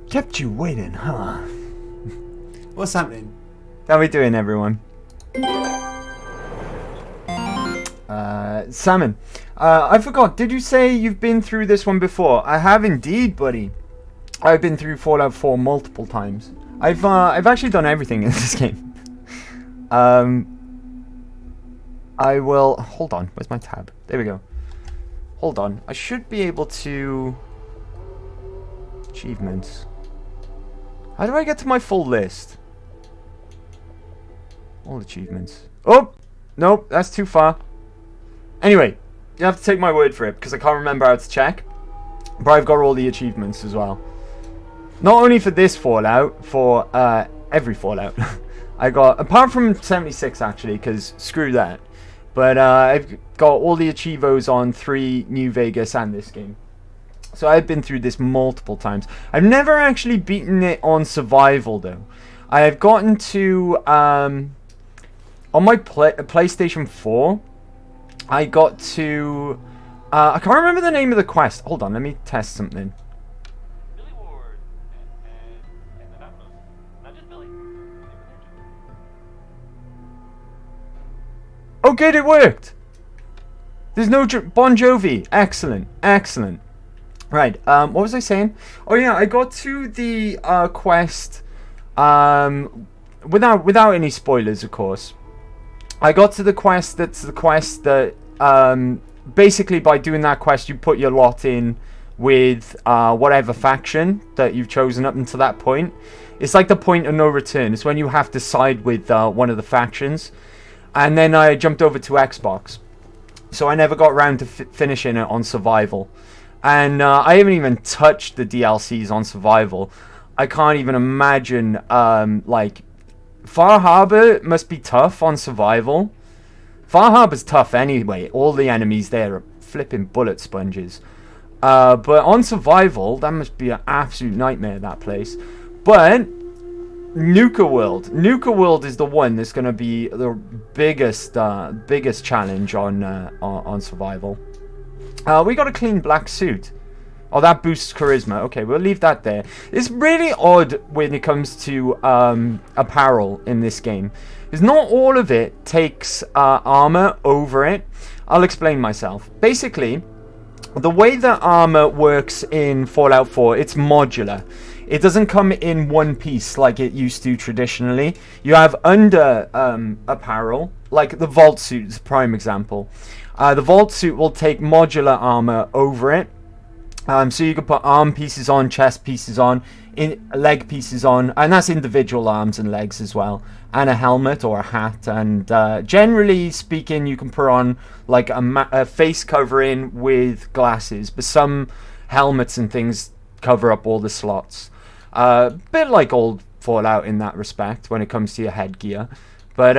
Kept you waiting, huh? What's happening? How we doing, everyone? Salmon. I forgot. Did you say you've been through this one before? I have indeed, buddy. I've been through Fallout 4 multiple times. I've actually done everything in this game. I will... Hold on. Where's my tab? There we go. Hold on. I should be able to... Achievements. How do I get to my full list? All achievements. Oh! Nope, that's too far. Anyway, you have to take my word for it, because I can't remember how to check. But I've got all the achievements as well. Not only for this Fallout, for every Fallout. I got, apart from 76 actually, because screw that. But I've got all the achievos on 3, New Vegas, and this game. So I've been through this multiple times. I've never actually beaten it on survival though. I have gotten to, on my PlayStation 4, I got to, I can't remember the name of the quest. Hold on, let me test something. Oh good, it worked! There's no Bon Jovi. Excellent, excellent. Right, what was I saying? Oh yeah, I got to the quest, without any spoilers, of course. I got to the quest that's the quest that, basically by doing that quest you put your lot in with whatever faction that you've chosen up until that point. It's like the point of no return. It's when you have to side with one of the factions. And then I jumped over to Xbox. So I never got around to finishing it on survival. And I haven't even touched the DLCs on survival. I can't even imagine, like, Far Harbor must be tough on survival. Far Harbor's tough anyway. All the enemies there are flipping bullet sponges. But on survival, that must be an absolute nightmare, that place. But Nuka World is the one that's going to be the biggest challenge on survival. We got a clean black suit. Oh, that boosts charisma. Okay, we'll leave that there. It's really odd when it comes to apparel in this game. Because not all of it takes armor over it. I'll explain myself. Basically, the way that armor works in Fallout 4, it's modular. It doesn't come in one piece like it used to traditionally. You have under apparel, like the Vault suit is a prime example. The Vault suit will take modular armor over it. So you can put arm pieces on, chest pieces on, leg pieces on, and that's individual arms and legs as well. And a helmet or a hat. And generally speaking, you can put on like a face covering with glasses. But some helmets and things cover up all the slots. Bit like old Fallout in that respect when it comes to your headgear. But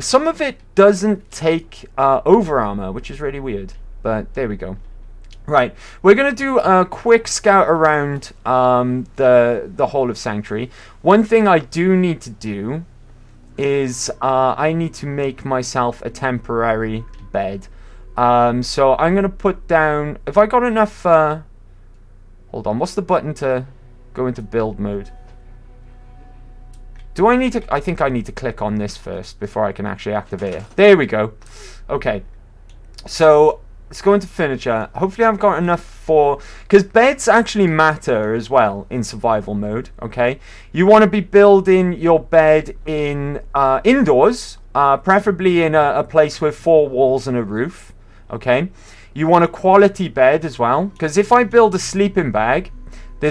some of it doesn't take over armor, which is really weird. But there we go. Right, we're going to do a quick scout around the whole of Sanctuary. One thing I do need to do is I need to make myself a temporary bed. So I'm going to put down... If I got enough... hold on, what's the button to go into build mode? Do I need to... I think I need to click on this first before I can actually activate it. There we go. Okay, so... Let's go into furniture. Hopefully I've got enough for... Because beds actually matter as well in survival mode, okay? You want to be building your bed in indoors, preferably in a place with 4 walls and a roof, okay? You want a quality bed as well, because if I build a sleeping bag, you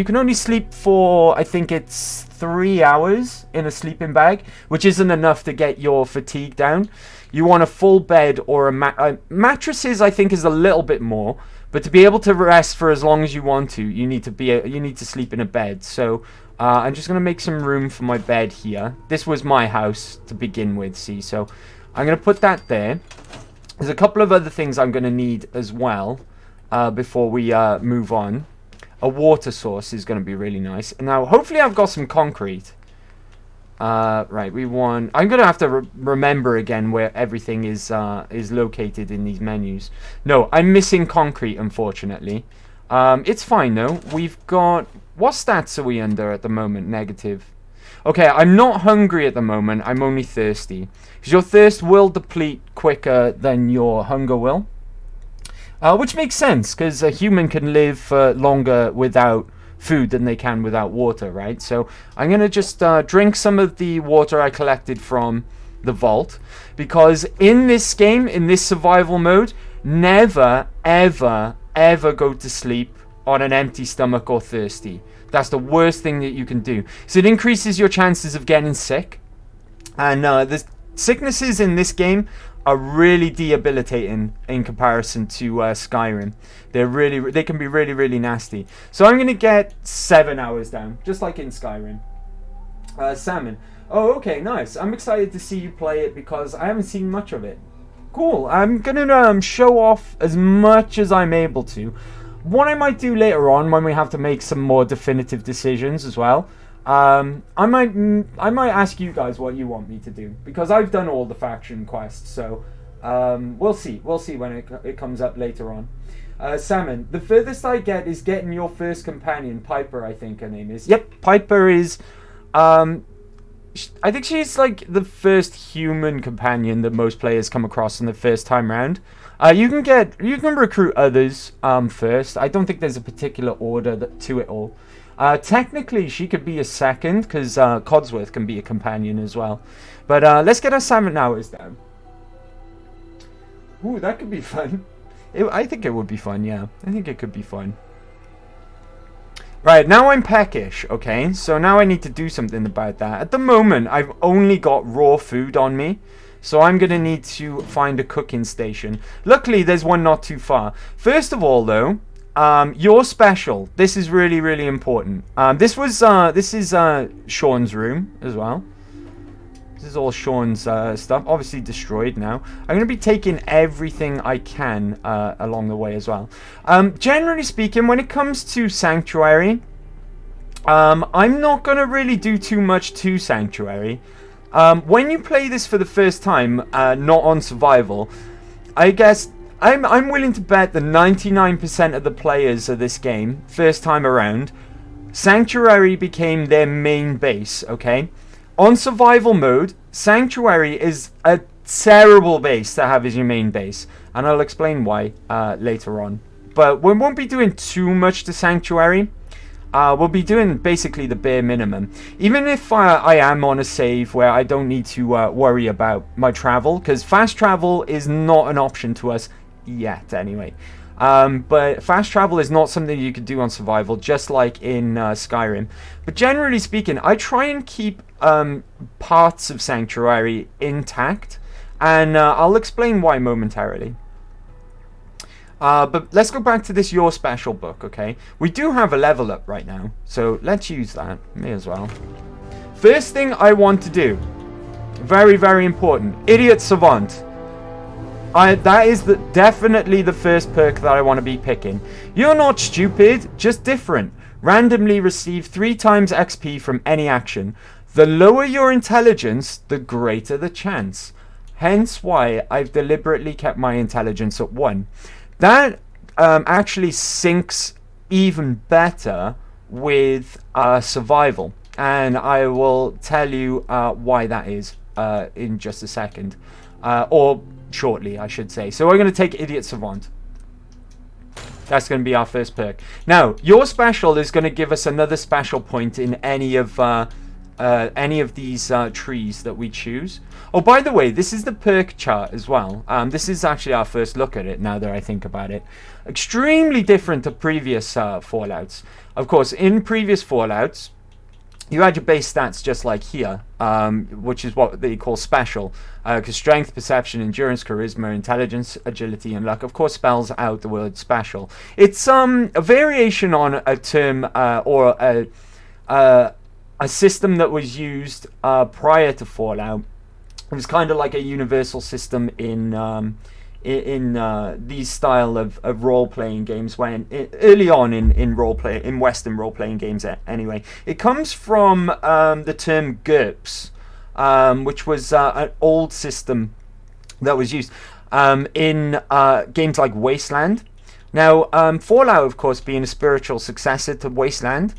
can only sleep for, I think it's 3 hours in a sleeping bag, which isn't enough to get your fatigue down. You want a full bed or mattresses, I think, is a little bit more, but to be able to rest for as long as you want to, you need to sleep in a bed. So I'm just gonna make some room for my bed here. This was my house to begin with, see, so I'm gonna put that there. There's a couple of other things I'm gonna need as well before we move on. A water source is gonna be really nice. Now, hopefully, I've got some concrete. Right, we want... I'm going to have to remember again where everything is located in these menus. No, I'm missing concrete, unfortunately. It's fine though. We've got... What stats are we under at the moment? Negative. Okay, I'm not hungry at the moment. I'm only thirsty. Because your thirst will deplete quicker than your hunger will. Which makes sense, because a human can live longer without food than they can without water, right? So I'm going to just drink some of the water I collected from the vault. Because in this game, in this survival mode, never, ever, ever go to sleep on an empty stomach or thirsty. That's the worst thing that you can do. So it increases your chances of getting sick. And the sicknesses in this game are really debilitating in comparison to Skyrim. They can be really, really nasty. So I'm going to get 7 hours down, just like in Skyrim. Salmon. Oh, okay, nice. I'm excited to see you play it because I haven't seen much of it. Cool. I'm going to show off as much as I'm able to. What I might do later on when we have to make some more definitive decisions as well, I might ask you guys what you want me to do, because I've done all the faction quests, so we'll see when it comes up later on. Salmon, the furthest I get is getting your first companion, Piper, I think her name is. Yep, Piper is, I think she's like the first human companion that most players come across in the first time round. You can recruit others first. I don't think there's a particular order to it all. Technically, she could be a second, because Codsworth can be a companion as well. But let's get our 7 hours down. Ooh, that could be fun. I think it would be fun, yeah. I think it could be fun. Right, now I'm peckish, okay? So now I need to do something about that. At the moment, I've only got raw food on me. So I'm going to need to find a cooking station. Luckily, there's one not too far. First of all, though, your special. This is really, really important. This is Sean's room as well. This is all Sean's stuff. Obviously destroyed now. I'm going to be taking everything I can along the way as well. Generally speaking, when it comes to Sanctuary, I'm not going to really do too much to Sanctuary. When you play this for the first time, not on survival, I guess I'm willing to bet that 99% of the players of this game, first time around, Sanctuary became their main base, okay? On survival mode, Sanctuary is a terrible base to have as your main base, and I'll explain why later on. But we won't be doing too much to Sanctuary. We'll be doing basically the bare minimum. Even if I am on a save where I don't need to worry about my travel, because fast travel is not an option to us yet anyway. But fast travel is not something you could do on survival, just like in Skyrim. But generally speaking, I try and keep parts of Sanctuary intact, and I'll explain why momentarily. But let's go back to this Your Special book, okay? We do have a level up right now, so let's use that. May as well. First thing I want to do, very, very important, Idiot Savant. That is definitely the first perk that I want to be picking. You're not stupid, just different. Randomly receive 3 times XP from any action. The lower your intelligence, the greater the chance. Hence why I've deliberately kept my intelligence at 1. That actually syncs even better with survival. And I will tell you why that is in just a second. Or shortly, I should say. So we're going to take Idiot Savant. That's going to be our first perk. Now, your special is going to give us another special point in any of these trees that we choose. Oh, by the way, this is the perk chart as well. This is actually our first look at it now that I think about it. Extremely different to previous Fallouts. Of course, in previous Fallouts, you had your base stats just like here, which is what they call special. Because strength, perception, endurance, charisma, intelligence, agility, and luck, of course, spells out the word special. It's a variation on a term or a system that was used prior to Fallout. It was kind of like a universal system in these style of role-playing games when early on in Western role-playing games anyway. It comes from the term GURPS, which was an old system that was used in games like Wasteland, Now, Fallout, of course, being a spiritual successor to Wasteland,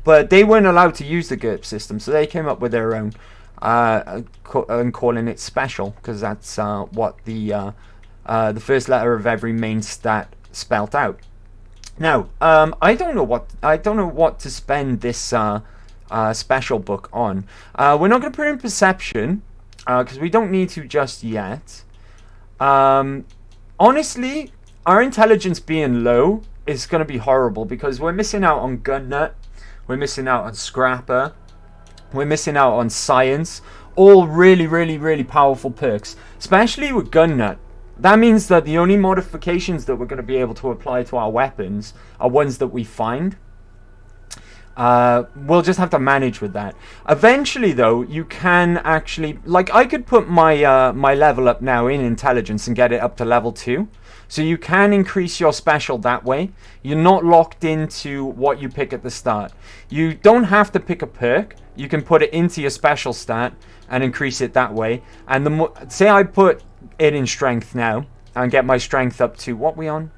but they weren't allowed to use the GURP system, so they came up with their own, and calling it special, because that's what the first letter of every main stat spelt out. Now, I don't know what to spend this special book on. We're not going to put in perception, because we don't need to just yet. Honestly, our intelligence being low is going to be horrible, because we're missing out on gun nut, we're missing out on scrapper, we're missing out on science. All really, really, really powerful perks, especially with gun nut. That means that the only modifications that we're going to be able to apply to our weapons are ones that we find. We'll just have to manage with that. Eventually, though, you can actually, like, I could put my my level up now in intelligence and get it up to level 2. So you can increase your special that way. You're not locked into what you pick at the start. You don't have to pick a perk. You can put it into your special stat and increase it that way. And the more, say I put it in strength now and get my strength up to, what we on?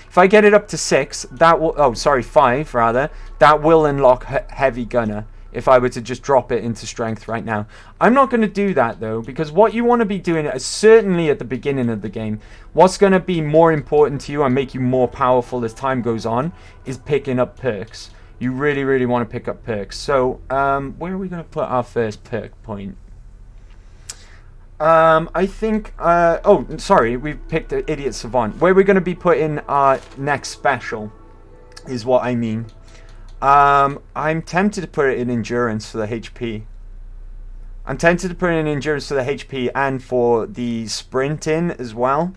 If I get it up to 6, that will, 5 rather, that will unlock heavy gunner if I were to just drop it into strength right now. I'm not going to do that though, because what you want to be doing, certainly at the beginning of the game, what's going to be more important to you and make you more powerful as time goes on is picking up perks. You really, really want to pick up perks. So, where are we going to put our first perk point? I think, we've picked the Idiot Savant. Where we're going to be putting our next special is what I mean. I'm tempted to put it in Endurance for the HP. I'm tempted to put it in Endurance for the HP and for the Sprinting as well.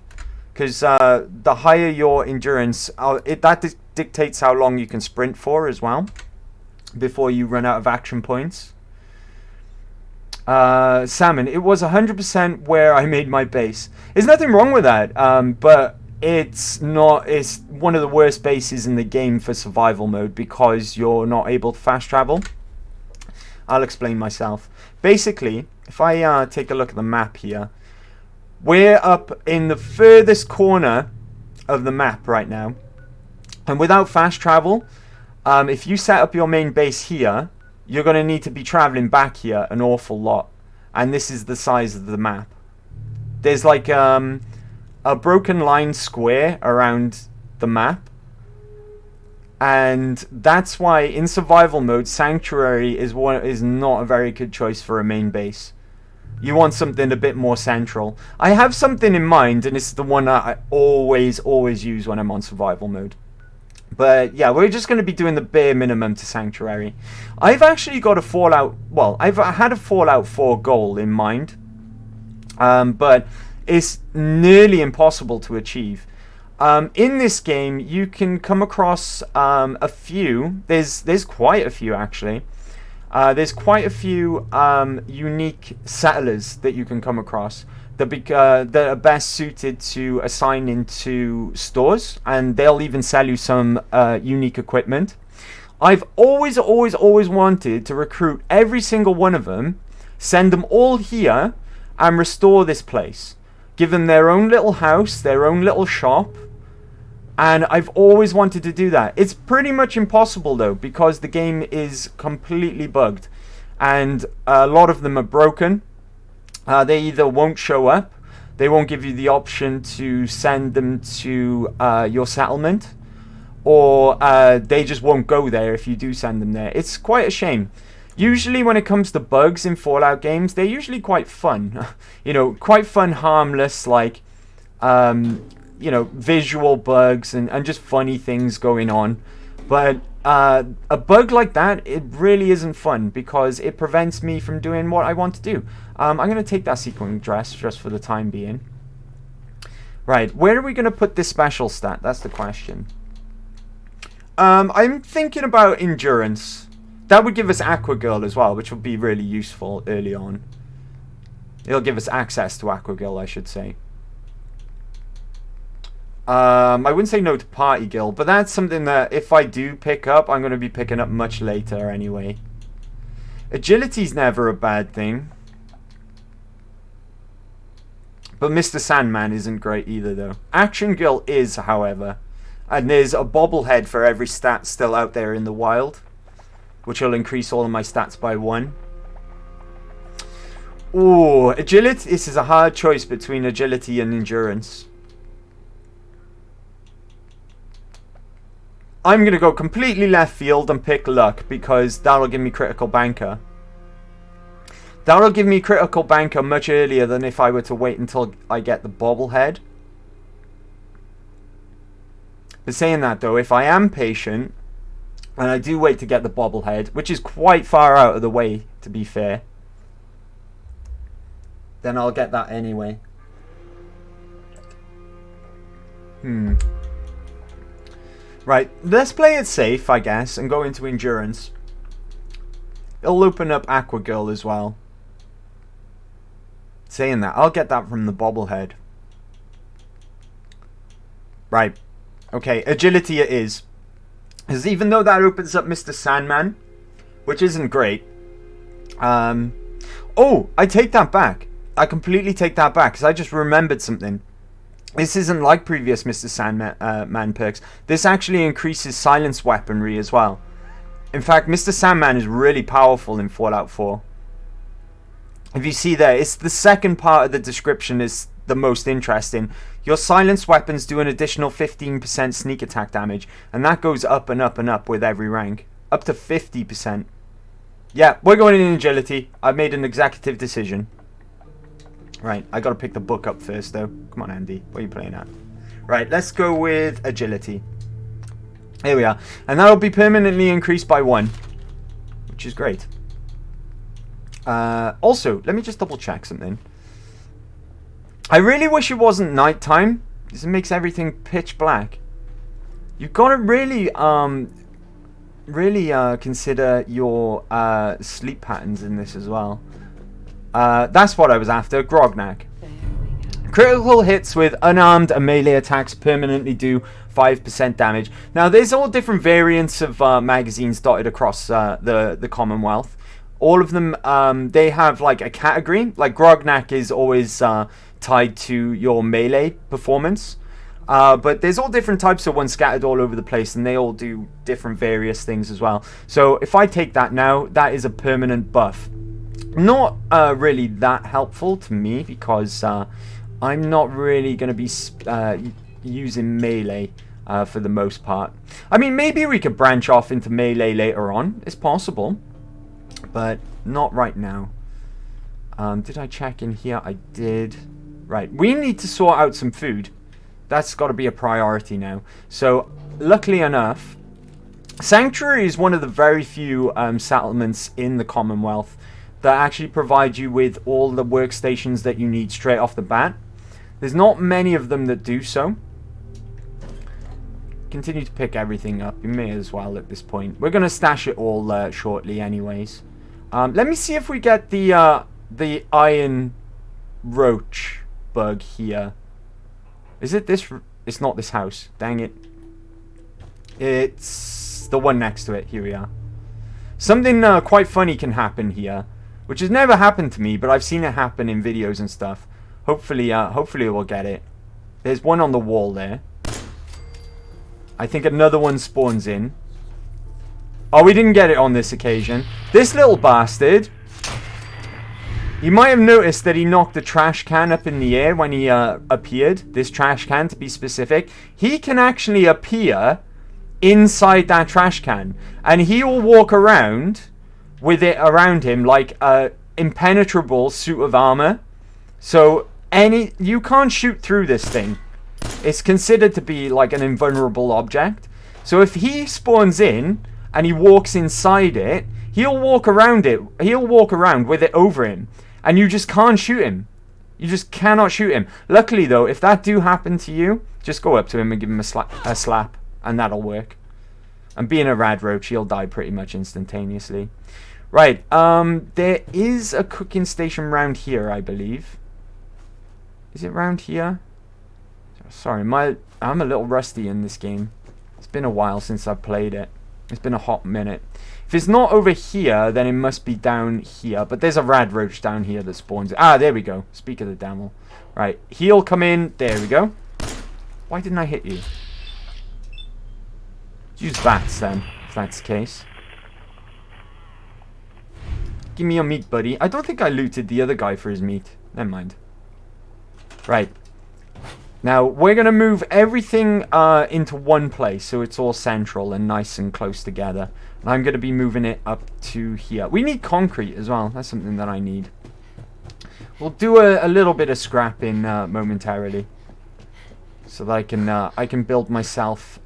Because the higher your Endurance, that dictates how long you can sprint for as well, before you run out of action points. Salmon, it was 100% where I made my base. There's nothing wrong with that, but it's one of the worst bases in the game for survival mode because you're not able to fast travel. I'll explain myself. Basically, if I take a look at the map here, we're up in the furthest corner of the map right now, and without fast travel, if you set up your main base here, you're going to need to be traveling back here an awful lot. And this is the size of the map. There's like a broken line square around the map. And that's why in survival mode, Sanctuary is not a very good choice for a main base. You want something a bit more central. I have something in mind, and it's the one that I always use when I'm on survival mode. But yeah, we're just going to be doing the bare minimum to Sanctuary. I've actually got a Fallout, well, I've had a Fallout 4 goal in mind. But it's nearly impossible to achieve. In this game, you can come across a few, there's quite a few actually. There's quite a few unique settlers that you can come across that are best suited to assign into stores, and they'll even sell you some unique equipment. I've always wanted to recruit every single one of them, send them all here, and restore this place. Give them their own little house, their own little shop, and I've always wanted to do that. It's pretty much impossible though, because the game is completely bugged, and a lot of them are broken. They either won't show up, they won't give you the option to send them to your settlement, or they just won't go there if you do send them there. It's quite a shame. Usually when it comes to bugs in Fallout games, they're usually quite fun. You know, quite fun, harmless, like, you know, visual bugs and just funny things going on. But a bug like that, it really isn't fun because it prevents me from doing what I want to do. I'm going to take that sequin dress just for the time being. Right, where are we going to put this special stat? That's the question. I'm thinking about Endurance. That would give us Aqua Girl as well, which would be really useful early on. It'll give us access to Aqua Girl, I should say. I wouldn't say no to Party Girl, but that's something that if I do pick up, I'm going to be picking up much later anyway. Agility's never a bad thing. But Mr. Sandman isn't great either, though. Action Girl is, however. And there's a bobblehead for every stat still out there in the wild, which will increase all of my stats by 1. Ooh, agility. This is a hard choice between agility and endurance. I'm going to go completely left field and pick luck, because that'll give me critical banker. That'll give me critical banker much earlier than if I were to wait until I get the bobblehead. But saying that though, if I am patient, and I do wait to get the bobblehead, which is quite far out of the way, to be fair, then I'll get that anyway. Right, let's play it safe, I guess, and go into endurance. It'll open up Aqua Girl as well. Saying that, I'll get that from the bobblehead. Right. Okay, agility it is. Because even though that opens up Mr. Sandman, which isn't great. Oh, I take that back. I completely take that back, because I just remembered something. This isn't like previous Mr. Sandman perks. This actually increases silence weaponry as well. In fact, Mr. Sandman is really powerful in Fallout 4. If you see there, it's the second part of the description is the most interesting. Your silenced weapons do an additional 15% sneak attack damage, and that goes up and up and up with every rank. Up to 50%. Yeah, we're going in agility. I've made an executive decision. Right, I gotta pick the book up first though. Come on, Andy, what are you playing at? Right, let's go with agility. Here we are. And that'll be permanently increased by 1, which is great. Also, let me just double check something. I really wish it wasn't nighttime. This makes everything pitch black. You've got to really consider your sleep patterns in this as well. That's what I was after. Grognak. Critical hits with unarmed and melee attacks permanently do 5% damage. Now, there's all different variants of magazines dotted across the Commonwealth. All of them, they have like a category. Like Grognak is always tied to your melee performance. But there's all different types of ones scattered all over the place, and they all do different various things as well. So if I take that now, that is a permanent buff. Not really that helpful to me, because I'm not really going to be using melee for the most part. I mean, maybe we could branch off into melee later on. It's possible. But not right now. Did I check in here? I did. Right, we need to sort out some food. That's got to be a priority now. So, luckily enough, Sanctuary is one of the very few settlements in the Commonwealth that actually provide you with all the workstations that you need straight off the bat. There's not many of them that do so. Continue to pick everything up. You may as well at this point. We're going to stash it all shortly anyways. Let me see if we get the iron roach bug here. Is it this? It's not this house. Dang it. It's the one next to it. Here we are. Something quite funny can happen here, which has never happened to me, but I've seen it happen in videos and stuff. Hopefully we'll get it. There's one on the wall there. I think another one spawns in. Oh, we didn't get it on this occasion. This little bastard. You might have noticed that he knocked the trash can up in the air when he appeared. This trash can, to be specific. He can actually appear inside that trash can. And he will walk around with it around him like an impenetrable suit of armor. So, you can't shoot through this thing. It's considered to be like an invulnerable object. So if he spawns in and he walks inside it, he'll walk around it. He'll walk around with it over him. And you just can't shoot him. You just cannot shoot him. Luckily though, if that do happen to you, just go up to him and give him a slap. And that'll work. And being a rad roach, he'll die pretty much instantaneously. Right, there is a cooking station round here, I believe. Is it round here? Sorry, I'm a little rusty in this game. It's been a while since I've played it. It's been a hot minute. If it's not over here, then it must be down here. But there's a rad roach down here that spawns. Ah, there we go. Speak of the devil. Right, he'll come in. There we go. Why didn't I hit you? Use VATS then, if that's the case. Give me your meat, buddy. I don't think I looted the other guy for his meat. Never mind. Right. Now, we're going to move everything into one place, so it's all central and nice and close together. And I'm going to be moving it up to here. We need concrete as well. That's something that I need. We'll do a little bit of scrapping momentarily, so that I can build myself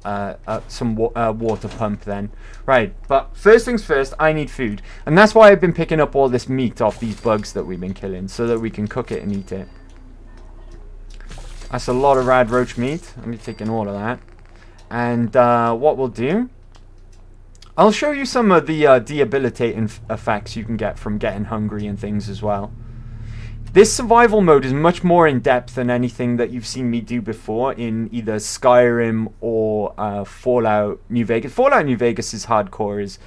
some water pump then. Right, but first things first, I need food. And that's why I've been picking up all this meat off these bugs that we've been killing, so that we can cook it and eat it. That's a lot of rad roach meat. I'm be taking all of that. And what we'll do, I'll show you some of the debilitating effects you can get from getting hungry and things as well. This survival mode is much more in depth than anything that you've seen me do before in either Skyrim or Fallout New Vegas. Fallout New Vegas' hardcore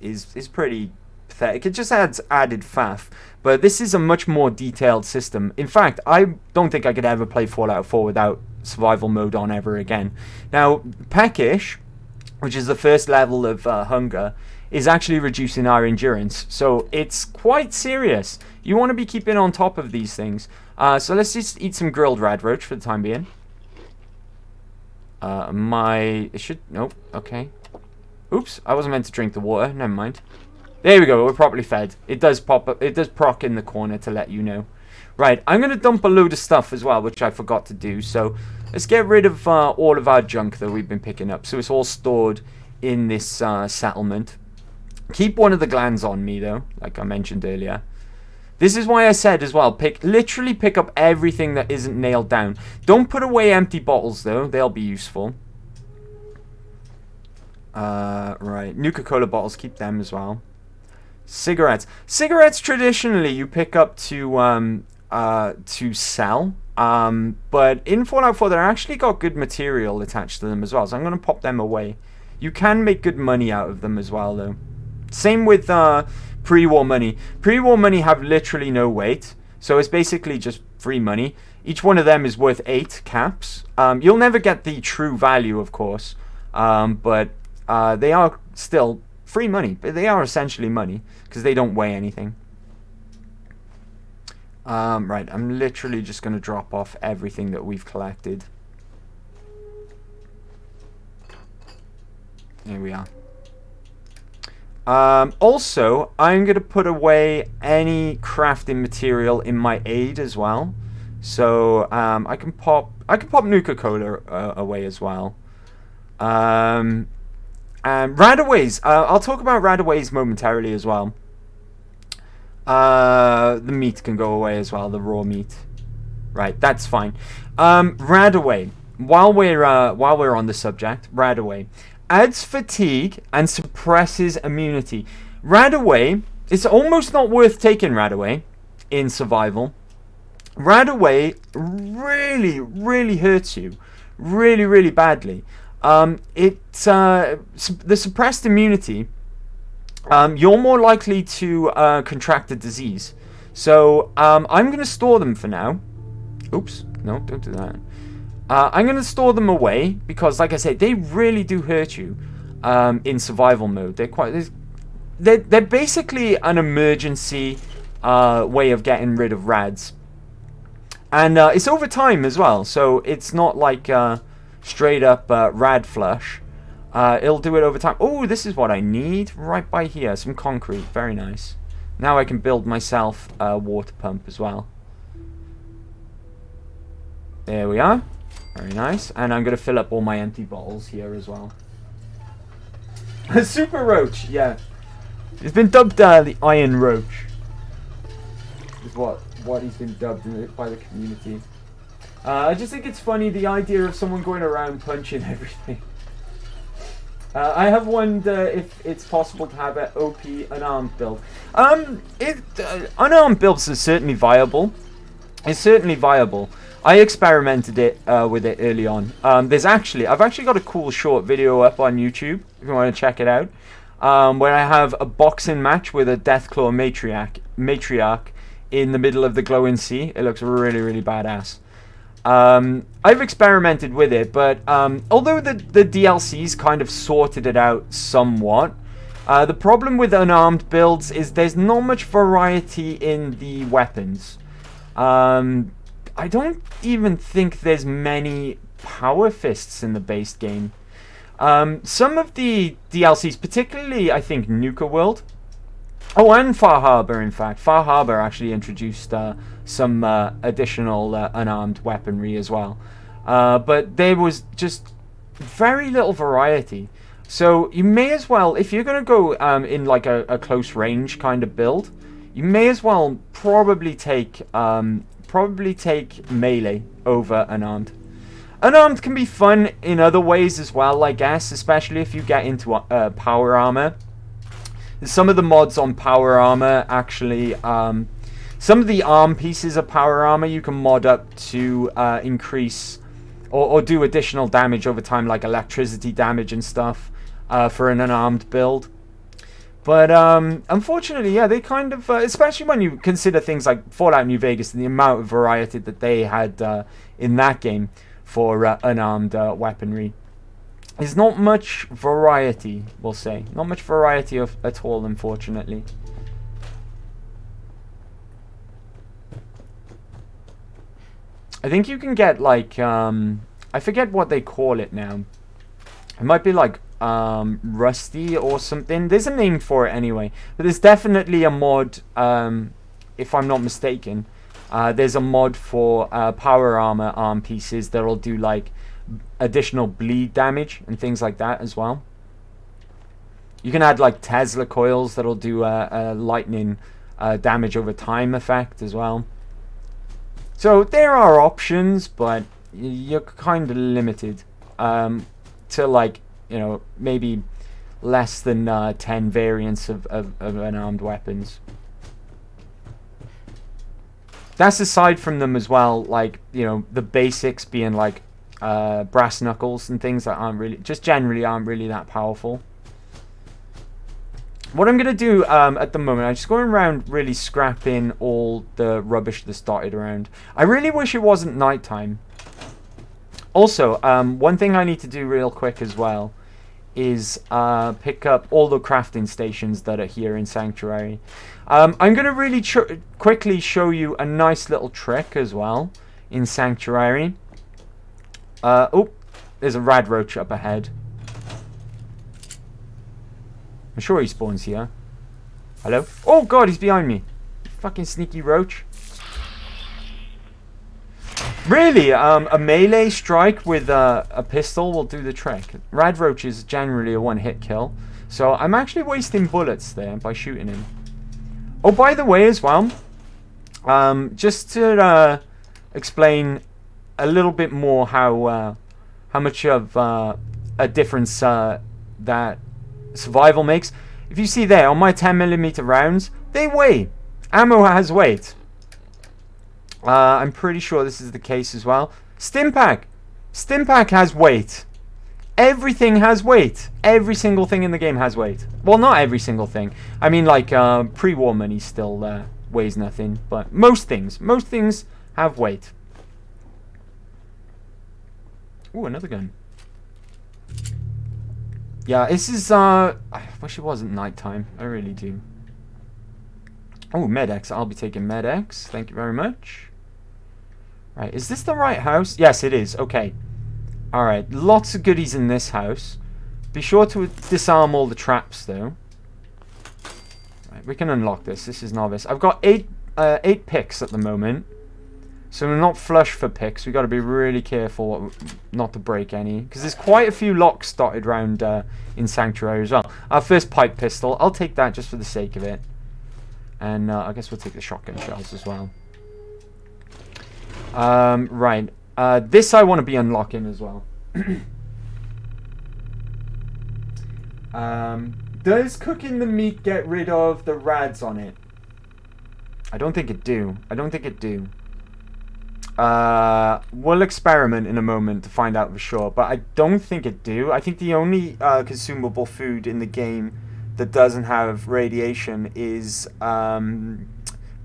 is pretty pathetic. It just adds added faff. But this is a much more detailed system. In fact, I don't think I could ever play Fallout 4 without survival mode on ever again. Now, Peckish, which is the first level of hunger, is actually reducing our endurance. So it's quite serious. You want to be keeping on top of these things. So let's just eat some grilled rad roach for the time being. Nope, okay. Oops, I wasn't meant to drink the water. Never mind. There we go, we're properly fed. It does pop up, it does proc in the corner to let you know. Right, I'm going to dump a load of stuff as well, which I forgot to do. So let's get rid of all of our junk that we've been picking up. So it's all stored in this settlement. Keep one of the glands on me though, like I mentioned earlier. This is why I said as well, literally pick up everything that isn't nailed down. Don't put away empty bottles though, they'll be useful. Right, Nuka-Cola bottles, keep them as well. Cigarettes. Cigarettes traditionally you pick up to sell. But in Fallout 4 they're actually got good material attached to them as well. So I'm going to pop them away. You can make good money out of them as well though. Same with pre-war money. Pre-war money have literally no weight. So it's basically just free money. Each one of them is worth 8 caps. You'll never get the true value of course. But they are still free money. But they are essentially money. Because they don't weigh anything. Right, I'm literally just going to drop off everything that we've collected. Here we are. Also, I'm going to put away any crafting material in my aid as well. So, I can pop Nuka-Cola away as well. Radaways. I'll talk about Radaways momentarily as well. The meat can go away as well, the raw meat. Right, that's fine. Radaway. While we're on the subject, Radaway adds fatigue and suppresses immunity. Radaway, it's almost not worth taking Radaway in survival. Radaway really hurts you, really badly. The suppressed immunity. You're more likely to contract a disease. So I'm going to store them for now. Oops, no, don't do that. I'm going to store them away because, like I said, they really do hurt you in survival mode. They're basically an emergency way of getting rid of rads. And it's over time as well, so it's not like straight up rad flush. It'll do it over time. Oh, this is what I need right by here. Some concrete. Very nice. Now I can build myself a water pump as well. There we are. Very nice. And I'm going to fill up all my empty bottles here as well. Super Roach, yeah. He's been dubbed the Iron Roach. Is what he's been dubbed by the community. I just think it's funny, the idea of someone going around punching everything. I have wondered if it's possible to have an OP unarmed build. Unarmed builds are certainly viable. It's certainly viable. I experimented with it early on. I've actually got a cool short video up on YouTube if you want to check it out, where I have a boxing match with a Deathclaw matriarch in the middle of the glowing sea. It looks really, really badass. I've experimented with it, but although the DLCs kind of sorted it out somewhat, the problem with unarmed builds is there's not much variety in the weapons. I don't even think there's many power fists in the base game. Some of the DLCs, particularly I think Nuka World, and Far Harbor, in fact. Far Harbor actually introduced some additional unarmed weaponry as well. But there was just very little variety. So you may as well, if you're going to go in like a close range kind of build, you may as well probably take melee over unarmed. Unarmed can be fun in other ways as well, I guess, especially if you get into power armor. Some of the mods on power armor actually, some of the arm pieces of power armor you can mod up to increase or do additional damage over time, like electricity damage and stuff, for an unarmed build. But unfortunately, yeah, they kind of, especially when you consider things like Fallout New Vegas and the amount of variety that they had in that game for unarmed weaponry. There's not much variety, we'll say. Not much variety at all, unfortunately. I think you can get, like, I forget what they call it now. It might be, like, Rusty or something. There's a name for it anyway. But there's definitely a mod, if I'm not mistaken. There's a mod for power armor arm pieces that'll do, like, additional bleed damage and things like that as well. You can add like Tesla coils that'll do a lightning damage over time effect as well. So there are options, but you're kind of limited to, like, you know, maybe less than 10 variants of unarmed weapons. That's aside from them as well, like, you know, the basics being like brass knuckles and things that aren't really, just generally aren't really that powerful. What I'm going to do at the moment, I'm just going around really scrapping all the rubbish that's dotted around. I really wish it wasn't nighttime. Also, one thing I need to do real quick as well is pick up all the crafting stations that are here in Sanctuary. I'm going to really quickly show you a nice little trick as well in Sanctuary. Oh, there's a rad roach up ahead. I'm sure he spawns here. Hello? Oh god, he's behind me. Fucking sneaky roach. Really, a melee strike with a pistol will do the trick. Rad roach is generally a one-hit kill. So I'm actually wasting bullets there by shooting him. Oh, by the way as well, just to explain a little bit more how much of a difference that survival makes. If you see there on my 10mm rounds, they weigh. Ammo has weight. I'm pretty sure this is the case as well. Stimpack. Stimpack has weight. Everything has weight. Every single thing in the game has weight. Well, not every single thing. I mean, like, pre-war money still weighs nothing. But most things have weight. Ooh, another gun. Yeah, this is, I wish it wasn't nighttime. I really do. Oh, Med-X. I'll be taking Med-X. Thank you very much. Right, is this the right house? Yes, it is. Okay. Alright, lots of goodies in this house. Be sure to disarm all the traps, though. Right, we can unlock this. This is novice. I've got eight picks at the moment. So we're not flush for picks. We've got to be really careful not to break any. Because there's quite a few locks dotted around in Sanctuary as well. Our first pipe pistol. I'll take that just for the sake of it. And I guess we'll take the shotgun shells as well. Right. This I want to be unlocking as well. Does cooking the meat get rid of the rads on it? I don't think it do. I don't think it do. We'll experiment in a moment to find out for sure, but I don't think it do. I think the only consumable food in the game that doesn't have radiation is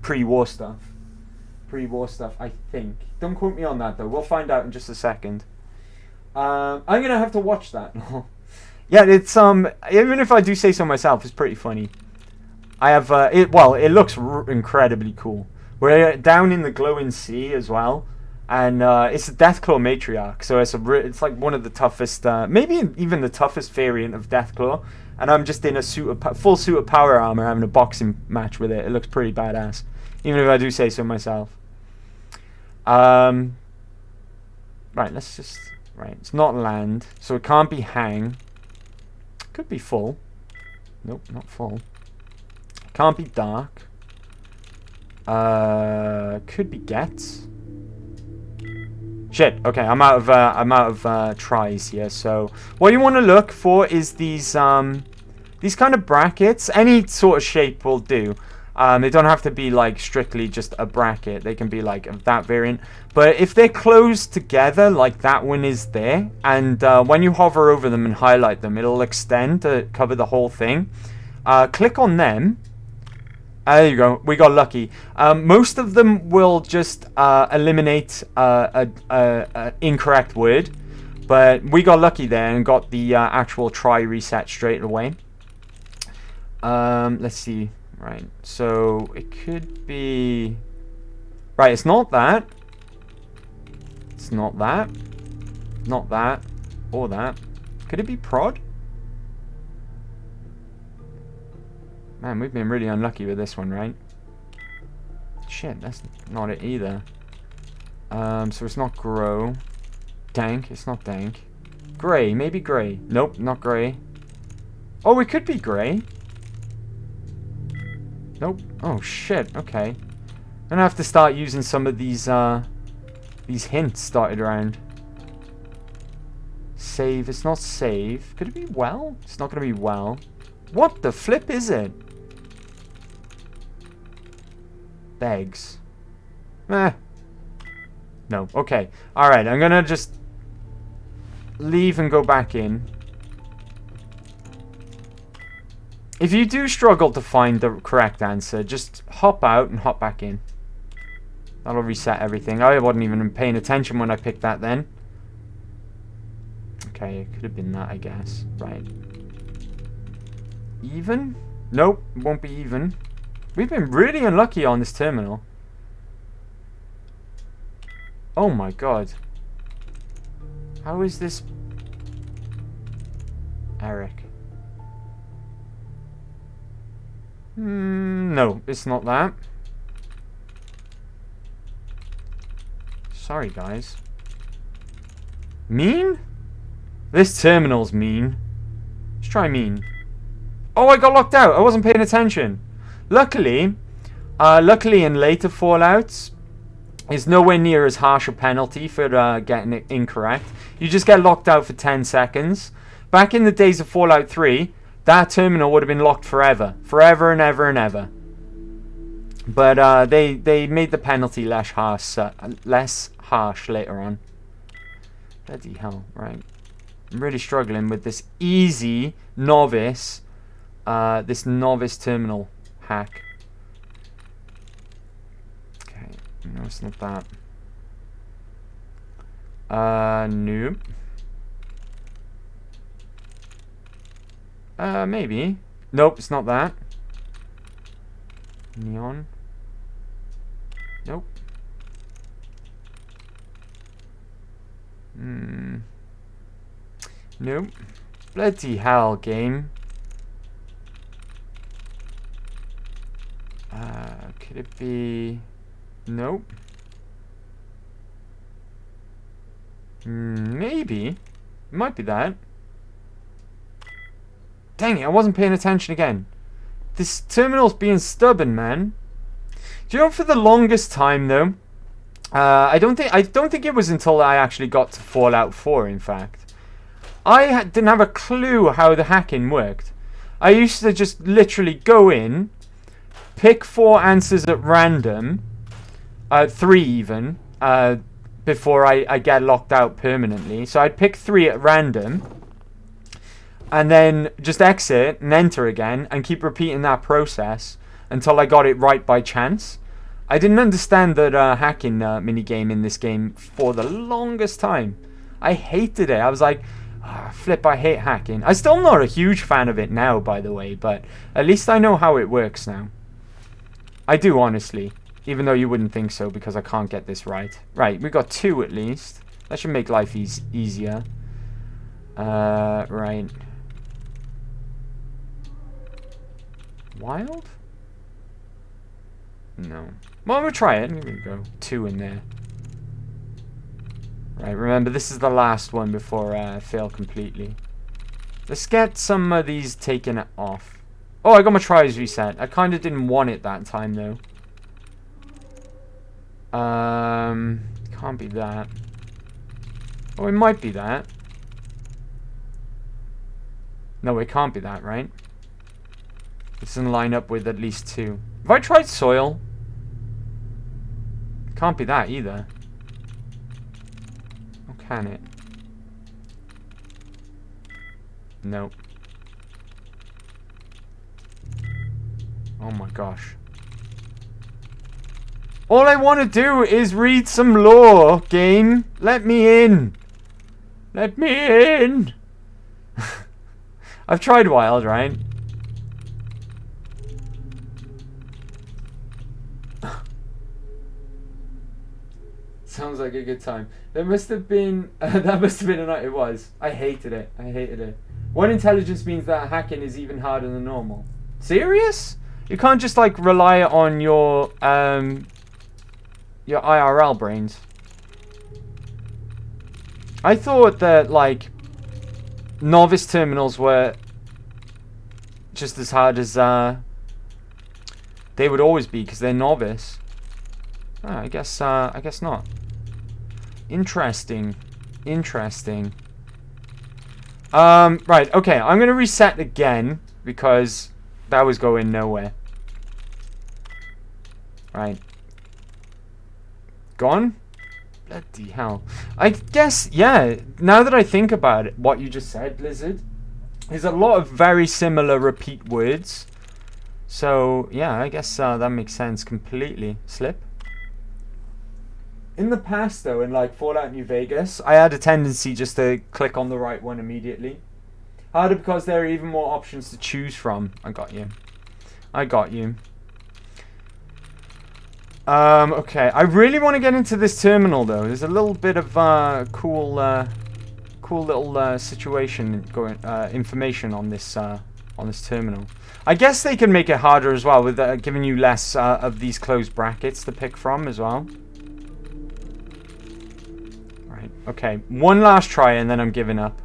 pre-war stuff. Pre-war stuff, I think. Don't quote me on that though. We'll find out in just a second. I'm gonna have to watch that. Yeah, it's even if I do say so myself, it's pretty funny. I have it looks incredibly cool. We're down in the glowing sea as well, and it's a Deathclaw matriarch, so it's like one of the toughest, maybe even the toughest variant of Deathclaw. And I'm just in a full suit of power armor, having a boxing match with it. It looks pretty badass, even if I do say so myself. Right, let's just It's not land, so it can't be hang. Could be full. Nope, not full. Can't be dark. Could be gets. Shit. Okay, I'm out of tries here. So what you want to look for is these kind of brackets. Any sort of shape will do. They don't have to be like strictly just a bracket. They can be like of that variant. But if they're closed together, like that one is there, and when you hover over them and highlight them, it'll extend to cover the whole thing. Click on them. There you go. We got lucky. Most of them will just eliminate a incorrect word, but we got lucky there and got the actual try reset straight away. Let's see. Right. So it could be. Right. It's not that. It's not that. Not that. Or that. Could it be prod? Man, we've been really unlucky with this one, right? Shit, that's not it either. So it's not grow. Dank, it's not dank. Grey, maybe grey. Nope, not grey. Oh, it could be grey. Nope. Oh shit, okay. I'm gonna have to start using some of these hints started around. Save, it's not save. Could it be well? It's not gonna be well. What the flip is it? Bags. No. Okay. Alright, I'm gonna just leave and go back in. If you do struggle to find the correct answer, just hop out and hop back in. That'll reset everything. I wasn't even paying attention when I picked that then. Okay, it could have been that, I guess. Right. Even? Nope, it won't be even. We've been really unlucky on this terminal. Oh my god. How is this? Eric. No, it's not that. Sorry, guys. Mean? This terminal's mean. Let's try mean. Oh, I got locked out. I wasn't paying attention. Luckily in later Fallouts, it's nowhere near as harsh a penalty for getting it incorrect. You just get locked out for 10 seconds. Back in the days of Fallout 3, that terminal would have been locked forever. Forever and ever and ever. But they made the penalty less harsh later on. Bloody hell, right. I'm really struggling with this easy novice terminal hack. Okay, no, it's not that. Nope. Maybe. Nope, it's not that. Neon. Nope. Nope. Bloody hell, game. Could it be? Nope. Maybe. It might be that. Dang it, I wasn't paying attention again. This terminal's being stubborn, man. Do you know, for the longest time though, I don't think it was until I actually got to Fallout 4, in fact, I didn't have a clue how the hacking worked. I used to just literally go in, pick 4 answers at random, 3 even, before I get locked out permanently. So I'd pick 3 at random, and then just exit and enter again, and keep repeating that process until I got it right by chance. I didn't understand that hacking minigame in this game for the longest time. I hated it. I was like, flip, I hate hacking. I'm still not a huge fan of it now, by the way, but at least I know how it works now. I do, honestly. Even though you wouldn't think so, because I can't get this right. Right, we got 2 at least. That should make life easier. Right. Wild? No. Well, we'll try it. Here we go. 2 in there. Right, remember, this is the last one before I fail completely. Let's get some of these taken off. Oh, I got my tries reset. I kind of didn't want it that time, though. Can't be that. Oh, it might be that. No, it can't be that, right? It doesn't line up with at least 2. Have I tried soil? Can't be that either. Or can it? Nope. Oh my gosh. All I want to do is read some lore, game. Let me in. Let me in. I've tried wild, right? Sounds like a good time. There must have been that must have been a night. It was. I hated it. I hated it. 1 intelligence means that hacking is even harder than normal. Serious? You can't just like rely on your IRL brains. I thought that like novice terminals were just as hard as they would always be because they're novice. Oh, I guess not. Interesting. Interesting. Right, okay, I'm gonna reset again because that was going nowhere. Right. Gone? Bloody hell. I guess, yeah, now that I think about it, what you just said, Lizard, there's a lot of very similar repeat words. So, yeah, I guess that makes sense completely. Slip? In the past, though, in like Fallout New Vegas, I had a tendency just to click on the right one immediately. Harder because there are even more options to choose from. I got you. I got you. Okay. I really want to get into this terminal, though. There's a little bit of cool little situation going, information on this terminal. I guess they can make it harder as well with giving you less of these closed brackets to pick from as well. Right. Okay. One last try and then I'm giving up.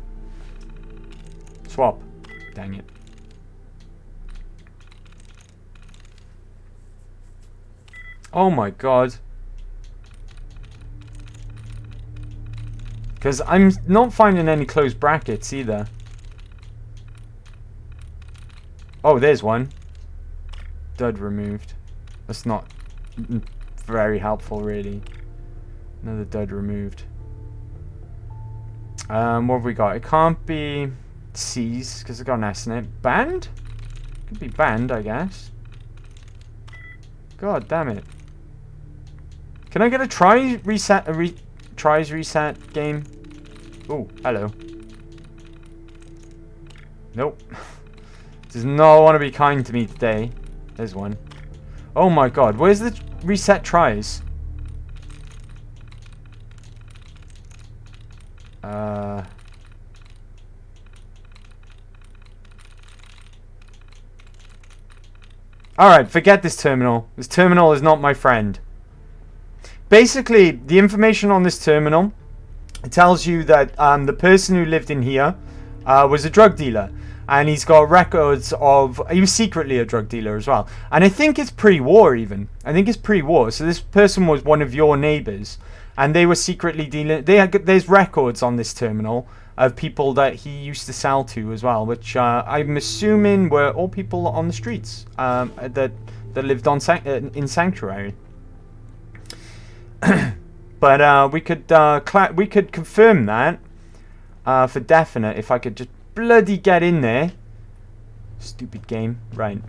Swap. Dang it. Oh my god. Because I'm not finding any closed brackets either. Oh, there's one. Dud removed. That's not very helpful, really. Another dud removed. What have we got? It can't be C's because it's got an S in it. Banned? Could be banned, I guess. God damn it. Can I get a tries reset game? Oh, hello. Nope. Does not want to be kind to me today. There's one. Oh my god, where's the reset tries? Alright, forget this terminal. This terminal is not my friend. Basically, the information on this terminal, it tells you that the person who lived in here was a drug dealer. And he's got records of... He was secretly a drug dealer as well. And I think it's pre-war even. I think it's pre-war. So this person was one of your neighbors. And they were secretly dealing... There's records on this terminal of people that he used to sell to as well. Which I'm assuming were all people on the streets that lived in Sanctuary. But we could confirm that for definite if I could just bloody get in there. Stupid game. Right.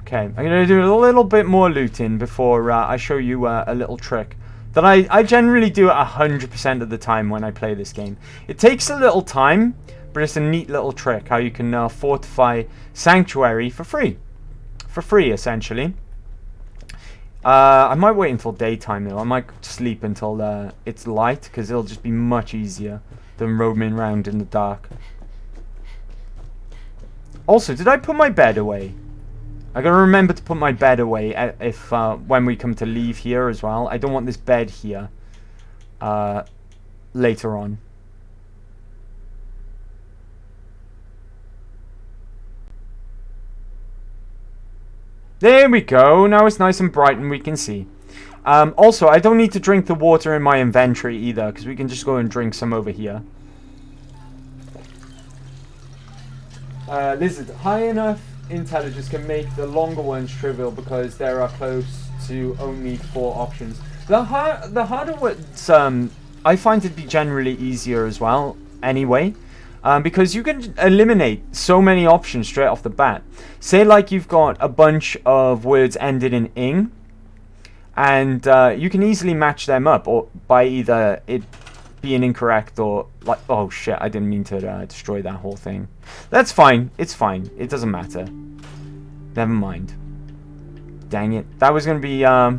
Okay, I'm going to do a little bit more looting before I show you a little trick that I generally do it 100% of the time when I play this game. It takes a little time, but it's a neat little trick how you can fortify Sanctuary for free. For free, essentially. I might wait until daytime though. I might sleep until it's light, because it'll just be much easier than roaming around in the dark. Also, did I put my bed away? I gotta remember to put my bed away if when we come to leave here as well. I don't want this bed here later on. There we go. Now it's nice and bright and we can see. Also, I don't need to drink the water in my inventory either, because we can just go and drink some over here. Lizard, high enough intelligence can make the longer ones trivial because there are close to only 4 options. The harder ones, I find to be generally easier as well, anyway. Because you can eliminate so many options straight off the bat. Say like you've got a bunch of words ended in ing, and you can easily match them up, or by either it being incorrect or like, oh shit, I didn't mean to destroy that whole thing. That's fine. It's fine. It doesn't matter. Never mind. Dang it. That was gonna be I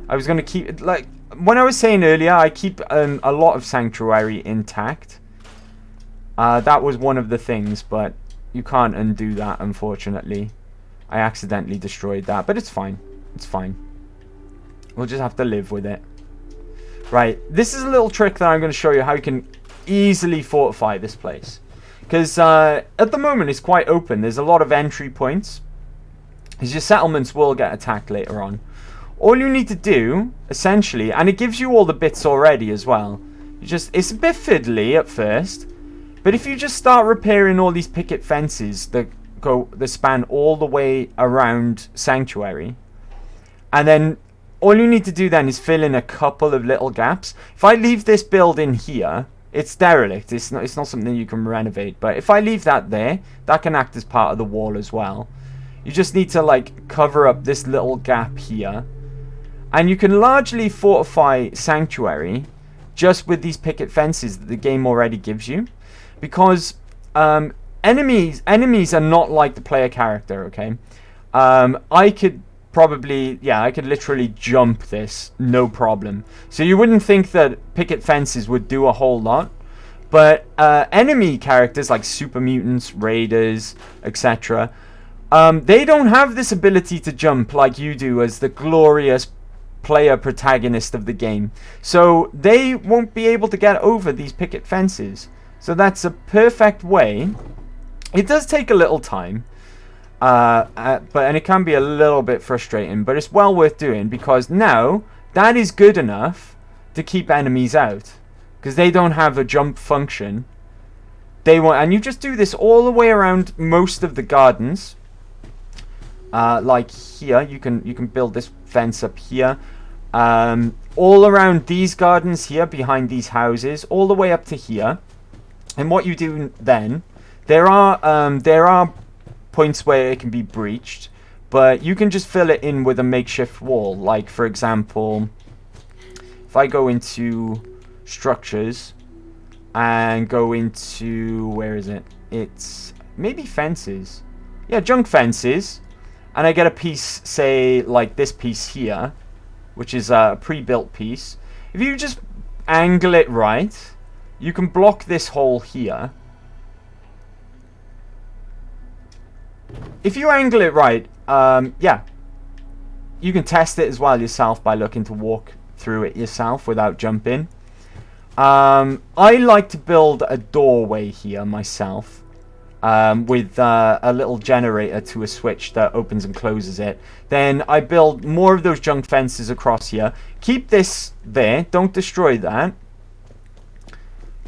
was gonna keep it, like when I was saying earlier, I keep a lot of Sanctuary intact. That was one of the things, but you can't undo that, unfortunately. I accidentally destroyed that, but it's fine. It's fine. We'll just have to live with it. Right, this is a little trick that I'm going to show you how you can easily fortify this place. Because at the moment it's quite open. There's a lot of entry points. Because your settlements will get attacked later on. All you need to do, essentially, and it gives you all the bits already as well. It's a bit fiddly at first. But if you just start repairing all these picket fences that span all the way around Sanctuary, and then all you need to do then is fill in a couple of little gaps. If I leave this building here, it's derelict. It's not something you can renovate. But if I leave that there, that can act as part of the wall as well. You just need to like cover up this little gap here, and you can largely fortify Sanctuary just with these picket fences that the game already gives you. Because enemies are not like the player character, okay? I could literally jump this, no problem. So you wouldn't think that picket fences would do a whole lot. But enemy characters like super mutants, raiders, etc., they don't have this ability to jump like you do as the glorious player protagonist of the game. So they won't be able to get over these picket fences. So that's a perfect way. It does take a little time, and it can be a little bit frustrating, but it's well worth doing because now that is good enough to keep enemies out because they don't have a jump function. And you just do this all the way around most of the gardens. Like here, you can build this fence up here. All around these gardens here, behind these houses, all the way up to here. And what you do then, there are points where it can be breached, but you can just fill it in with a makeshift wall. Like, for example, if I go into structures and go into, where is it? It's maybe fences. Yeah, junk fences. And I get a piece, say, like this piece here, which is a pre-built piece. If you just angle it right, you can block this hole here. If you angle it right, yeah, you can test it as well yourself by looking to walk through it yourself without jumping. I like to build a doorway here myself, with a little generator to a switch that opens and closes it. Then I build more of those junk fences across here. Keep this there, don't destroy that.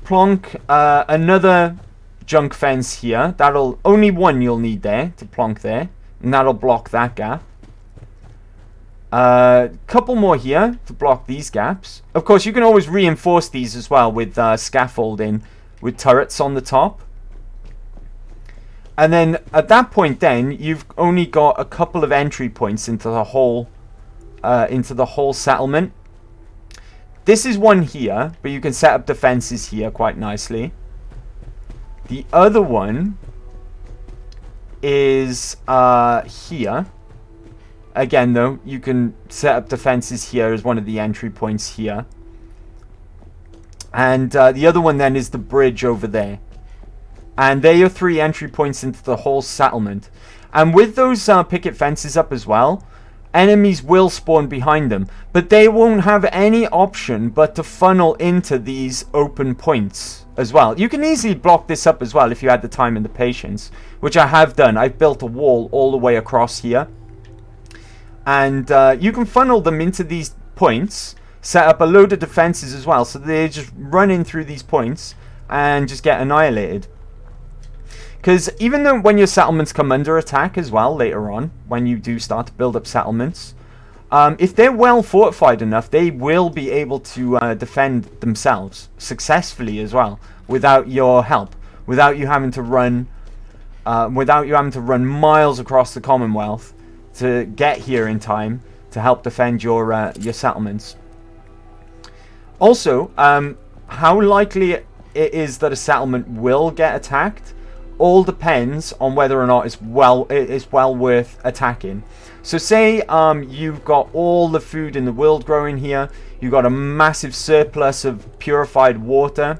Plonk another junk fence here. Only one you'll need there to plonk there, and that'll block that gap. Couple more here to block these gaps. Of course, you can always reinforce these as well with scaffolding with turrets on the top. And then at that point, then you've only got a couple of entry points into the whole settlement. This is one here, but you can set up defenses here quite nicely. The other one is here. Again, though, you can set up defenses here as one of the entry points here. And the other one then is the bridge over there. And there are your 3 entry points into the whole settlement. And with those picket fences up as well, enemies will spawn behind them. But they won't have any option but to funnel into these open points as well. You can easily block this up as well if you had the time and the patience, which I have done. I've built a wall all the way across here. And you can funnel them into these points, set up a load of defenses as well, so they just run in through these points and just get annihilated. Because even though when your settlements come under attack as well later on, when you do start to build up settlements, if they're well fortified enough, they will be able to defend themselves successfully as well, without your help, without you having to run miles across the Commonwealth to get here in time to help defend your settlements. Also, how likely it is that a settlement will get attacked all depends on whether or not it's well worth attacking. So say you've got all the food in the world growing here, you've got a massive surplus of purified water,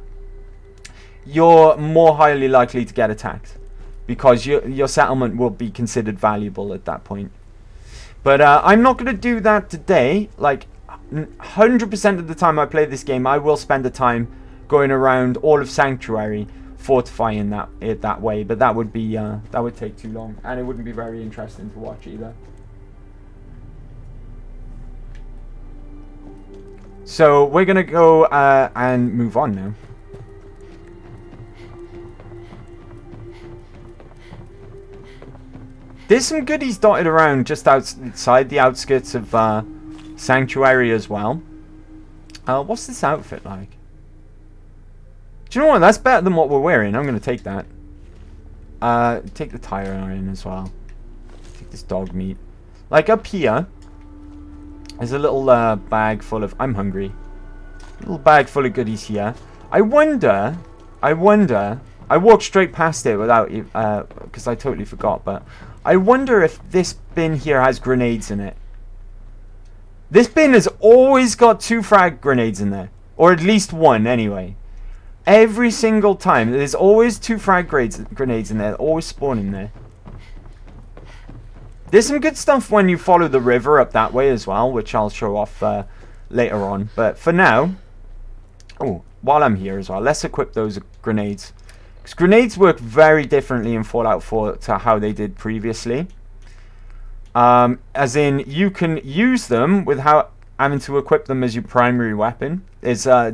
you're more highly likely to get attacked because your settlement will be considered valuable at that point. But I'm not going to do that today. Like 100% of the time I play this game, I will spend the time going around all of Sanctuary, fortifying it that way. But that would be that would take too long, and it wouldn't be very interesting to watch either. So we're gonna go and move on now. There's some goodies dotted around just outside the outskirts of Sanctuary as well. What's this outfit like? Do you know what? That's better than what we're wearing. I'm going to take that. Take the tire iron as well. Take this dog meat. Like up here, there's a little bag full of... I'm hungry. A little bag full of goodies here. I wonder... I walked straight past it without... because I totally forgot, but... I wonder if this bin here has grenades in it. This bin has always got 2 frag grenades in there. Or at least 1, anyway. Every single time. There's always 2 frag grenades in there. Always spawning there. There's some good stuff when you follow the river up that way as well, which I'll show off later on. But for now... Oh, while I'm here as well, let's equip those grenades. Because grenades work very differently in Fallout 4 to how they did previously. As in, you can use them without having to equip them as your primary weapon. There's a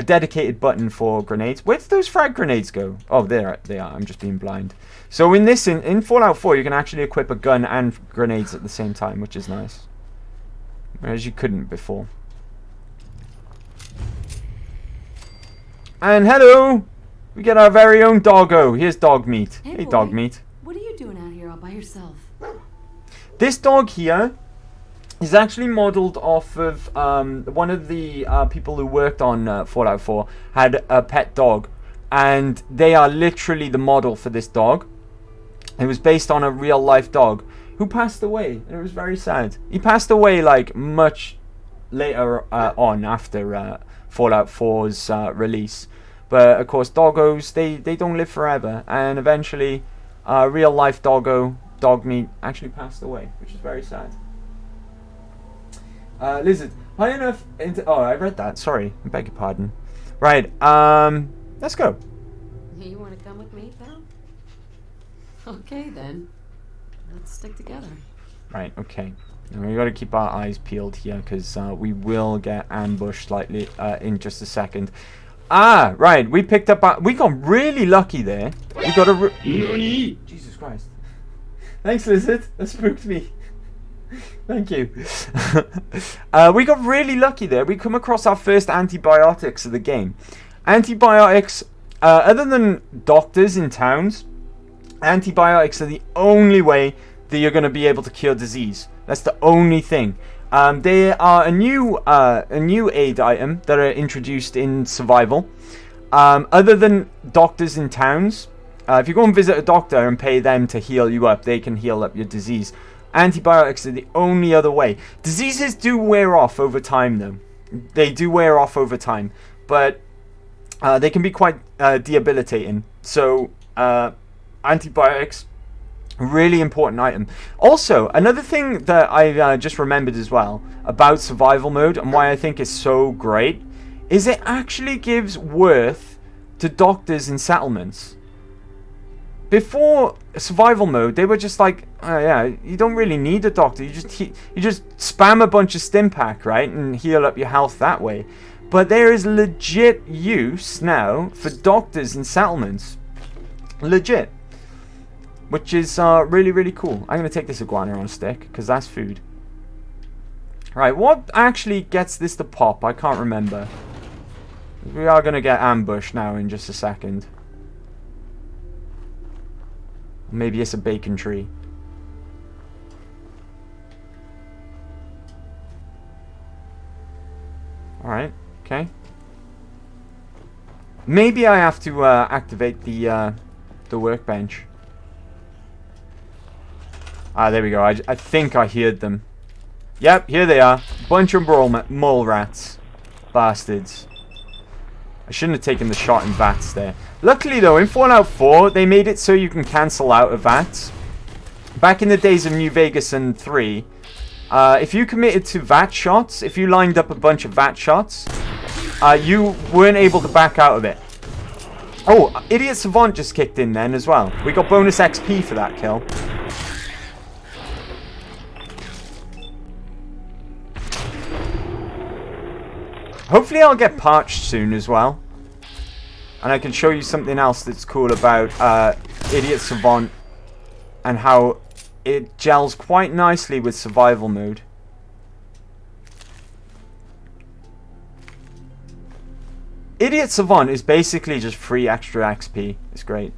dedicated button for grenades. Where did those frag grenades go? Oh, there they are. I'm just being blind. So in Fallout 4, you can actually equip a gun and grenades at the same time, which is nice. Whereas you couldn't before. And hello! We get our very own doggo. Here's dog meat. Hey boy, dog meat. What are you doing out here all by yourself? This dog here is actually modeled off of one of the people who worked on Fallout 4 had a pet dog, and they are literally the model for this dog. It was based on a real life dog who passed away, and it was very sad. He passed away like much later on after Fallout 4's release. But of course doggos, they don't live forever, and eventually real life dog meat actually passed away, which is very sad. Lizard, high enough into... Oh, I read that. Sorry. I beg your pardon. Right. Let's go. You want to come with me, pal? Okay, then. Let's stick together. Right, okay. And we got to keep our eyes peeled here, because we will get ambushed slightly in just a second. Ah, right. We picked up... we got really lucky there. We got a... Jesus Christ. Thanks, Lizard. That spooked me. Thank you. We got really lucky there. We come across our first antibiotics of the game. Antibiotics, other than doctors in towns, antibiotics are the only way that you're going to be able to cure disease. That's the only thing. They are a new aid item that are introduced in survival. Other than doctors in towns, if you go and visit a doctor and pay them to heal you up, they can heal up your disease. Antibiotics are the only other way. Diseases do wear off over time, though. They do wear off over time, but they can be quite debilitating. So, antibiotics, really important item. Also, another thing that I just remembered as well about survival mode and why I think it's so great is it actually gives worth to doctors in settlements. Before survival mode, they were just like, oh yeah, you don't really need a doctor. You just spam a bunch of stim pack, right, and heal up your health that way. But there is legit use now for doctors in settlements, legit, which is really, really cool. I'm gonna take this iguana on a stick because that's food. Right, what actually gets this to pop? I can't remember. We are gonna get ambushed now in just a second. Maybe it's a bacon tree. Alright, okay. Maybe I have to activate the workbench. Ah, there we go. I think I heard them. Yep, here they are. Bunch of mole rats. Bastards. I shouldn't have taken the shot in VATS there. Luckily though, in Fallout 4, they made it so you can cancel out of VATS. Back in the days of New Vegas and 3, if you committed to VAT shots, if you lined up a bunch of VAT shots, you weren't able to back out of it. Oh, Idiot Savant just kicked in then as well. We got bonus XP for that kill. Hopefully I'll get parched soon as well. And I can show you something else that's cool about Idiot Savant and how it gels quite nicely with survival mode. Idiot Savant is basically just free extra XP. It's great.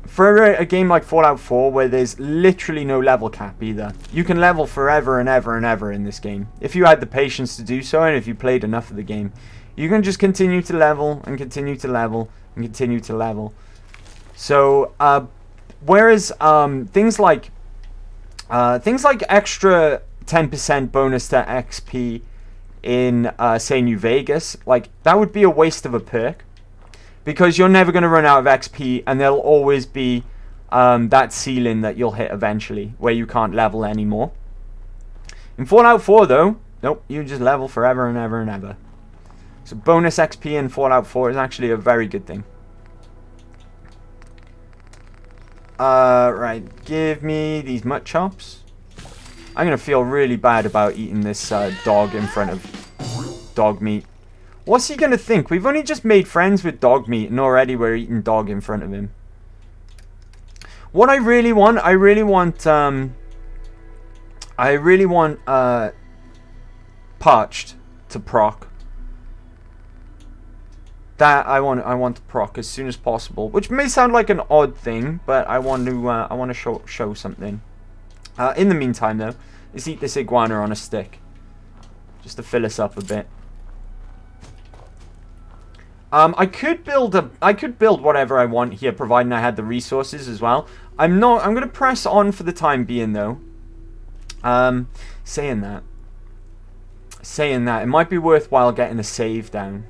For a game like Fallout 4 where there's literally no level cap either, you can level forever and ever and ever in this game. If you had the patience to do so and if you played enough of the game, you can just continue to level and continue to level and continue to level. So, whereas things like extra 10% bonus to XP in, say, New Vegas, like, that would be a waste of a perk. Because you're never going to run out of XP, and there'll always be that ceiling that you'll hit eventually, where you can't level anymore. In Fallout 4, though, nope, you just level forever and ever and ever. So bonus XP in Fallout 4 is actually a very good thing. Right, give me these mutt chops. I'm going to feel really bad about eating this dog in front of dog meat. What's he going to think? We've only just made friends with dog meat and already we're eating dog in front of him. What I really want parched to proc. That I want to proc as soon as possible, which may sound like an odd thing, but I want to show something. In the meantime though, let's eat this iguana on a stick. Just to fill us up a bit. I could build whatever I want here, providing I had the resources as well. I'm gonna press on for the time being though. Saying that, it might be worthwhile getting a save down.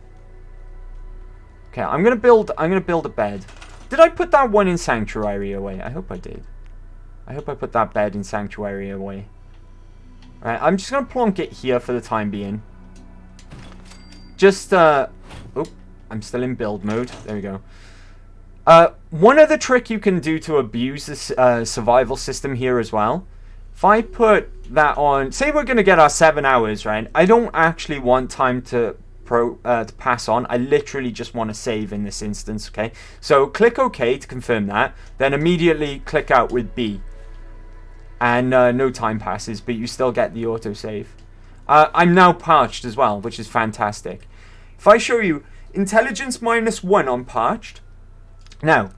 Okay, I'm gonna build a bed. Did I put that one in Sanctuary away? I hope I did. I hope I put that bed in Sanctuary away. Alright, I'm just gonna plonk it here for the time being. Just oh, I'm still in build mode. There we go. One other trick you can do to abuse this survival system here as well. If I put that on, say we're going to get our 7 hours, right? I don't actually want time to pass on. I literally just want to save in this instance, okay? So click OK to confirm that. Then immediately click out with B. and no time passes, but you still get the autosave. I'm now parched as well, which is fantastic. If I show you intelligence -1 on parched, now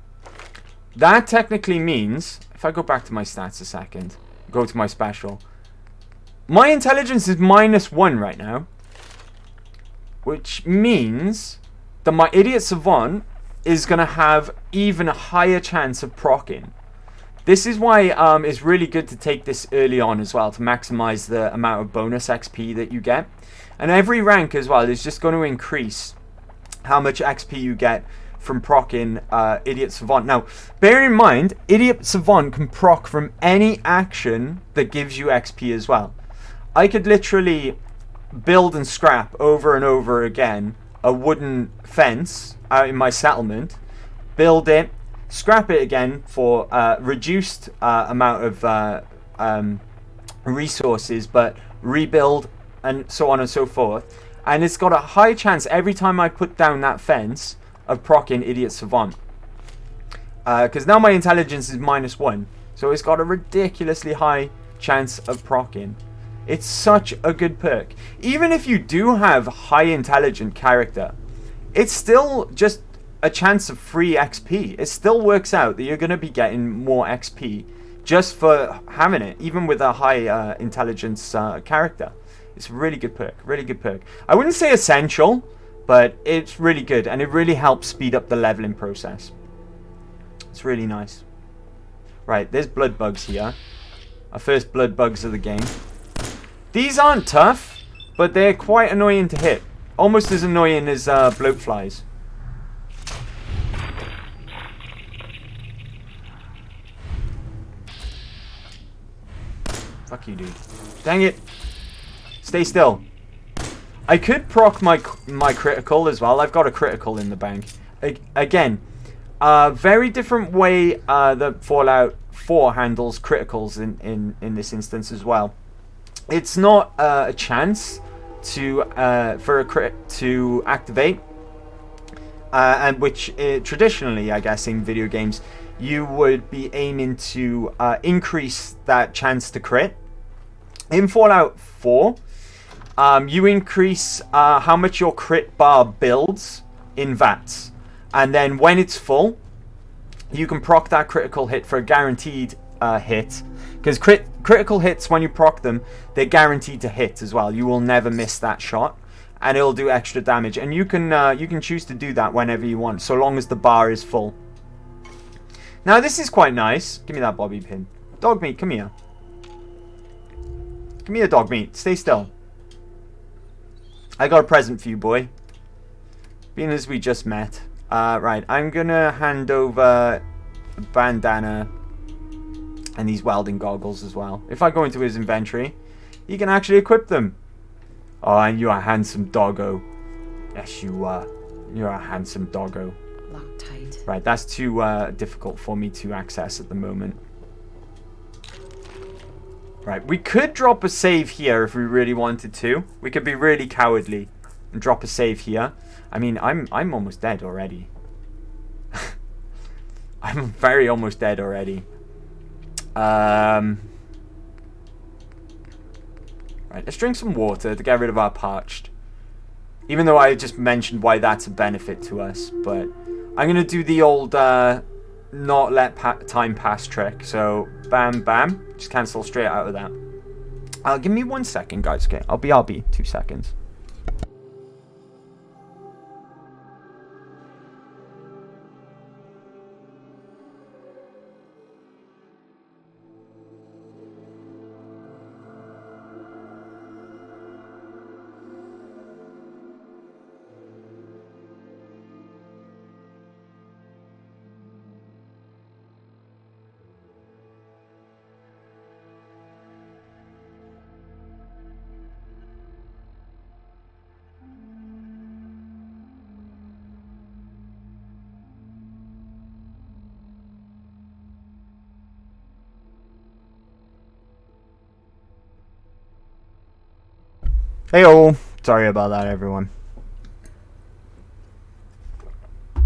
that technically means, if I go back to my stats a second, go to my special, my intelligence is -1 right now, which means that my idiot savant is going to have even a higher chance of proccing. This is why it's really good to take this early on as well, to maximize the amount of bonus XP that you get. And every rank as well is just going to increase how much XP you get from proccing Idiot Savant. Now, bear in mind, Idiot Savant can proc from any action that gives you XP as well. I could literally build and scrap over and over again a wooden fence out in my settlement, build it, scrap it again for reduced amount of resources, but rebuild and so on and so forth. And it's got a high chance every time I put down that fence of proccing Idiot Savant. Because now my intelligence is -1. So it's got a ridiculously high chance of proccing. It's such a good perk. Even if you do have high intelligent character, it's still just a chance of free XP. It still works out that you're going to be getting more XP just for having it, even with a high intelligence character. It's a really good perk, really good perk. I wouldn't say essential, but it's really good, and it really helps speed up the leveling process. It's really nice. Right, there's blood bugs here. Our first blood bugs of the game. These aren't tough, but they're quite annoying to hit. Almost as annoying as bloatflies. Fuck you, dude. Dang it. Stay still. I could proc my critical as well. I've got a critical in the bank. Again, very different way that Fallout 4 handles criticals in this instance as well. It's not a chance to for a crit to activate, and which traditionally, I guess, in video games, you would be aiming to increase that chance to crit. In Fallout 4, you increase how much your crit bar builds in VATS, and then when it's full, you can proc that critical hit for a guaranteed hit. Because critical hits, when you proc them, they're guaranteed to hit as well. You will never miss that shot, and it'll do extra damage. And you can choose to do that whenever you want, so long as the bar is full. Now this is quite nice. Give me that bobby pin. Dog meat, come here. Come here, dog meat. Stay still. I got a present for you, boy. Being as we just met. Right, I'm gonna hand over a bandana and these welding goggles as well. If I go into his inventory, he can actually equip them. Oh, and you're a handsome doggo. Yes, you are. You're a handsome doggo. Locked tight. Right, that's too difficult for me to access at the moment. Right, we could drop a save here if we really wanted to. We could be really cowardly and drop a save here. I mean, I'm almost dead already. I'm very almost dead already. Right, let's drink some water to get rid of our parched. Even though I just mentioned why that's a benefit to us, but I'm gonna do the old not let time pass trick. So bam, bam, just cancel straight out of that. Give me 1 second, guys. Okay, I'll be 2 seconds. Heyo, sorry about that, everyone.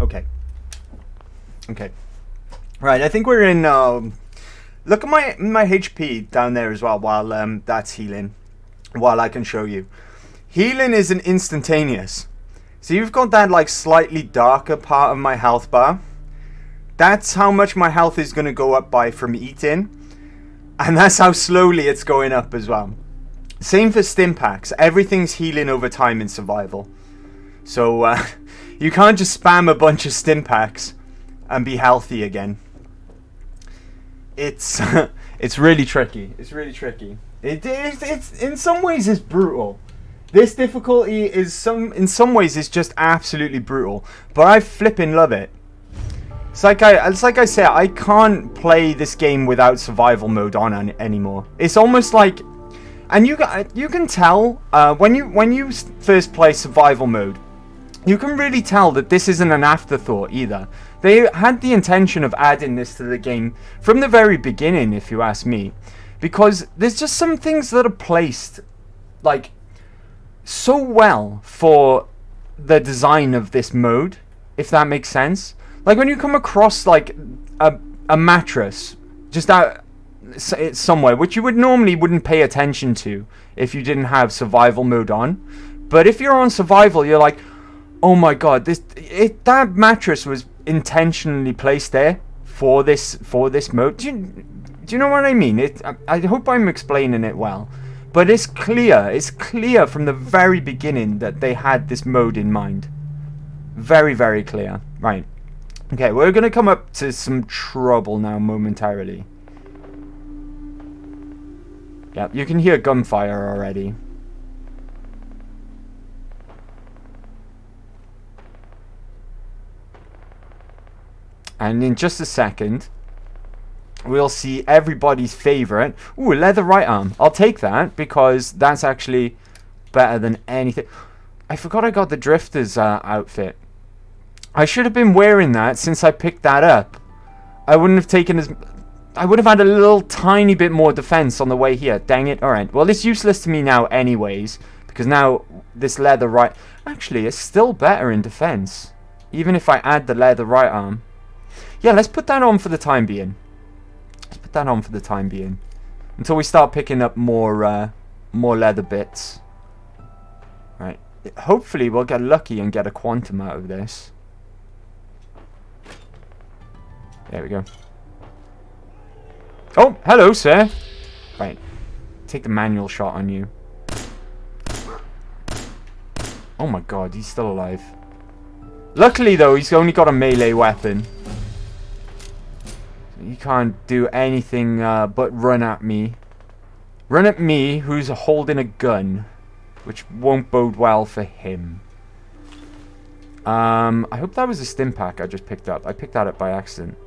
Okay. Right, I think we're in Look at my HP down there as well while that's healing. While I can show you. Healing isn't instantaneous. So you've got that like slightly darker part of my health bar. That's how much my health is going to go up by from eating. And that's how slowly it's going up as well. Same for stim packs. Everything's healing over time in survival. So you can't just spam a bunch of stim packs and be healthy again. It's it's really tricky. It's really tricky. It's in some ways it's brutal. This difficulty is in some ways it's just absolutely brutal. But I flipping love it. It's like I said, I can't play this game without survival mode on anymore. It's almost like, and you can tell when you first play survival mode, you can really tell that this isn't an afterthought either. They had the intention of adding this to the game from the very beginning, if you ask me, because there's just some things that are placed like so well for the design of this mode, if that makes sense. Like when you come across like a mattress just out somewhere, which you wouldn't pay attention to if you didn't have survival mode on. But if you're on survival, you're like, oh my god, that mattress was intentionally placed there for this mode. Do you know what I mean? I hope I'm explaining it well. But it's clear from the very beginning that they had this mode in mind. Very, very clear. Right. Okay, we're going to come up to some trouble now momentarily. Yep, you can hear gunfire already. And in just a second, we'll see everybody's favorite. Ooh, a leather right arm. I'll take that because that's actually better than anything. I forgot I got the Drifter's outfit. I should have been wearing that since I picked that up. I wouldn't have taken as... I would have had a little tiny bit more defense on the way here. Dang it. Alright. Well, it's useless to me now anyways. Because now this leather right... Actually, it's still better in defense. Even if I add the leather right arm. Yeah, let's put that on for the time being. Let's put that on for the time being. Until we start picking up more leather bits. Right. Hopefully we'll get lucky and get a quantum out of this. There we go. Oh, hello, sir. Right. Take the manual shot on you. Oh my god, he's still alive. Luckily, though, he's only got a melee weapon. He can't do anything but run at me. Run at me, who's holding a gun. Which won't bode well for him. I hope that was a stim pack I just picked up. I picked that up by accident.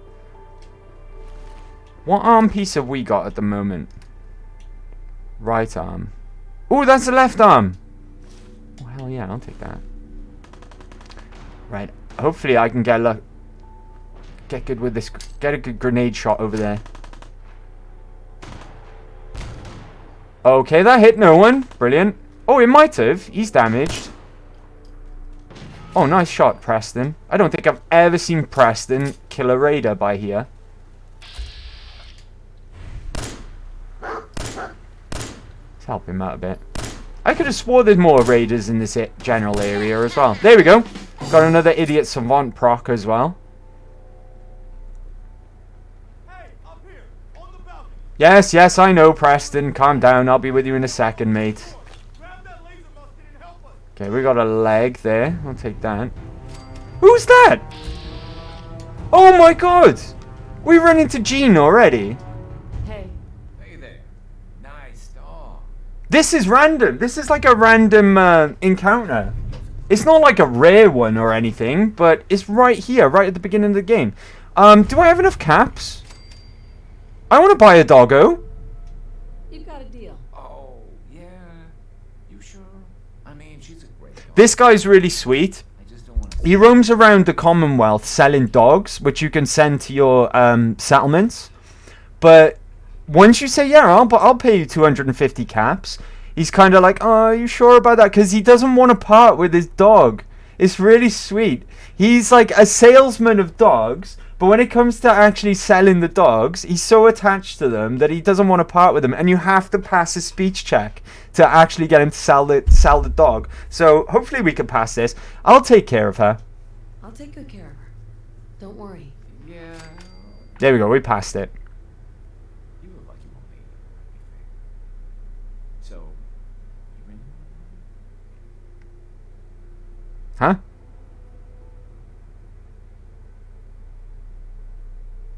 What arm piece have we got at the moment? Right arm. Oh, that's the left arm. Oh, hell yeah, I'll take that. Right. Hopefully I can get good with this. Get a good grenade shot over there. Okay, that hit no one. Brilliant. Oh, it might have. He's damaged. Oh, nice shot, Preston. I don't think I've ever seen Preston kill a raider by here. Help him out a bit. I could have swore there's more raiders in this general area as well. There we go. Got another idiot savant proc as well. Hey, up here, on the balcony. Yes, I know, Preston. Calm down. I'll be with you in a second, mate. Grab that laser musket and help us. Okay, we got a leg there. I'll take that. Who's that? Oh my god! We run into Gene already. Hey, Hey there. Nice dog. This is random. This is like a random encounter. It's not like a rare one or anything, but it's right here, right at the beginning of the game. Do I have enough caps? I want to buy a doggo. you've got a deal. Oh, yeah. You sure? I mean, she's a great dog. This guy's really sweet. I just don't want to... He roams around the Commonwealth selling dogs, which you can send to your settlements. But once you say, yeah, I'll pay you 250 caps, he's kind of like, oh, are you sure about that? Because he doesn't want to part with his dog. It's really sweet. He's like a salesman of dogs, but when it comes to actually selling the dogs, he's so attached to them that he doesn't want to part with them, and you have to pass a speech check to actually get him to sell the dog. So hopefully we can pass this. I'll take care of her. I'll take good care of her. Don't worry. Yeah. There we go. We passed it. You look like you won't need it. So, you in? Huh?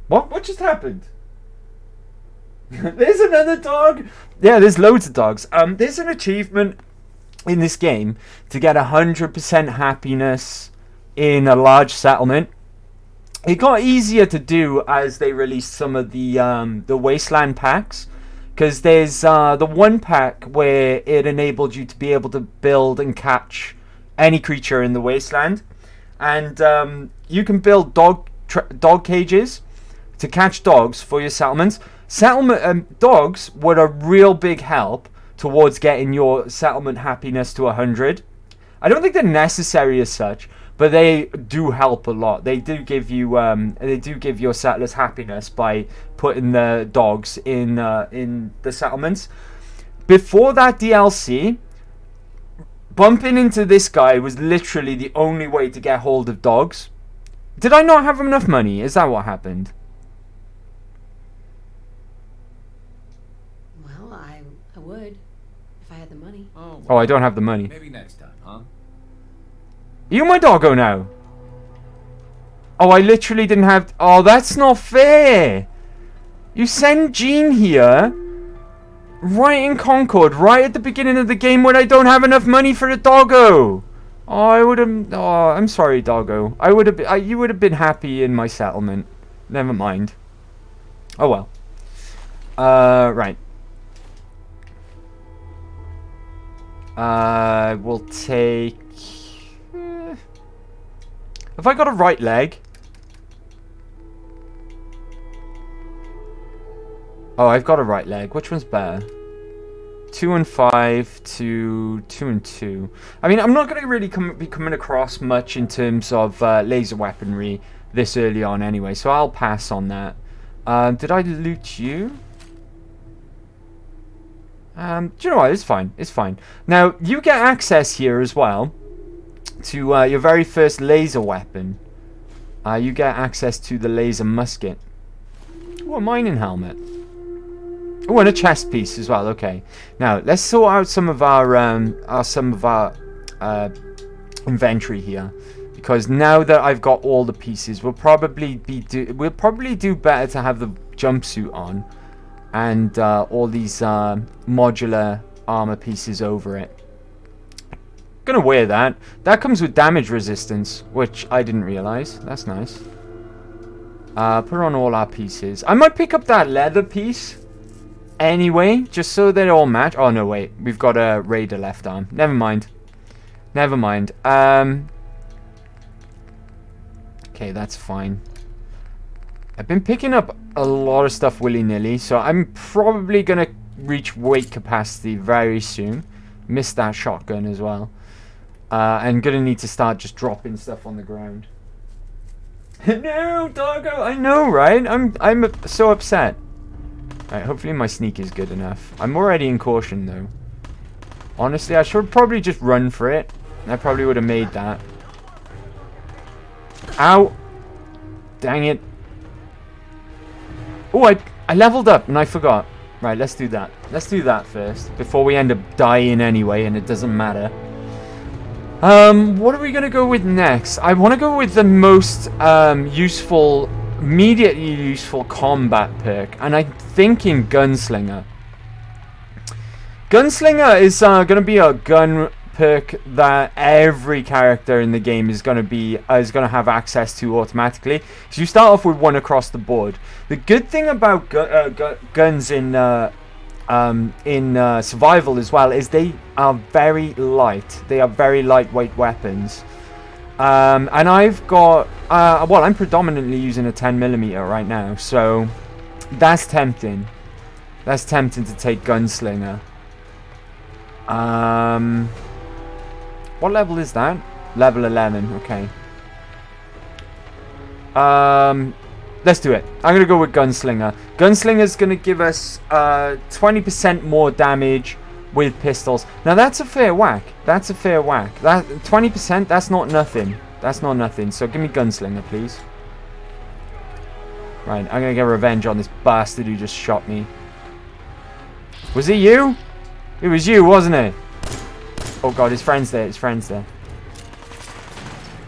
What just happened? There's another dog. Yeah, there's loads of dogs. There's an achievement in this game to get 100% happiness in a large settlement. It got easier to do as they released some of the wasteland packs, because there's the one pack where it enabled you to be able to build and catch any creature in the wasteland, and you can build dog cages to catch dogs for your settlements. Dogs were a real big help towards getting your settlement happiness to 100. I don't think they're necessary as such, but they do help a lot. They do give you your settlers happiness by putting the dogs in the settlements. Before that DLC, bumping into this guy was literally the only way to get hold of dogs. Did I not have enough money? Is that what happened? Well, I would if I had the money. Oh, Oh, I don't have the money. Maybe next time, huh? You my doggo now? Oh, I literally didn't have... Oh, that's not fair. You send Jean here right in Concord, right at the beginning of the game when I don't have enough money for the doggo. Oh, I would have... Oh, I'm sorry, doggo. I would have... You would have been happy in my settlement. Never mind. Oh, well. Right. We'll take... Have I got a right leg? Oh, I've got a right leg. Which one's better? 2 and 5 to 2 and 2. I mean, I'm not going to really be coming across much in terms of laser weaponry this early on anyway, so I'll pass on that. Did I loot you? Do you know what? It's fine. It's fine. Now, you get access here as well to your very first laser weapon. You get access to the laser musket. Ooh, a mining helmet. Oh, and a chest piece as well. Okay. Now let's sort out some of our inventory here, because now that I've got all the pieces, we'll probably do better to have the jumpsuit on and all these modular armor pieces over it. Gonna wear that. That comes with damage resistance, which I didn't realize. That's nice. Put on all our pieces. I might pick up that leather piece anyway, just so they all match. Oh no, wait, we've got a raider left arm. Never mind. Never mind. Okay, that's fine. I've been picking up a lot of stuff willy-nilly, so I'm probably gonna reach weight capacity very soon. Missed that shotgun as well. And gonna need to start just dropping stuff on the ground. No, doggo! I know, right? I'm so upset. Right, hopefully my sneak is good enough. I'm already in caution though. Honestly, I should probably just run for it. I probably would have made that. Ow! Dang it. Oh, I leveled up and I forgot. Right, let's do that. Let's do that first before we end up dying anyway, and it doesn't matter. What are we gonna go with next? I want to go with the most immediately useful combat perk, and I'm thinking Gunslinger. Gunslinger is gonna be a gun perk that every character in the game is gonna have access to automatically. So you start off with one across the board. The good thing about guns in survival as well is they are very light. They are very lightweight weapons. And I've got well, I'm predominantly using a 10mm right now, so that's tempting. That's tempting to take Gunslinger. What level is that? Level 11, okay. Let's do it. I'm going to go with Gunslinger. Gunslinger's going to give us 20% more damage with pistols. Now, that's a fair whack. That's a fair whack. That 20%, that's not nothing. That's not nothing. So, give me Gunslinger, please. Right, I'm going to get revenge on this bastard who just shot me. Was it you? It was you, wasn't it? Oh, God, his friend's there. His friend's there.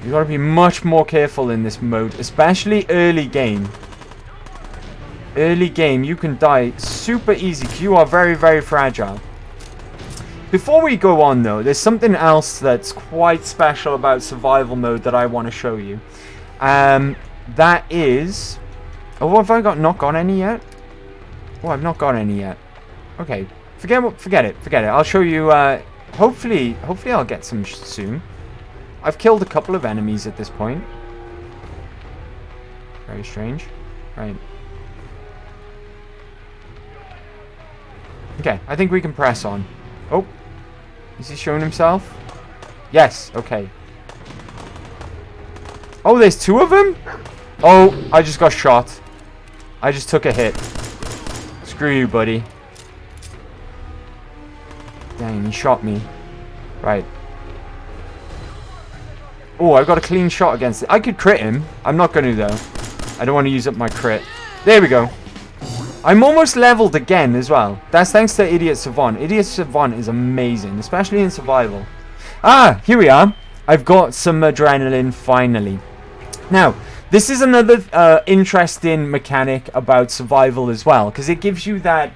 You got to be much more careful in this mode, especially early game. Early game, you can die super easy because you are very, very fragile. Before we go on, though, there's something else that's quite special about survival mode that I want to show you. That is... Oh, have I not got any yet? Oh, I've not got any yet. Okay, forget it. I'll show you. Hopefully I'll get some soon. I've killed a couple of enemies at this point. Very strange. Right. Okay, I think we can press on. Oh, is he showing himself? Yes. Okay. Oh, there's two of them? Oh, I just got shot. I just took a hit. Screw you, buddy. Dang, he shot me. Right. Oh, I've got a clean shot against it. I could crit him. I'm not going to, though. I don't want to use up my crit. There we go. I'm almost leveled again as well. That's thanks to Idiot Savant. Idiot Savant is amazing, especially in survival. Ah, here we are. I've got some adrenaline finally. Now, this is another interesting mechanic about survival as well, because it gives you that.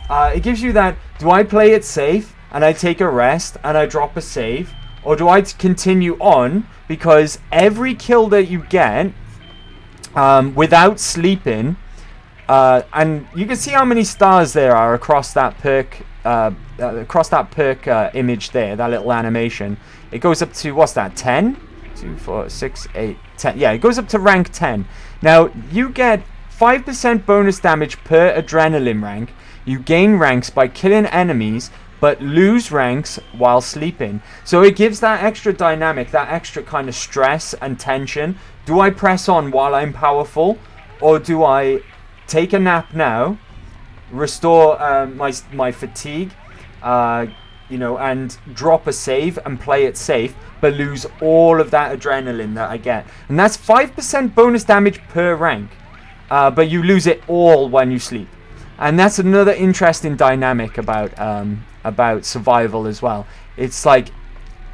Do I play it safe and I take a rest and I drop a save, or do I continue on because every kill that you get without sleeping, and you can see how many stars there are across that perk image there, that little animation. It goes up to, what's that, 10? 2, 4, 6, 8, 10. Yeah, it goes up to rank 10. Now, you get 5% bonus damage per adrenaline rank. You gain ranks by killing enemies, but lose ranks while sleeping. So it gives that extra dynamic, that extra kind of stress and tension. Do I press on while I'm powerful, or do I take a nap now, restore my fatigue, and drop a save and play it safe, but lose all of that adrenaline that I get? And that's 5% bonus damage per rank, but you lose it all when you sleep. And that's another interesting dynamic about survival as well. It's like,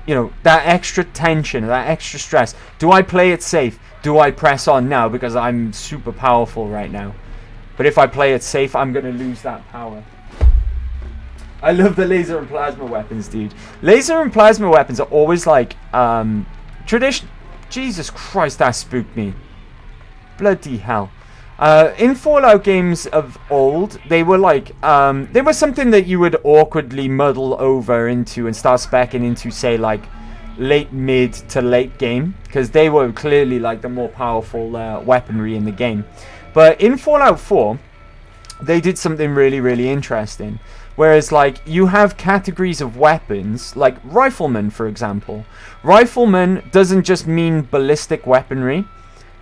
that extra tension, that extra stress. Do I play it safe? Do I press on now because I'm super powerful right now? But if I play it safe, I'm going to lose that power. I love the laser and plasma weapons, dude. Laser and plasma weapons are always like tradition. Jesus Christ, that spooked me. Bloody hell. In Fallout games of old, they were like, they were something that you would awkwardly muddle over into and start speccing into, say, like, late mid to late game, because they were clearly like the more powerful weaponry in the game. But in Fallout 4, they did something really, really interesting. Whereas, like, you have categories of weapons, like Rifleman, for example. Rifleman doesn't just mean ballistic weaponry.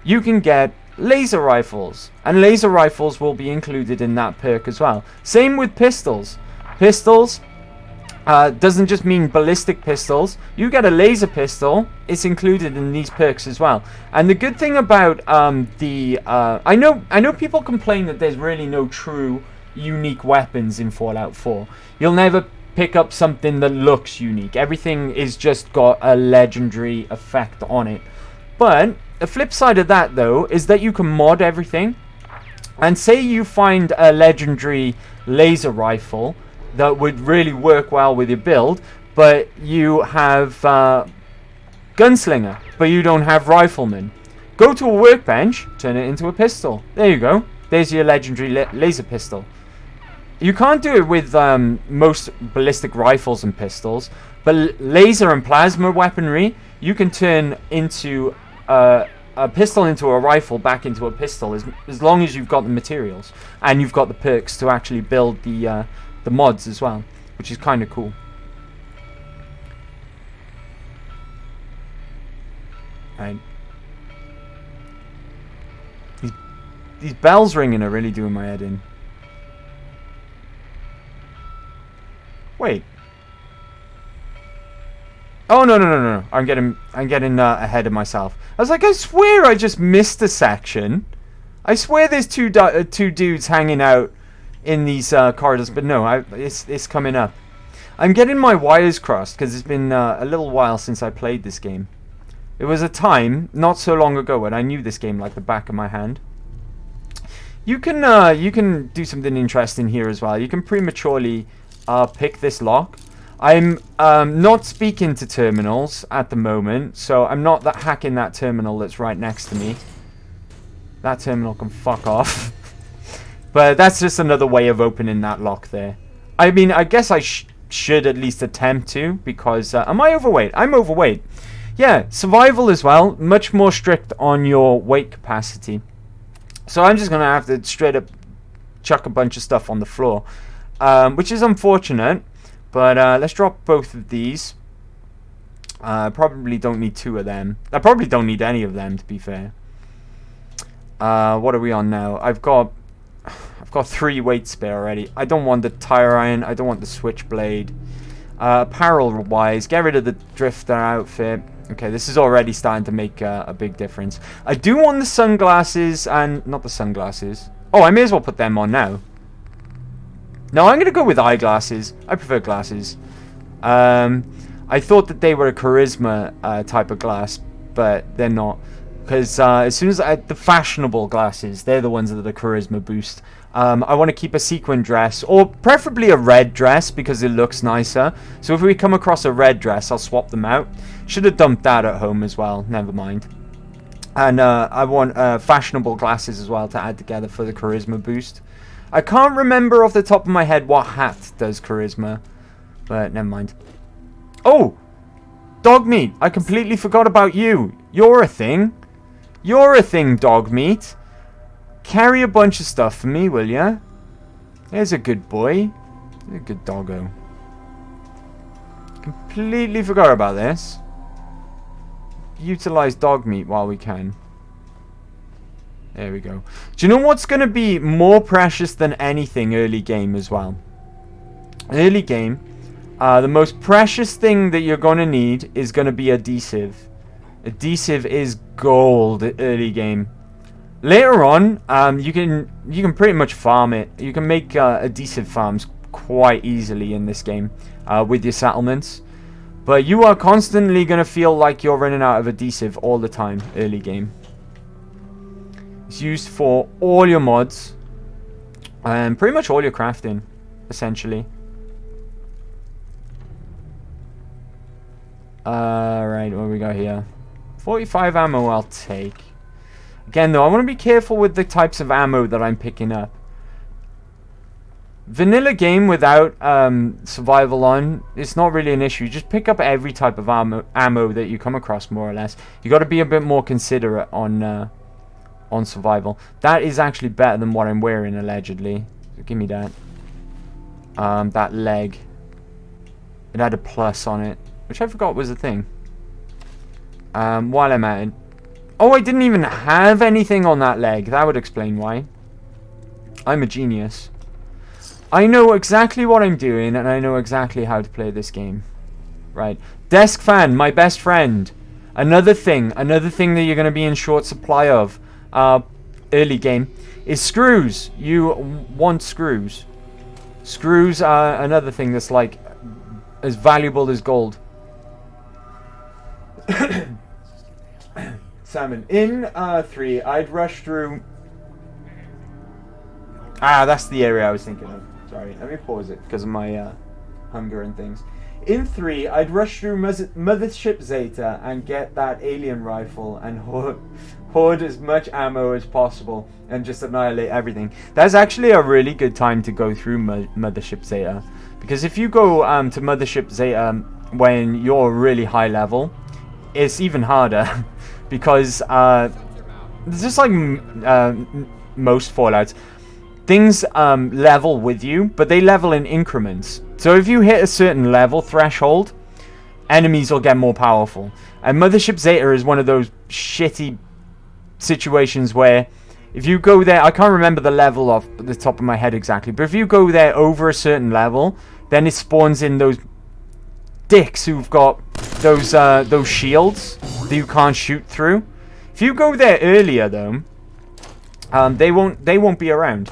You can get laser rifles, and laser rifles will be included in that perk as well. Same with pistols. Pistols doesn't just mean ballistic pistols. You get a laser pistol, it's included in these perks as well. And the good thing about I know people complain that there's really no true unique weapons in Fallout 4. You'll never pick up something that looks unique. Everything is just got a legendary effect on it. But the flip side of that, though, is that you can mod everything. And say you find a legendary laser rifle that would really work well with your build, but you have gunslinger, but you don't have rifleman. Go to a workbench, turn it into a pistol. There you go. There's your legendary laser pistol. You can't do it with most ballistic rifles and pistols, but laser and plasma weaponry, you can turn into a pistol into a rifle, back into a pistol, as long as you've got the materials and you've got the perks to actually build the mods as well, which is kind of cool. Right. These bells ringing are really doing my head in. Wait. Oh no! I'm getting ahead of myself. I was like, I swear I just missed a section. I swear there's two dudes hanging out in these corridors, but no, it's coming up. I'm getting my wires crossed because it's been a little while since I played this game. It was a time not so long ago when I knew this game like the back of my hand. You can do something interesting here as well. You can prematurely pick this lock. I'm not speaking to terminals at the moment, so I'm not hacking that terminal that's right next to me. That terminal can fuck off. But that's just another way of opening that lock there. I mean, I guess I should at least attempt to, because... am I overweight? I'm overweight. Yeah, survival as well. Much more strict on your weight capacity. So I'm just going to have to straight up chuck a bunch of stuff on the floor. Which is unfortunate. But let's drop both of these. Probably don't need two of them. I probably don't need any of them, to be fair. What are we on now? I've got 3 weight spare already. I don't want the tire iron. I don't want the switchblade. Apparel wise, get rid of the drifter outfit. Okay, this is already starting to make a big difference. I do want the sunglasses and not the sunglasses. Oh, I may as well put them on now. No, I'm gonna go with eyeglasses. I prefer glasses. I thought that they were a charisma type of glass, but they're not. Because as soon as the fashionable glasses, they're the ones that are the charisma boost. I want to keep a sequin dress, or preferably a red dress, because it looks nicer. So if we come across a red dress, I'll swap them out. Should have dumped that at home as well, never mind. And I want fashionable glasses as well to add together for the charisma boost. I can't remember off the top of my head what hat does charisma, but never mind. Oh! Dog meat! I completely forgot about you. You're a thing. You're a thing, dog meat. Carry a bunch of stuff for me, will ya? There's a good boy. There's a good doggo. Completely forgot about this. Utilize dog meat while we can. There we go. Do you know what's going to be more precious than anything early game as well? Early game, the most precious thing that you're going to need is going to be adhesive. Adhesive is gold early game. Later on, you can pretty much farm it. You can make adhesive farms quite easily in this game with your settlements. But you are constantly going to feel like you're running out of adhesive all the time early game. It's used for all your mods and pretty much all your crafting, essentially. Right, what do we got here? 45 ammo I'll take. Again though, I want to be careful with the types of ammo that I'm picking up. Vanilla game without survival on, it's not really an issue. Just pick up every type of ammo that you come across, more or less. You got to be a bit more considerate on survival. That is actually better than what I'm wearing, allegedly. So give me that. That leg. It had a plus on it, which I forgot was a thing. While I'm at it. Oh, I didn't even have anything on that leg. That would explain why. I'm a genius. I know exactly what I'm doing, and I know exactly how to play this game. Right. Desk fan, my best friend. Another thing that you're going to be in short supply of early game is screws. You want screws. Screws are another thing that's like as valuable as gold. Salmon. In 3, I'd rush through... that's the area I was thinking of. Sorry, let me pause it because of my hunger and things. In 3, I'd rush through Mothership Zeta and get that alien rifle and hoard as much ammo as possible and just annihilate everything. That's actually a really good time to go through Mothership Zeta, because if you go to Mothership Zeta when you're really high level, it's even harder because just like most Fallouts, things level with you, but they level in increments. So if you hit a certain level threshold, enemies will get more powerful. And Mothership Zeta is one of those shitty situations where if you go there, I can't remember the level off the top of my head exactly, but if you go there over a certain level, then it spawns in those dicks who've got those shields that you can't shoot through. If you go there earlier though, they won't be around.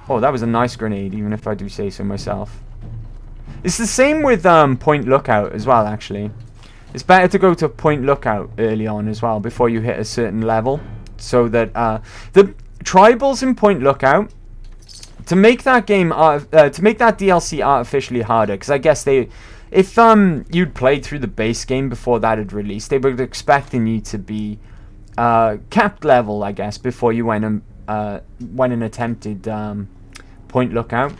Oh, that was a nice grenade, even if I do say so myself. It's the same with Point Lookout as well, actually. It's better to go to Point Lookout early on as well, before you hit a certain level. So that the tribals in Point Lookout, to make that game, to make that DLC artificially harder, because I guess if you'd played through the base game before that had released, they were expecting you to be capped level, I guess, before you went and attempted Point Lookout.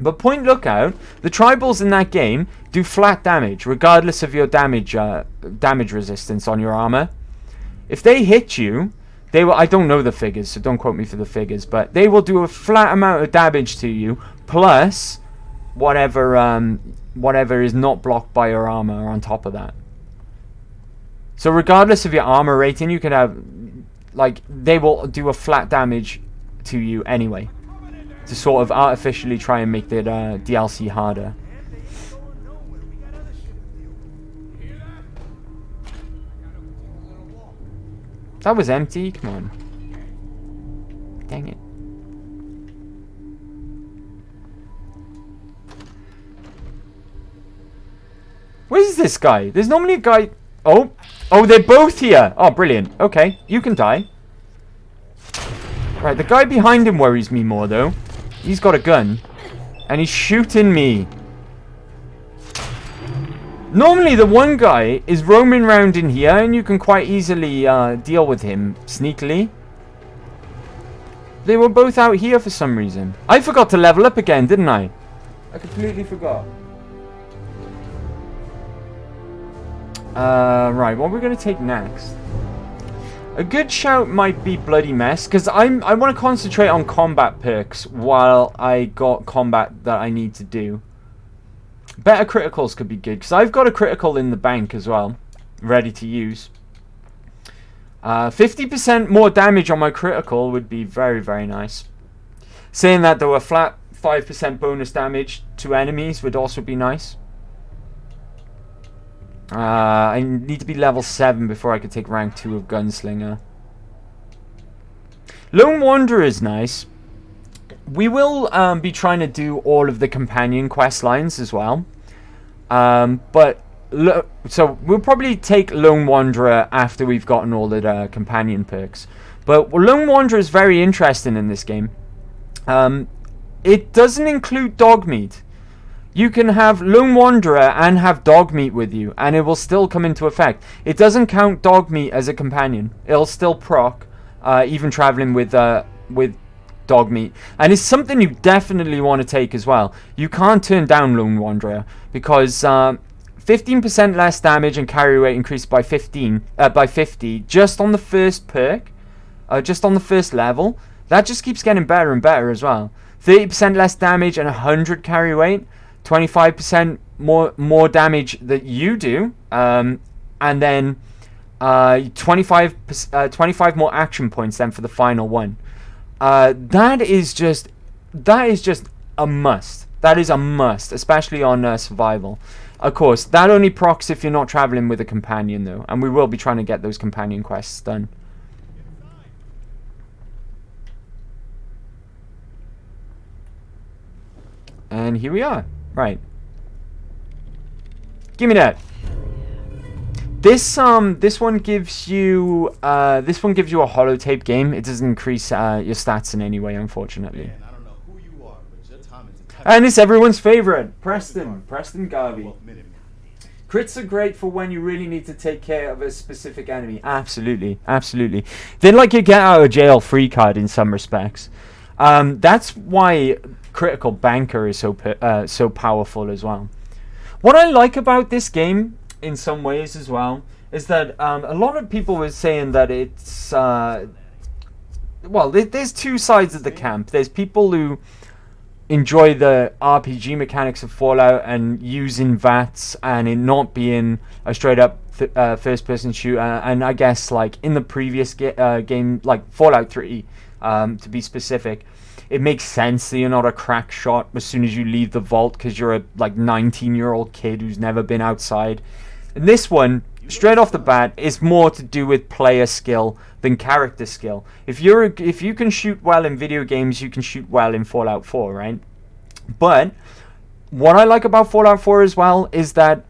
But Point Lookout, the tribals in that game do flat damage, regardless of your damage resistance on your armor. If they hit you, they will. I don't know the figures, so don't quote me for the figures, but they will do a flat amount of damage to you, plus whatever is not blocked by your armor on top of that. So regardless of your armor rating, you can have, like, they will do a flat damage to you anyway, to sort of artificially try and make the DLC harder. That was empty, come on. Dang it. Where's this guy? There's normally a guy... Oh, they're both here. Oh, brilliant. Okay, you can die. Right, the guy behind him worries me more, though. He's got a gun. And he's shooting me. Normally, the one guy is roaming around in here, and you can quite easily deal with him sneakily. They were both out here for some reason. I forgot to level up again, didn't I? I completely forgot. Right, what we're going to take next. A good shout might be Bloody Mess, because I want to concentrate on combat perks while I got combat that I need to do. Better criticals could be good, because I've got a critical in the bank as well, ready to use. 50% more damage on my critical would be very, very nice. Saying that, though, a flat 5% bonus damage to enemies would also be nice. I need to be level 7 before I could take rank 2 of Gunslinger. Lone Wanderer is nice. We will be trying to do all of the companion quest lines as well. So we'll probably take Lone Wanderer after we've gotten all the companion perks. But Lone Wanderer is very interesting in this game. It doesn't include dog meat. You can have Lone Wanderer and have dog meat with you, and it will still come into effect. It doesn't count dog meat as a companion. It'll still proc, even traveling with dog meat. And it's something you definitely want to take as well. You can't turn down Lone Wanderer, because 15% less damage and carry weight increased by 50 just on the first perk, just on the first level. That just keeps getting better and better as well. 30% less damage and 100 carry weight. 25% more damage that you do, and then 25 more action points then for the final one. That is just a must. That is a must, especially on survival. Of course, that only procs if you're not traveling with a companion, though, and we will be trying to get those companion quests done. And here we are. Right. Give me that. This one gives you a holotape game. It doesn't increase your stats in any way, unfortunately. Man, I don't know who you are, but your time is And it's everyone's favorite, Preston Garvey. well, Minutemen. Crits are great for when you really need to take care of a specific enemy. Absolutely, absolutely. They're like your get out of jail free card in some respects. That's why Critical Banker is so powerful as well. What I like about this game, in some ways as well, is that a lot of people were saying that it's well, there's two sides of the camp. There's people who enjoy the RPG mechanics of Fallout and using VATS and it not being a straight up first-person shooter, and I guess like in the previous game, like Fallout 3, to be specific, it makes sense that you're not a crack shot as soon as you leave the vault because you're a like 19-year-old kid who's never been outside. And this one, straight off the bat, is more to do with player skill than character skill. If you can shoot well in video games, you can shoot well in Fallout 4, right? But what I like about Fallout 4 as well is that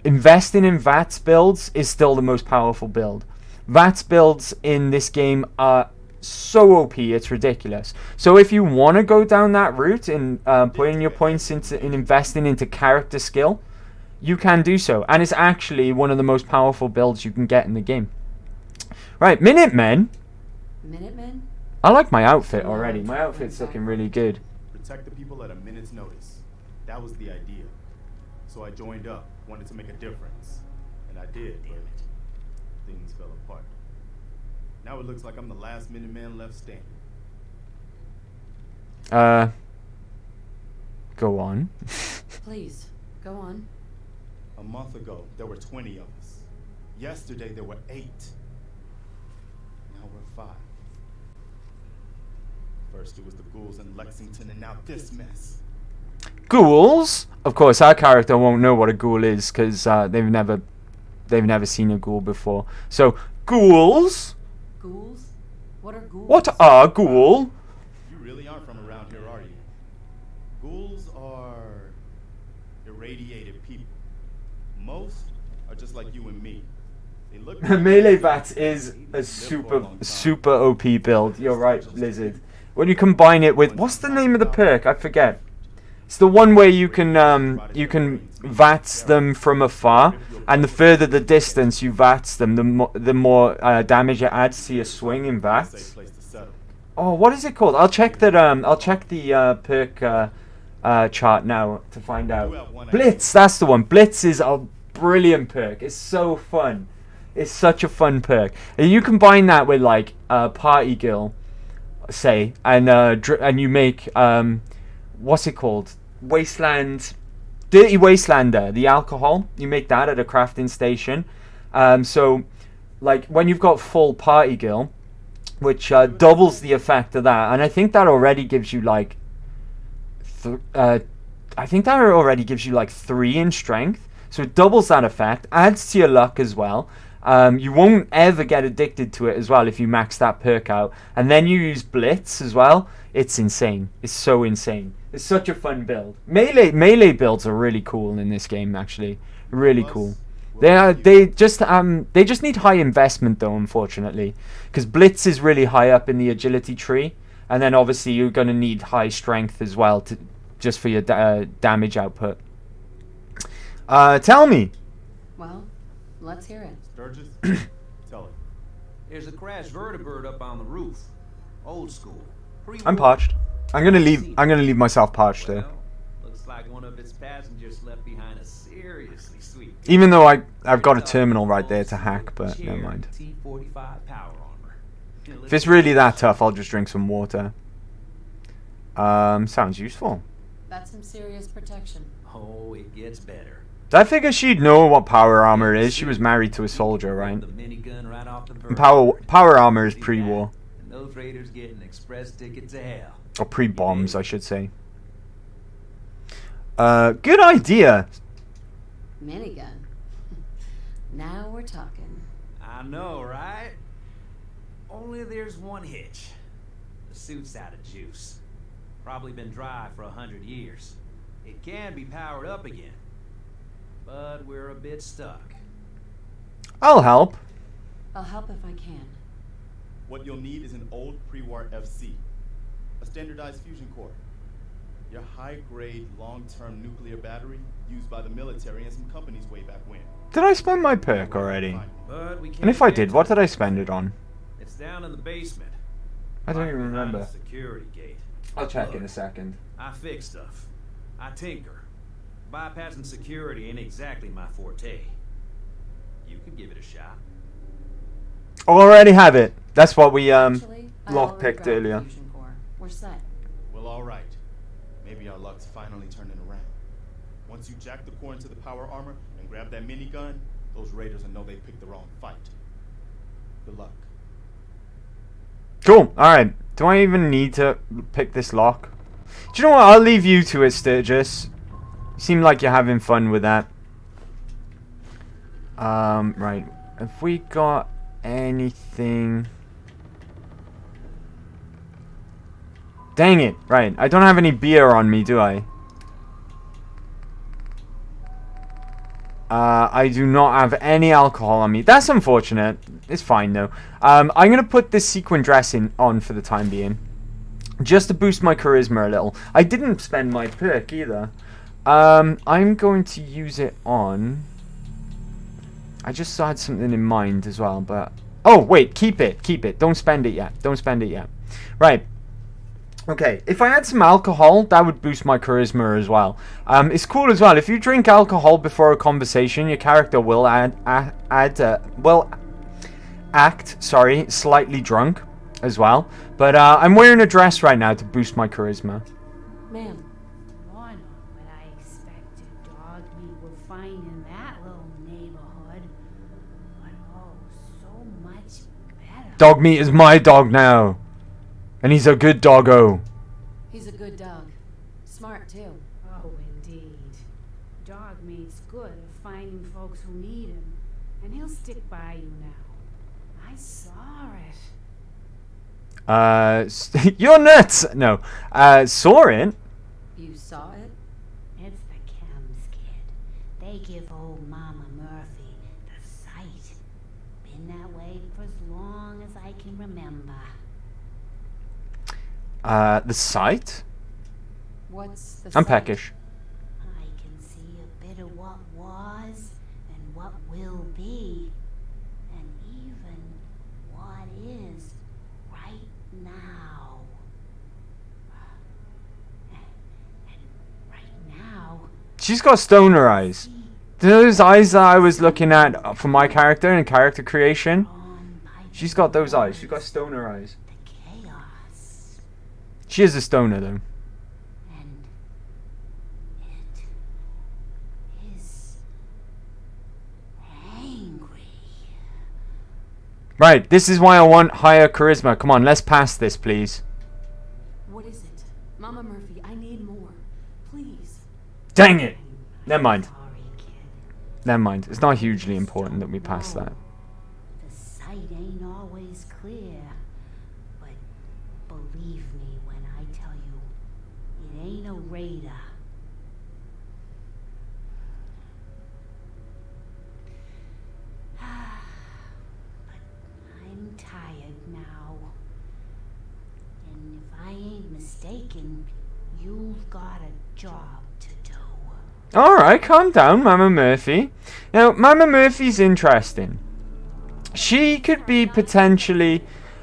investing in VATS builds is still the most powerful build. VATS builds in this game are so OP, it's ridiculous. So if you want to go down that route and putting your points in investing into character skill, you can do so. And it's actually one of the most powerful builds you can get in the game. Right, Minutemen. Minutemen? I like my outfit already. My outfit's looking really good. Protect the people at a minute's notice. That was the idea. So I joined up, wanted to make a difference. And I did, but things fell apart. Now it looks like I'm the last Minuteman left standing. Go on. Please, go on. A month ago, there were 20 of us. Yesterday, there were 8. Now we're 5. First, it was the ghouls in Lexington, and now this mess. Ghouls? Of course, our character won't know what a ghoul is because they've never seen a ghoul before. So, ghouls? Ghouls? What are ghouls? What are ghoul? You really aren't from around here, are you? Ghouls are irradiated people. Most are just like you and me. They look Melee VATS is a super OP build. You're right, Lizard. When you combine it with, what's the name of the perk? I forget. It's the one where you can VATS them from afar, and the further the distance you VATS them, the more damage it adds to your swing in VATS. Oh, what is it called? I'll check that. I'll check the perk chart now to find out. Blitz, that's the one. Blitz is a brilliant perk. It's so fun. It's such a fun perk. And you combine that with like Party Girl, say, and you make what's it called? Wasteland, Dirty Wastelander, the alcohol. You make that at a crafting station. So, like when you've got full Party Girl, which doubles the effect of that, and I think that already gives you like, I think that already gives you like 3 in strength. So it doubles that effect, adds to your luck as well. You won't ever get addicted to it as well if you max that perk out. And then you use Blitz as well. It's insane. It's so insane. It's such a fun build. Melee builds are really cool in this game, actually. Really cool. They just need high investment though, unfortunately, because Blitz is really high up in the agility tree, and then obviously you're going to need high strength as well just for your damage output. Tell me. Well, let's hear it. Sturgis, tell it. There's a crashed vertibird up on the roof. Old school. I'm parched. I'm gonna leave myself parched there. Well, looks like one of its passengers left behind a seriously sweet. Even though I've got a terminal right there to hack, but never mind. T45 power armor. If it's really that tough, I'll just drink some water. Sounds useful. That's some serious protection. Oh, it gets better. I figure she'd know what power armor is. She was married to a soldier, right? The minigun right off the And power armor is pre-war. And those raiders get an express ticket to hell. Or pre-bombs, I should say. Good idea. Minigun. Now we're talking. I know, right? Only there's one hitch. The suit's out of juice. Probably been dry for 100 years. It can be powered up again. But we're a bit stuck. I'll help. I'll help if I can. What you'll need is an old pre-war FC, a standardized fusion core, your high-grade, long-term nuclear battery used by the military and some companies way back when. Did I spend my perk already? But we can't And if I get did, to what it. did I spend it on? It's down in the basement. I don't even Right behind remember. the security gate. I'll check Look, in a second. I fix stuff. I tinker. Bypassing security ain't exactly my forte. You could give it a shot. Already have it. That's what we Actually, I already lockpicked grabbed earlier. the fusion core. We're set. Well, all right. Maybe our luck's finally turning around. Once you jack the core into the power armor and grab that minigun, those raiders will know they picked the wrong fight. Good luck. Cool. Alright. Do I even need to pick this lock? Do you know what? I'll leave you to it, Sturgis. You seem like you're having fun with that. Right. Have we got anything? Dang it. Right. I don't have any beer on me, do I? I do not have any alcohol on me. That's unfortunate. It's fine, though. I'm going to put this sequin dress on for the time being. Just to boost my charisma a little. I didn't spend my perk either. I'm going to use it on... I just had something in mind as well, but... Oh, wait. Keep it. Keep it. Don't spend it yet. Don't spend it yet. Right. Okay, if I had some alcohol, that would boost my charisma as well. It's cool as well. If you drink alcohol before a conversation, your character will act slightly drunk as well. But I'm wearing a dress right now to boost my charisma. Ma'am. More not what I expected dog meat would find in that little neighborhood. But oh, so much better. Dog meat is my dog now. And he's a good doggo. He's a good dog. Smart, too. Oh, indeed. Dog meat's good at finding folks who need him. And he'll stick by you now. I saw it. You're nuts! No. Saw it? You saw it? It's the chems, kid. They give old Mama Murphy the sight. Been that way for as long as I can remember. The sight? What's the I'm site? peckish. I can see a bit of what was and what will be, and even what is right now. And right now, She's got stoner eyes. Those eyes that I was looking at for my character in character creation. drawn by She's got those eyes. She's got stoner eyes. the chaos, She is a stoner, though. and it is angry. Right, this is why I want higher charisma. Come on, let's pass this, please. What is it? Mama Murphy, I need more. Please. Dang it! Never mind. Sorry, kid. Never mind. It's not hugely important that we pass that. The sight ain't always clear, but believe me when I tell you, it ain't a raider. But I'm tired now. And if I ain't mistaken, you've got a job to do. Alright, calm down, Mama Murphy. Now, Mama Murphy's interesting. She could be potentially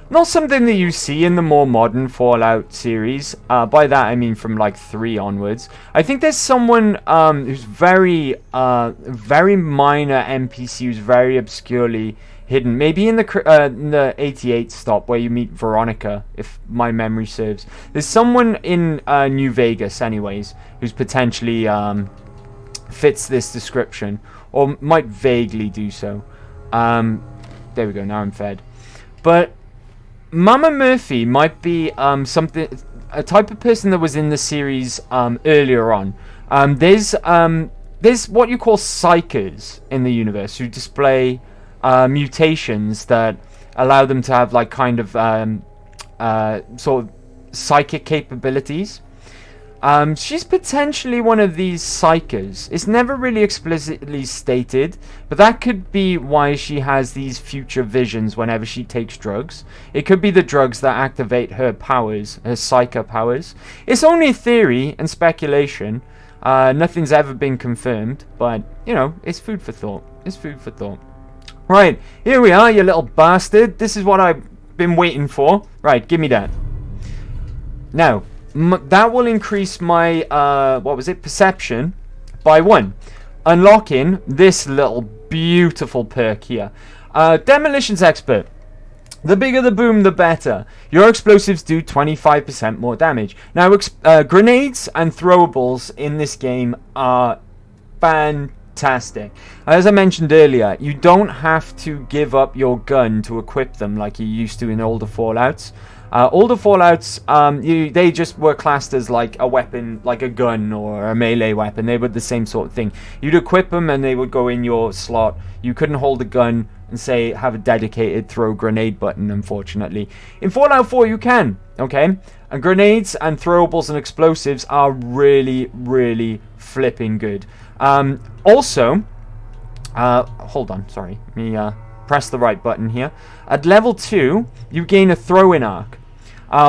not something that you see in the more modern Fallout series. By that I mean from like 3 onwards. I think there's someone who's very minor NPC who's very obscurely hidden. Maybe in the 88 stop where you meet Veronica, if my memory serves. There's someone in New Vegas, anyways, who's potentially fits this description, or might vaguely do so. There we go. Now I'm fed. But Mama Murphy might be a type of person that was in the series earlier on. There's what you call psychers in the universe who display mutations that allow them to have like kind of sort of psychic capabilities. She's potentially one of these psychers. It's never really explicitly stated, but that could be why she has these future visions whenever she takes drugs. It could be the drugs that activate her powers, her psyker powers. It's only theory and speculation. Nothing's ever been confirmed, but, you know, it's food for thought. It's food for thought. Right, here we are, you little bastard. This is what I've been waiting for. Right, give me that. Now, that will increase my, perception by 1. Unlocking this little beautiful perk here. Demolitions Expert. The bigger the boom, the better. Your explosives do 25% more damage. Now, grenades and throwables in this game are fantastic. As I mentioned earlier, you don't have to give up your gun to equip them like you used to in older Fallouts. Older Fallouts, they just were classed as like a weapon, like a gun or a melee weapon. They were the same sort of thing. You'd equip them and they would go in your slot. You couldn't hold a gun and say have a dedicated throw grenade button, unfortunately. In Fallout 4 you can, okay? And grenades and throwables and explosives are really, really flipping good. Also, hold on, sorry. Let me press the right button here. At level 2, you gain a throw-in arc,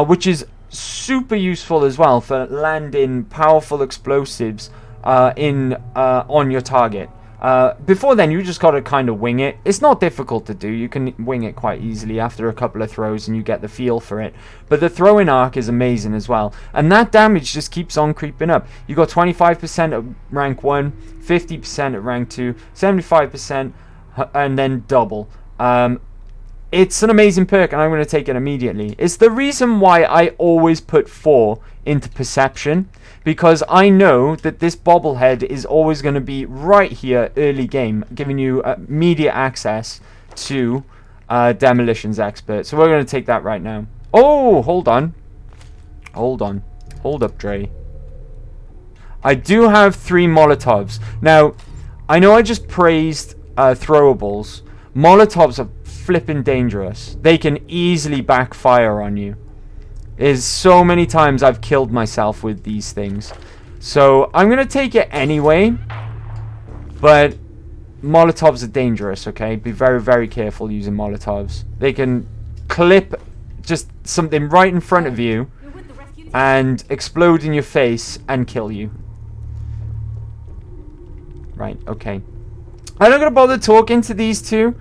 which is super useful as well for landing powerful explosives on your target. Before then, you just got to kind of wing it. It's not difficult to do. You can wing it quite easily after a couple of throws and you get the feel for it. But the throw-in arc is amazing as well. And that damage just keeps on creeping up. You got 25% at rank 1, 50% at rank 2, 75%, and then double. It's an amazing perk and I'm going to take it immediately. It's the reason why I always put 4 into perception, because I know that this bobblehead is always going to be right here early game, giving you immediate access to Demolitions Expert. So we're going to take that right now. Oh, hold on. Hold up, Dre. I do have 3 Molotovs. Now, I know I just praised throwables. Molotovs are flipping dangerous. They can easily backfire on you. There's so many times I've killed myself with these things. So I'm going to take it anyway. But Molotovs are dangerous, okay? Be very, very careful using Molotovs. They can clip just something right in front of you and explode in your face and kill you. Right, okay. I'm not going to bother talking to these two.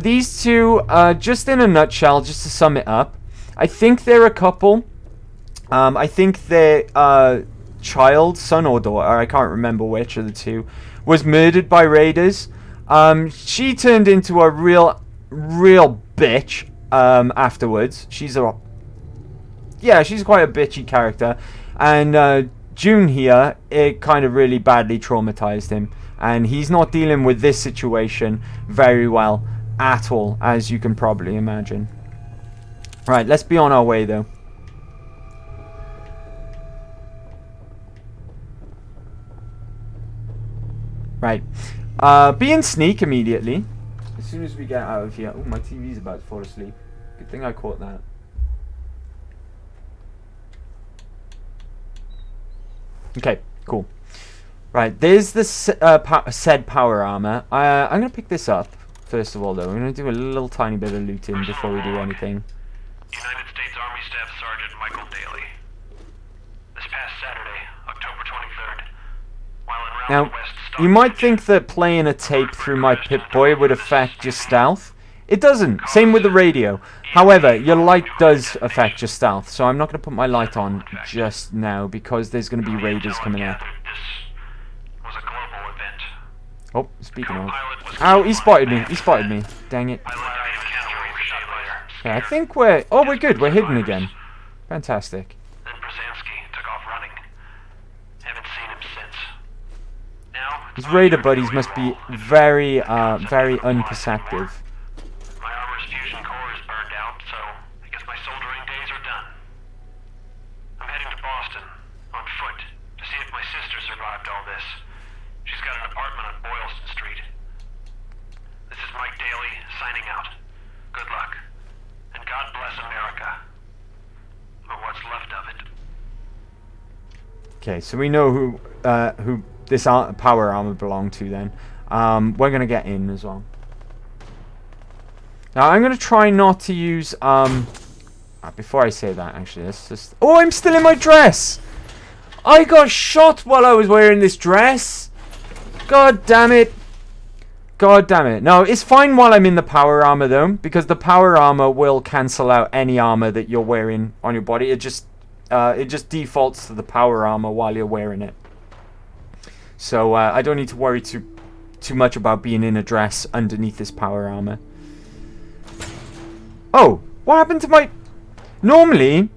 These two, just in a nutshell, just to sum it up, I think they're a couple. I think their child, son or daughter, I can't remember which of the two, was murdered by raiders. She turned into a real bitch afterwards. She's quite a bitchy character. And June here, it kind of really badly traumatized him. And he's not dealing with this situation very well at all, as you can probably imagine. Right, let's be on our way, though. Right. Be in sneak immediately. As soon as we get out of here. Oh, my TV's about to fall asleep. Good thing I caught that. Okay, cool. Right, there's the said power armor. I'm going to pick this up, first of all, though. I'm going to do a little tiny bit of looting before we do anything. United States Army Staff Sergeant Michael Daly. This past Saturday, October 23rd, while en route Now, west you might think that playing a tape through my Pip-Boy would affect your stealth. It doesn't. Same with the radio. However, your light does affect your stealth, so I'm not going to put my light on just now because there's going to be raiders coming up. This was a global event. Oh, speaking of. Ow, he spotted me. He spotted me. Dang it. Yeah, I think we're... Oh, we're good. We're hidden again. Fantastic. Then Brzezinski took off running. Haven't seen him since. Now, His raider buddies must be very, very unperceptive. my armor's fusion core is burned out, so I guess my soldering days are done. I'm heading to Boston, on foot, to see if my sister survived all this. She's got an apartment on Boylston Street. This is Mike Daly, signing out. Good luck. And God bless America. Or what's left of it. Okay, so we know who this power armor belonged to then. We're going to get in as well. Now, I'm going to try not to use... before I say that, actually, let's just... Oh, I'm still in my dress! I got shot while I was wearing this dress! God damn it! God damn it. No, it's fine while I'm in the power armor, though, because the power armor will cancel out any armor that you're wearing on your body. It just defaults to the power armor while you're wearing it. So, I don't need to worry too much about being in a dress underneath this power armor. Oh, what happened to my... Normally,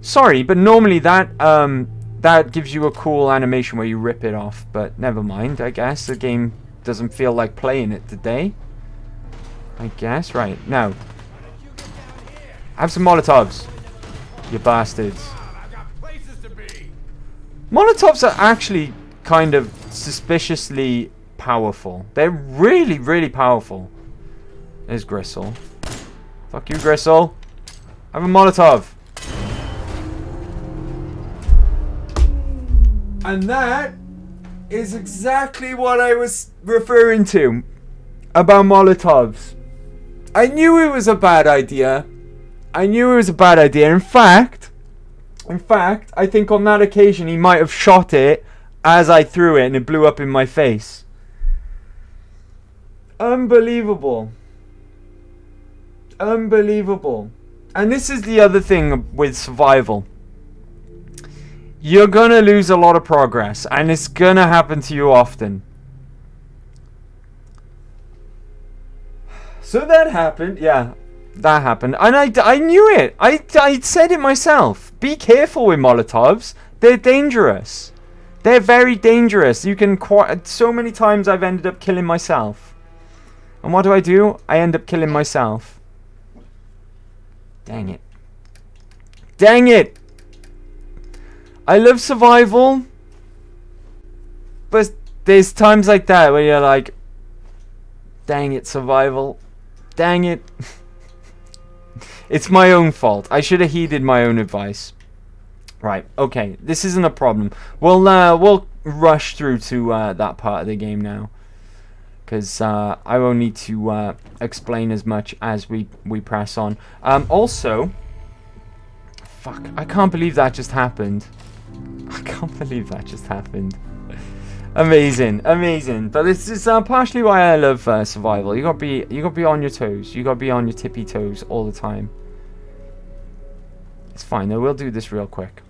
sorry, but normally that that gives you a cool animation where you rip it off. But never mind, I guess. The game doesn't feel like playing it today. I guess. Right, now. Have some Molotovs. You bastards. Molotovs are actually kind of suspiciously powerful. They're really, really powerful. There's Gristle. Fuck you, Gristle. Have a Molotov. And that is exactly what I was referring to about Molotovs. I knew it was a bad idea. In fact, I think on that occasion he might have shot it as I threw it and it blew up in my face. Unbelievable. And this is the other thing with survival. You're gonna lose a lot of progress, and it's gonna happen to you often. So that happened, yeah. That happened, and I knew it. I said it myself. Be careful with Molotovs. They're dangerous. They're very dangerous. You can so many times I've ended up killing myself. And what do? I end up killing myself. Dang it. Dang it! I love survival, but there's times like that where you're like, dang it, survival. Dang it. It's my own fault. I should have heeded my own advice. Right, okay. This isn't a problem. We'll rush through to that part of the game now. Because I won't need to explain as much as we press on. Also, fuck, I can't believe that just happened. Amazing. But this is partially why I love survival. You gotta be on your toes. You gotta be on your tippy toes all the time. It's fine though. We'll do this real quick.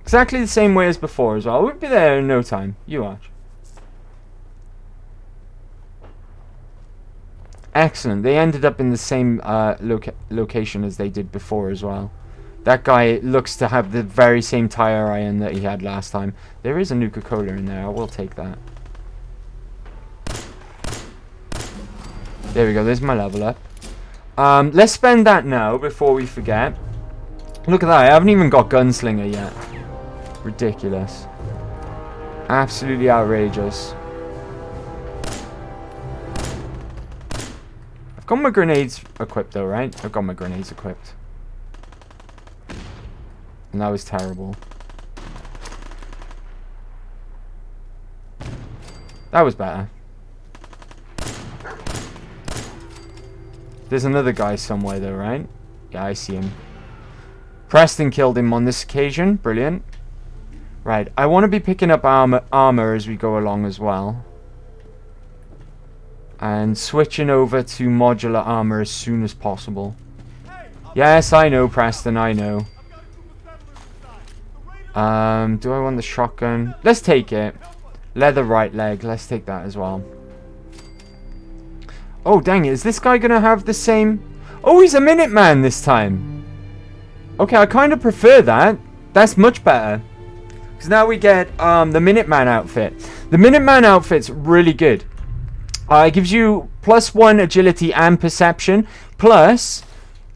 Exactly the same way as before as well. We'll be there in no time. You watch. Excellent. They ended up in the same location as they did before as well. That guy looks to have the very same tire iron that he had last time. There is a Nuka-Cola in there. I will take that. There we go. There's my level up. Let's spend that now before we forget. Look at that. I haven't even got Gunslinger yet. Ridiculous. Absolutely outrageous. I've got my grenades equipped though, right? I've got my grenades equipped. And that was terrible. That was better. There's another guy somewhere though, right? Yeah, I see him. Preston killed him on this occasion. Brilliant. Right, I want to be picking up armor as we go along as well. And switching over to modular armor as soon as possible. Yes, I know, Preston, I know. Do I want the shotgun? Let's take it. Leather right leg, let's take that as well. Oh, dang it, is this guy gonna have the same... Oh, he's a Minuteman this time. Okay, I kind of prefer that. That's much better. Because now we get the Minuteman outfit. The Minuteman outfit's really good. It gives you +1 agility and perception. Plus,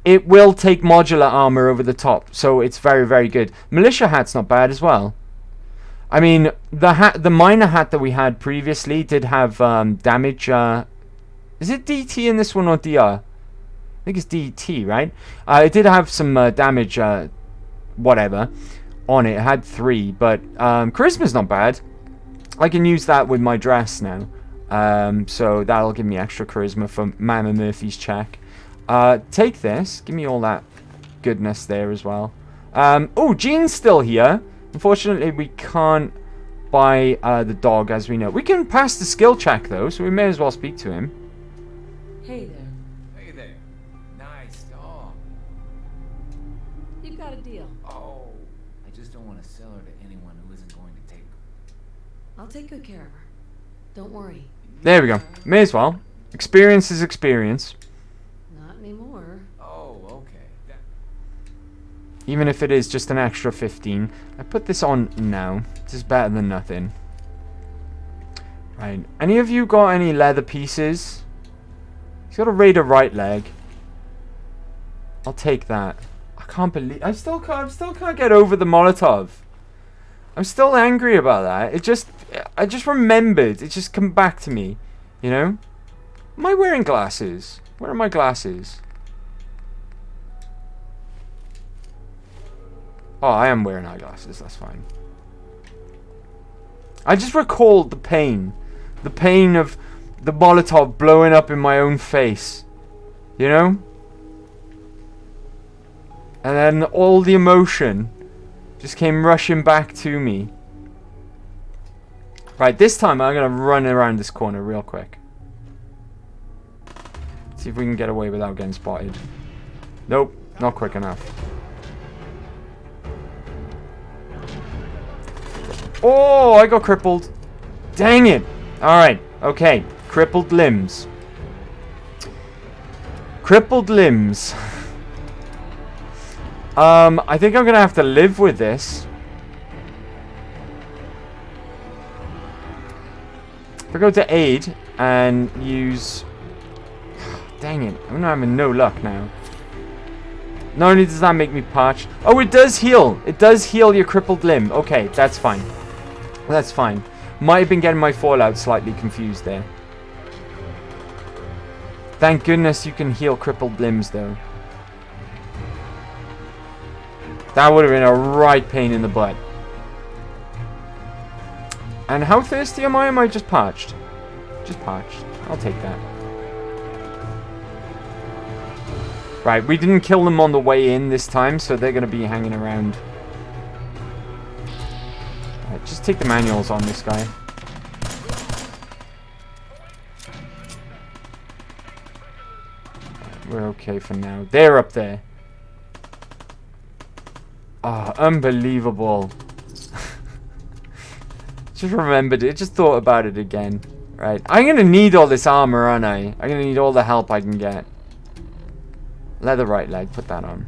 it will take modular armor over the top. So it's very, very good. Militia hat's not bad as well. I mean, the miner hat that we had previously did have damage. Is it DT in this one or DR? I think it's DT, right? It did have some damage, whatever, on it. It had 3, but charisma's not bad. I can use that with my dress now. So that'll give me extra charisma for Mama Murphy's check. Take this. Give me all that goodness there as well. Oh, Gene's still here. Unfortunately, we can't buy the dog, as we know. We can pass the skill check, though, so we may as well speak to him. Hey there. Hey there. Nice dog. You've got a deal. Oh, I just don't want to sell her to anyone who isn't going to I'll take good care of her. Don't worry. There we go. May as well. Experience is experience. Not anymore. Oh, okay. Even if it is just an extra 15. I put this on now. This is better than nothing. Right. Any of you got any leather pieces? He's got a raider right leg. I'll take that. I can't believe... I still can't get over the Molotov. I'm still angry about that. I just remembered. It just come back to me. You know? Am I wearing glasses? Where are my glasses? Oh, I am wearing eyeglasses. That's fine. I just recalled the pain. The pain of the Molotov blowing up in my own face. You know? And then all the emotion just came rushing back to me. Right, this time I'm going to run around this corner real quick. See if we can get away without getting spotted. Nope, not quick enough. Oh, I got crippled. Dang it. Alright, okay. Crippled limbs. Crippled limbs. I think I'm going to have to live with this. If I go to aid and use... Dang it, I'm having no luck now. Not only does that make me parched... Oh, it does heal. It does heal your crippled limb. Okay, that's fine. That's fine. Might have been getting my Fallout slightly confused there. Thank goodness you can heal crippled limbs, though. That would have been a right pain in the butt. And how thirsty am I? Am I just parched? Just parched. I'll take that. Right, we didn't kill them on the way in this time, so they're going to be hanging around. Right, just take the manuals on this guy. Right, we're okay for now. They're up there. Oh, unbelievable. Just remembered it. Just thought about it again. Right. I'm going to need all this armor, aren't I? I'm going to need all the help I can get. Leather right leg. Put that on.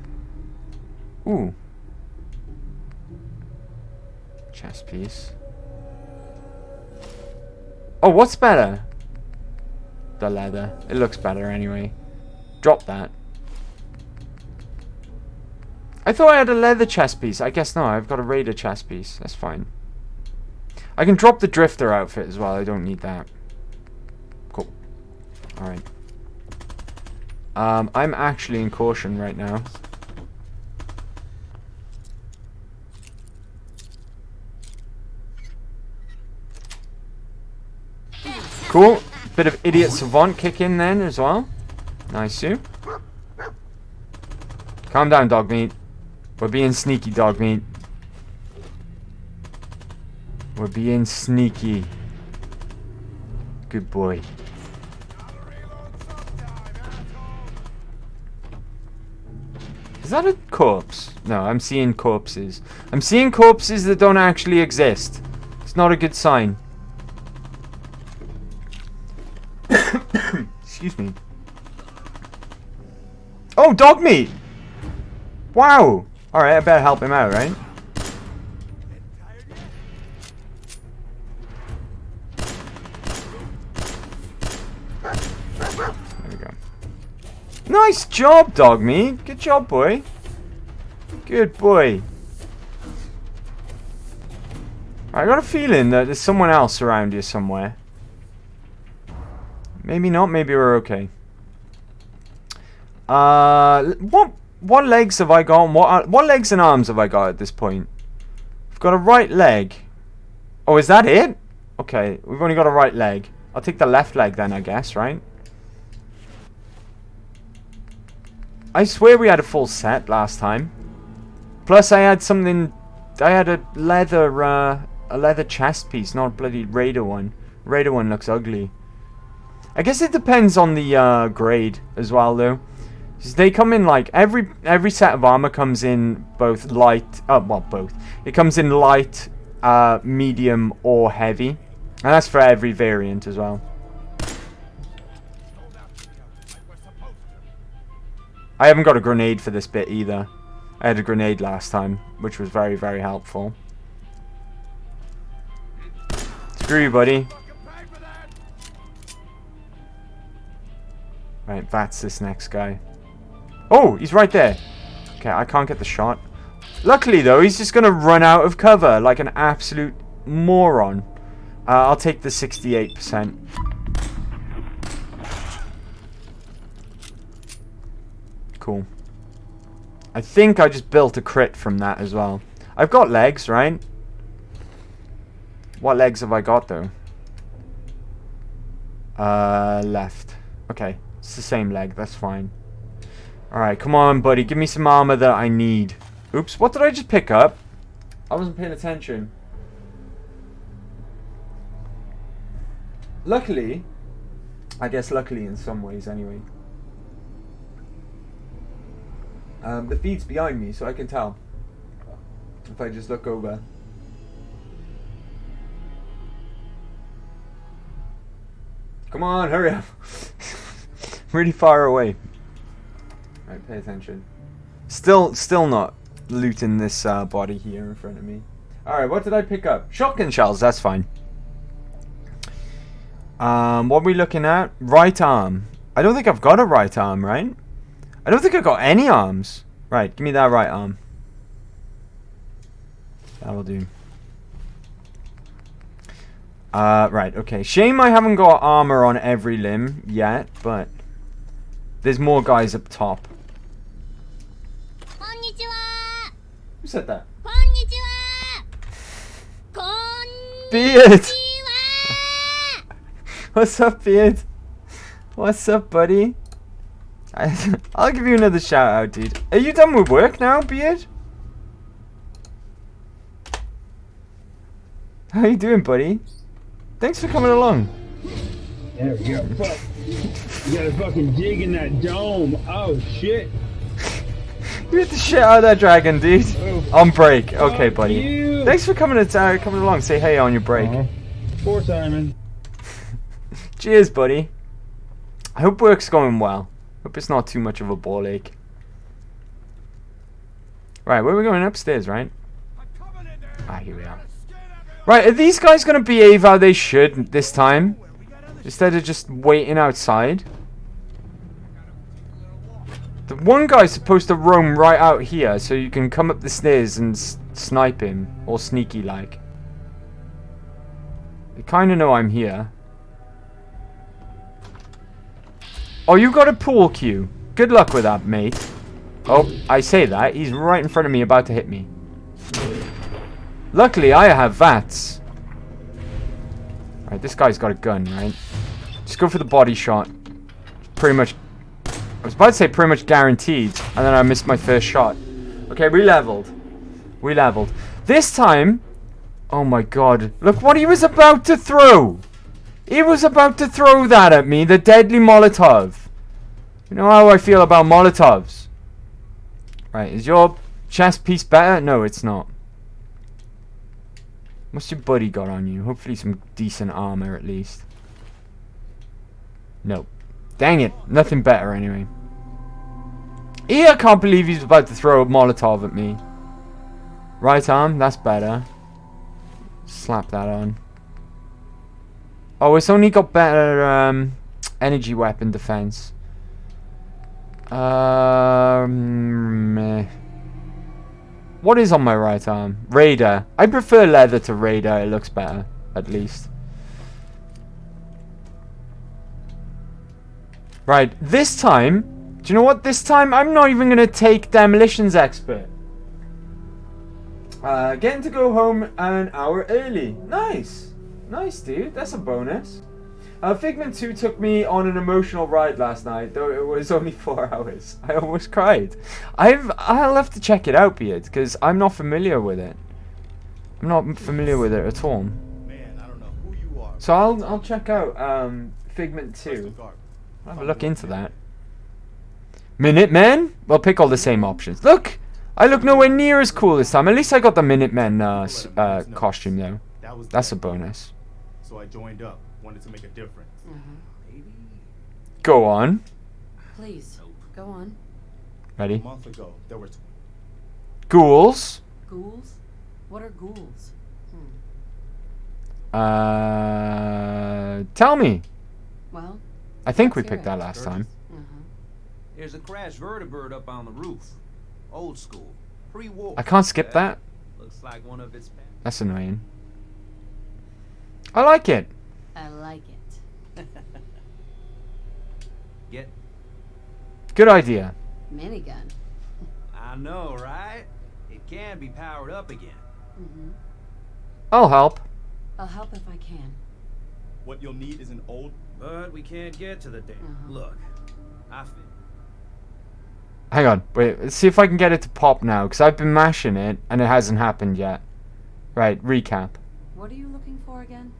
Ooh. Chest piece. Oh, what's better? The leather. It looks better anyway. Drop that. I thought I had a leather chest piece. I guess no, I've got a raider chest piece. That's fine. I can drop the drifter outfit as well. I don't need that. Cool. Alright. I'm actually in caution right now. Cool. Bit of idiot savant kick in then as well. Nice you. Calm down, dog meat. We're being sneaky, dog meat. We're being sneaky. Good boy. Is that a corpse? No, I'm seeing corpses. I'm seeing corpses that don't actually exist. It's not a good sign. Excuse me. Oh, dog meat! Wow! Alright, I better help him out, right? There we go. Nice job, dog meat! Good job, boy. Good boy. I got a feeling that there's someone else around here somewhere. Maybe not, maybe we're okay. What legs have I got? What legs and arms have I got at this point? I've got a right leg. Oh, is that it? Okay, we've only got a right leg. I'll take the left leg then, I guess, right? I swear we had a full set last time. Plus, I had something. I had a leather chest piece, not a bloody raider one. Raider one looks ugly. I guess it depends on the grade as well, though. They come in like every set of armor comes in both light. Well, both. It comes in light, medium, or heavy. And that's for every variant as well. I haven't got a grenade for this bit either. I had a grenade last time, which was very, very helpful. Screw you, buddy. Right, that's this next guy. Oh, he's right there. Okay, I can't get the shot. Luckily, though, he's just going to run out of cover like an absolute moron. I'll take the 68%. Cool. I think I just built a crit from that as well. I've got legs, right? What legs have I got, though? Left. Okay, it's the same leg. That's fine. Alright, come on, buddy. Give me some armor that I need. Oops, what did I just pick up? I wasn't paying attention. Luckily, I guess luckily in some ways anyway. The feed's behind me, so I can tell. If I just look over. Come on, hurry up. Really far away. Right, pay attention. Still not looting this body here in front of me. Alright, what did I pick up? Shotgun shells, that's fine. What are we looking at? Right arm. I don't think I've got a right arm, right? I don't think I've got any arms. Right, give me that right arm. That'll do. Right, okay. Shame I haven't got armor on every limb yet, but there's more guys up top. Who said that? Beard! What's up, Beard? What's up, buddy? I'll give you another shout out, dude. Are you done with work now, Beard? How you doing, buddy? Thanks for coming along. There we go. Fuck. You got a fucking dig in that dome. Oh, shit. You hit the shit out of that dragon, dude. Oh, on break. Okay, buddy. You. Thanks for coming along. Say hey on your break. Poor Simon. Cheers, buddy. I hope work's going well. Hope it's not too much of a ball ache. Right, where are we going? Upstairs, right? Ah, here we are. Right, are these guys going to behave how they should this time? Instead of just waiting outside? The one guy's supposed to roam right out here, so you can come up the stairs and snipe him. All sneaky like. They kind of know I'm here. Oh, you got a pool cue. Good luck with that, mate. Oh, I say that. He's right in front of me, about to hit me. Luckily, I have VATS. Right, this guy's got a gun, right? Just go for the body shot. Pretty much... I was about to say pretty much guaranteed. And then I missed my first shot. Okay, we leveled. We leveled. This time... Oh my god. Look what he was about to throw. He was about to throw that at me. The deadly Molotov. You know how I feel about Molotovs. Right, is your chest piece better? No, it's not. What's your buddy got on you? Hopefully some decent armor at least. Nope. Dang it. Nothing better anyway. I can't believe he's about to throw a Molotov at me. Right arm, that's better. Slap that on. Oh, it's only got better energy weapon defense. Meh. What is on my right arm? Radar. I prefer leather to radar. It looks better, at least. Right, this time... Do you know what? This time, I'm not even going to take Demolitions Expert. Getting to go home an hour early. Nice. Nice, dude. That's a bonus. Figment 2 took me on an emotional ride last night, though it was only 4 hours. I almost cried. I'll have to check it out, Beard, because I'm not familiar with it. I'm not familiar with it at all. Man, I don't know who you are. So I'll check out Figment 2. I'll have a look into that. Minutemen? We'll pick all the same options. Look! I look nowhere near as cool this time. At least I got the Minutemen costume though. That's a bonus. So I joined up, wanted to make a difference. Go on. Please, go on. A Ready? month ago, there were Ghouls. Ghouls? What are ghouls? Tell me. Well, I think we let's hear picked that it. last time. There's a crashed vertibird up on the roof. Old school. Pre-war. I can't skip that. Looks like one of its... That's annoying. I like it. I like it. Get... Good idea. Minigun. I know, right? It can be powered up again. I'll help. I'll help if I can. What you'll need is an old... But we can't get to the damn... Look, I fit. Hang on. Wait. Let's see if I can get it to pop now. Because I've been mashing it and it hasn't happened yet. Right. Recap. What are you looking for again?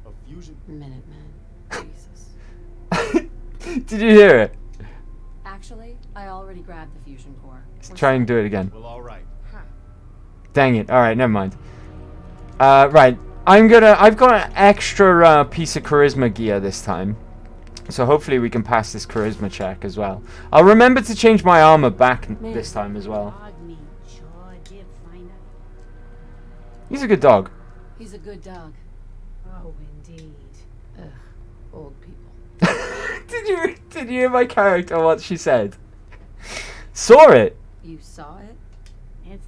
A fusion... Minutemen. Jesus. Did you hear it? Actually, I already grabbed the fusion core. Let's try and do it again. Well, all right. Dang it. Alright, never mind. Right. I've got an extra piece of charisma gear this time. So hopefully we can pass this charisma check as well. I'll remember to change my armor back this time as well. He's a good dog. He's a good dog. Oh, indeed. Ugh, old people. Did you hear my character what she said? Saw it. You saw it? It's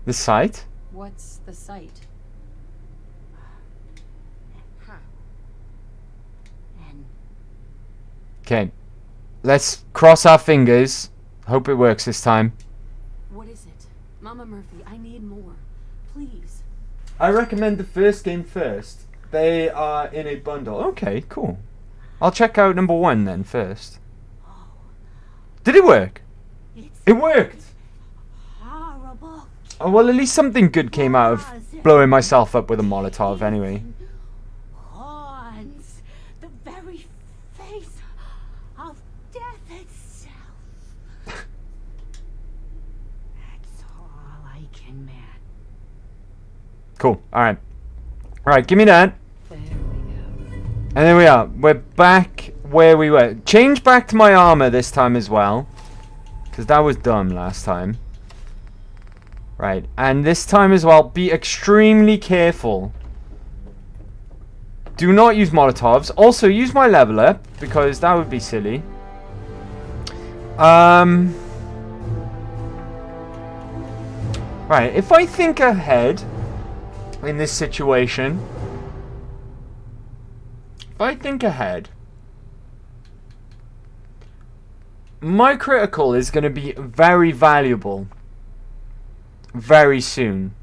The sight? What's the site? and Okay. Let's cross our fingers. Hope it works this time. What is it? Mama Murphy, I need more. Please. I recommend the first game first. They are in a bundle. Okay, cool. I'll check out number 1 then first. Did it work? It worked! horrible. Oh, well, at least something good came out of blowing myself up with a Molotov anyway. Haunts the very face of death itself. That's all I can man. Cool. Alright. Alright, give me that. There we go. And there we are. We're back where we were. Change back to my armor this time as well. Because that was dumb last time. Right. And this time as well, be extremely careful. Do not use Molotovs. Also, use my level up. Because that would be silly. Right. If I think ahead in this situation... If I think ahead, my critical is going to be very valuable very soon.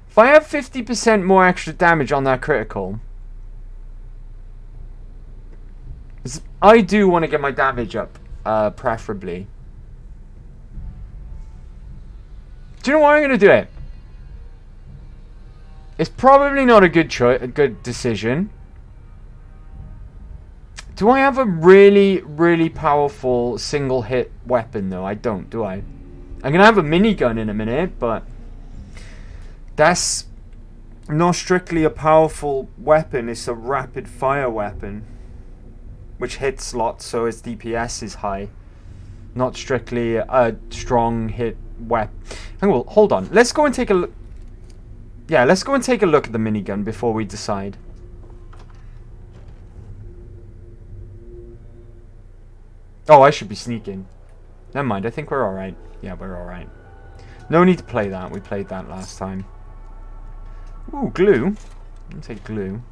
If I have 50% more extra damage on that critical, I do want to get my damage up, preferably. Do you know why I'm going to do it? It's probably not a good decision. Do I have a really, really powerful single hit weapon though? I don't, do I? I'm gonna have a minigun in a minute, but that's not strictly a powerful weapon. It's a rapid fire weapon, which hits lots, so its DPS is high. Not strictly a strong hit weapon. Hold on. Let's go and take a look. Yeah, let's go and take a look at the minigun before we decide. Oh, I should be sneaking. Never mind, I think we're alright. Yeah, we're alright. No need to play that. We played that last time. Ooh, glue. I'll take glue.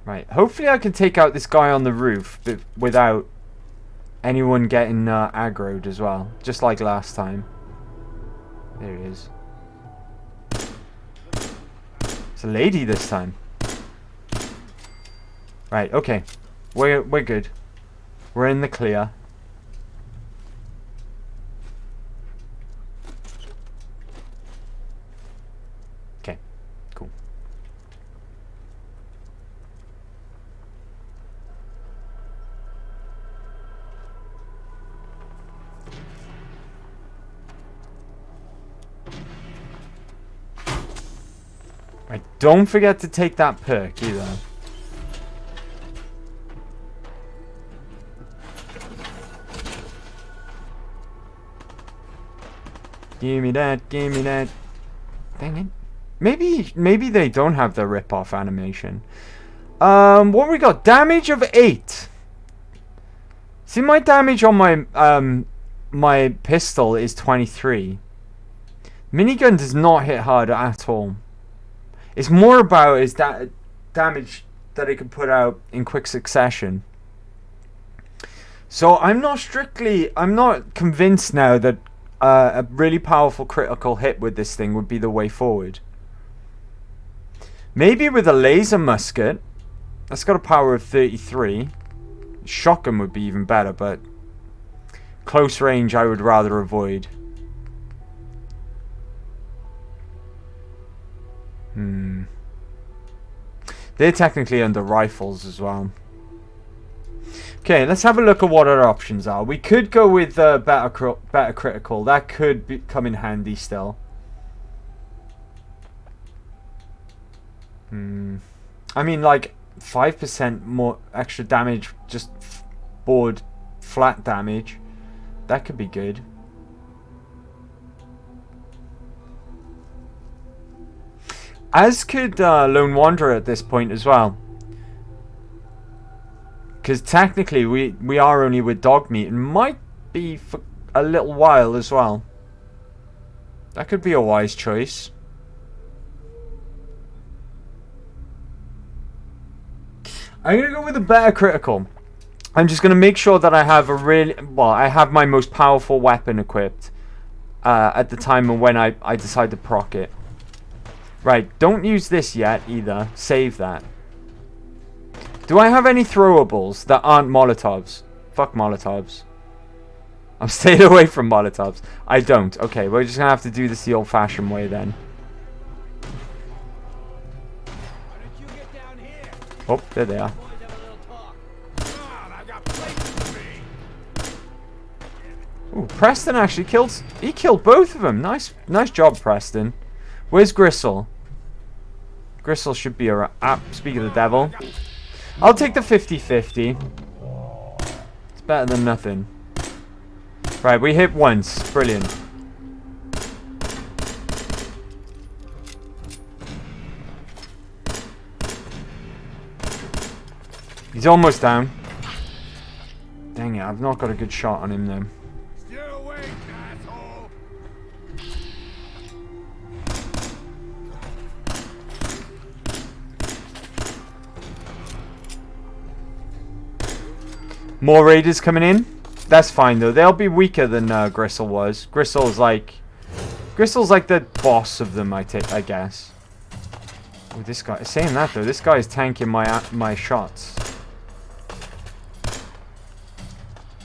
Right, hopefully I can take out this guy on the roof without anyone getting aggroed as well. Just like last time. There he is. It's a lady this time. Right, okay. We're good. We're in the clear. Okay, cool. Right, don't forget to take that perk either. Give me that, give me that. Dang it. Maybe they don't have the rip-off animation. What we got? Damage of 8. See, my damage on my pistol is 23. Minigun does not hit hard at all. It's more about is that damage that it can put out in quick succession. So I'm not convinced now that a really powerful critical hit with this thing would be the way forward. Maybe with a laser musket. That's got a power of 33. Shotgun would be even better, but close range I would rather avoid. They're technically under rifles as well. Okay, let's have a look at what our options are. We could go with better critical. That could come in handy still. I mean, like 5% more extra damage, just board flat damage. That could be good. As could Lone Wanderer at this point as well. Because technically we are only with dog meat and might be for a little while as well. That could be a wise choice. I'm going to go with a better critical. I'm just going to make sure that I have I have my most powerful weapon equipped at the time and when I decide to proc it. Right, don't use this yet either. Save that. Do I have any throwables that aren't Molotovs? Fuck Molotovs. I'm staying away from Molotovs. I don't. Okay, we're just going to have to do this the old-fashioned way then. Oh, there they are. Ooh, Preston actually killed... He killed both of them. Nice job, Preston. Where's Gristle? Gristle should be around. Speak of the devil. I'll take the 50-50. It's better than nothing. Right, we hit once. Brilliant. He's almost down. Dang it, I've not got a good shot on him though. Still awake, asshole. More raiders coming in. That's fine though. They'll be weaker than Gristle was. Gristle's like the boss of them, I guess. Oh, this guy. Saying that though, this guy is tanking my shots.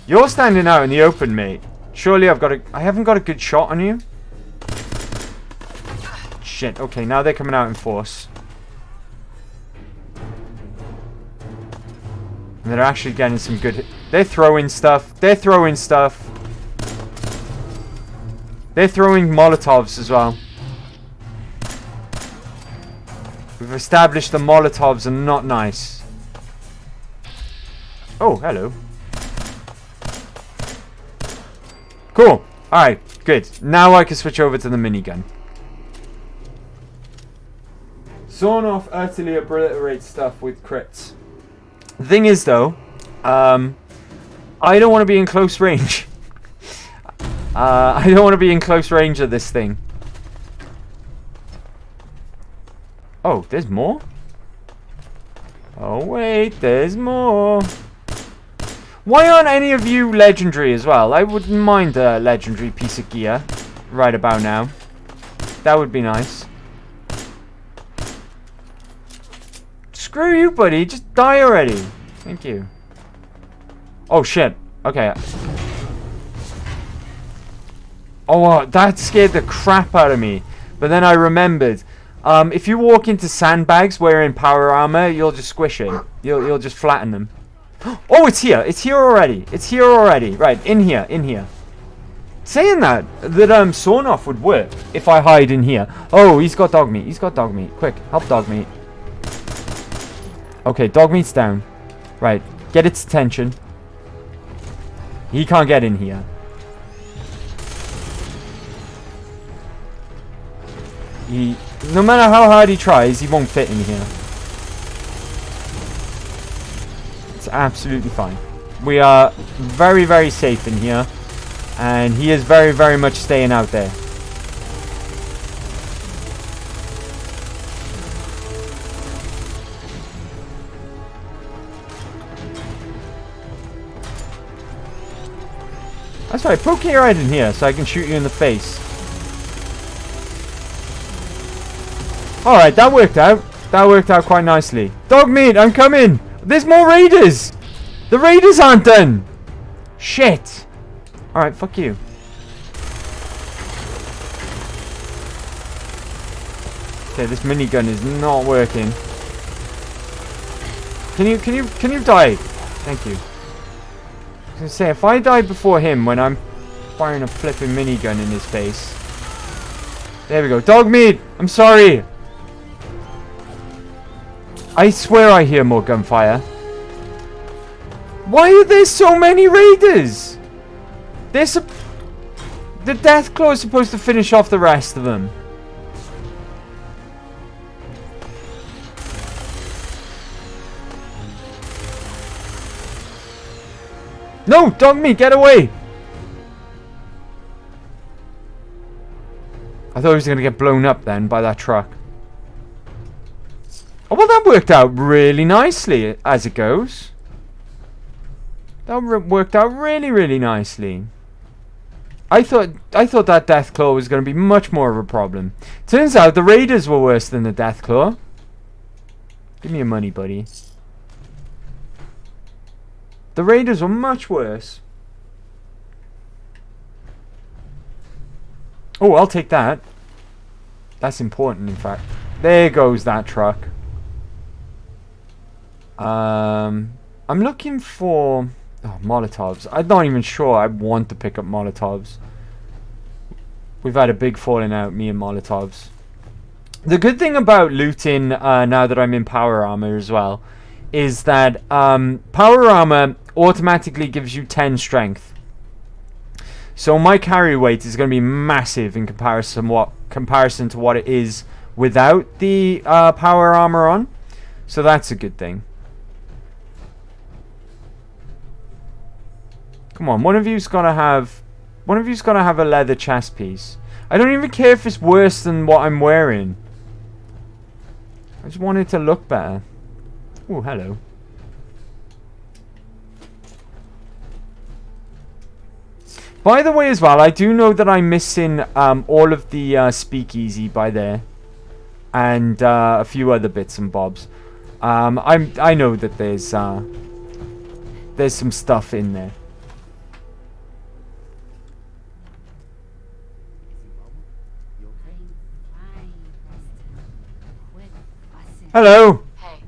You're standing out in the open, mate. Surely I haven't got a good shot on you. Shit. Okay, now they're coming out in force. And they're actually getting some good... They're throwing stuff. They're throwing stuff. They're throwing Molotovs as well. We've established the Molotovs are not nice. Oh, hello. Cool. Alright, good. Now I can switch over to the minigun. Sawn off utterly obliterates stuff with crits. The thing is, though, I don't want to be in close range. I don't want to be in close range of this thing. Oh, there's more? Oh, wait, there's more. Why aren't any of you legendary as well? I wouldn't mind a legendary piece of gear right about now. That would be nice. Screw you, buddy. Just die already. Thank you. Oh, shit. Okay. Oh, that scared the crap out of me. But then I remembered. If you walk into sandbags wearing power armor, you'll just squish it. You'll just flatten them. Oh, it's here. It's here already. It's here already. Right, in here. In here. saying that sawn off would work if I hide in here. Oh, he's got dog meat. He's got dog meat. Quick, help dog meat. Okay, dog meat's down. Right, get its attention. He can't get in here. No matter how hard he tries, he won't fit in here. It's absolutely fine. We are very, very safe in here. And he is very, very much staying out there. That's right, poke your head in here so I can shoot you in the face. Alright, that worked out. That worked out quite nicely. Dog meat, I'm coming! There's more raiders! The raiders aren't done! Shit! Alright, fuck you. Okay, this minigun is not working. Can you die? Thank you. I was gonna say, if I die before him when I'm firing a flipping minigun in his face. There we go. Dog meat! I'm sorry! I swear I hear more gunfire. Why are there so many raiders? The Deathclaw is supposed to finish off the rest of them. No! Dog meat, get away! I thought he was going to get blown up then by that truck. Oh, well, that worked out really nicely as it goes. That worked out really, really nicely. I thought that Deathclaw was going to be much more of a problem. Turns out the Raiders were worse than the Deathclaw. Give me your money, buddy. The Raiders were much worse. Oh, I'll take that. That's important, in fact. There goes that truck. I'm looking for... Oh, Molotovs. I'm not even sure I want to pick up Molotovs. We've had a big falling out, me and Molotovs. The good thing about looting, now that I'm in power armor as well, is that power armor automatically gives you 10 strength. So my carry weight is going to be massive in comparison to what it is without the power armor on. So that's a good thing. Come on, one of you's got to have a leather chest piece. I don't even care if it's worse than what I'm wearing. I just want it to look better. Oh, hello. By the way as well, I do know that I'm missing all of the speakeasy by there. And a few other bits and bobs. I know that there's some stuff in there. Hello. Hey.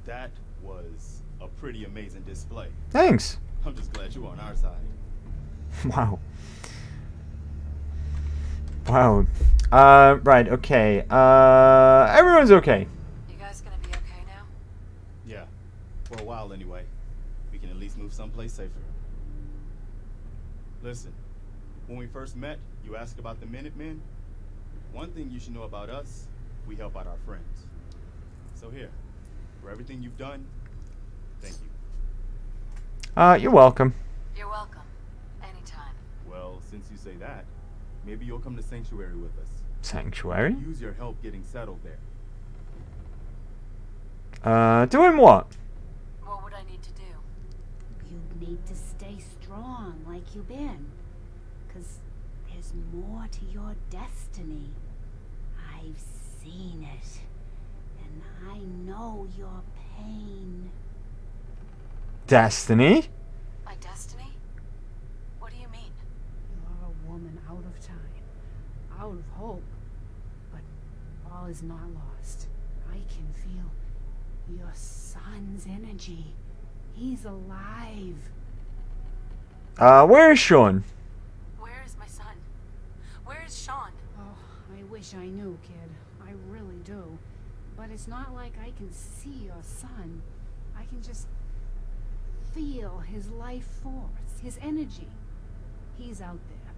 That was a pretty amazing display. Thanks. I'm just glad you're on our side. Wow. Wow. Right, okay. Everyone's okay. You guys gonna be okay now? Yeah. For a while anyway. We can at least move someplace safer. Listen, when we first met, you asked about the Minutemen. One thing you should know about us, we help out our friends. So here, for everything you've done, thank you. You're welcome. You're welcome. Anytime. Well, since you say that, maybe you'll come to Sanctuary with us. Sanctuary? Use your help getting settled there. Doing what? What would I need to do? You need to stay strong like you've been. 'Cause there's more to your destiny. I've seen it. And I know your pain. Destiny? My destiny? What do you mean? You're a woman out of time, out of hope. But all is not lost. I can feel your son's energy. He's alive. Where is Sean? Where is my wish I knew, kid. I really do. But it's not like I can see your son. I can just feel his life force, his energy. He's out there.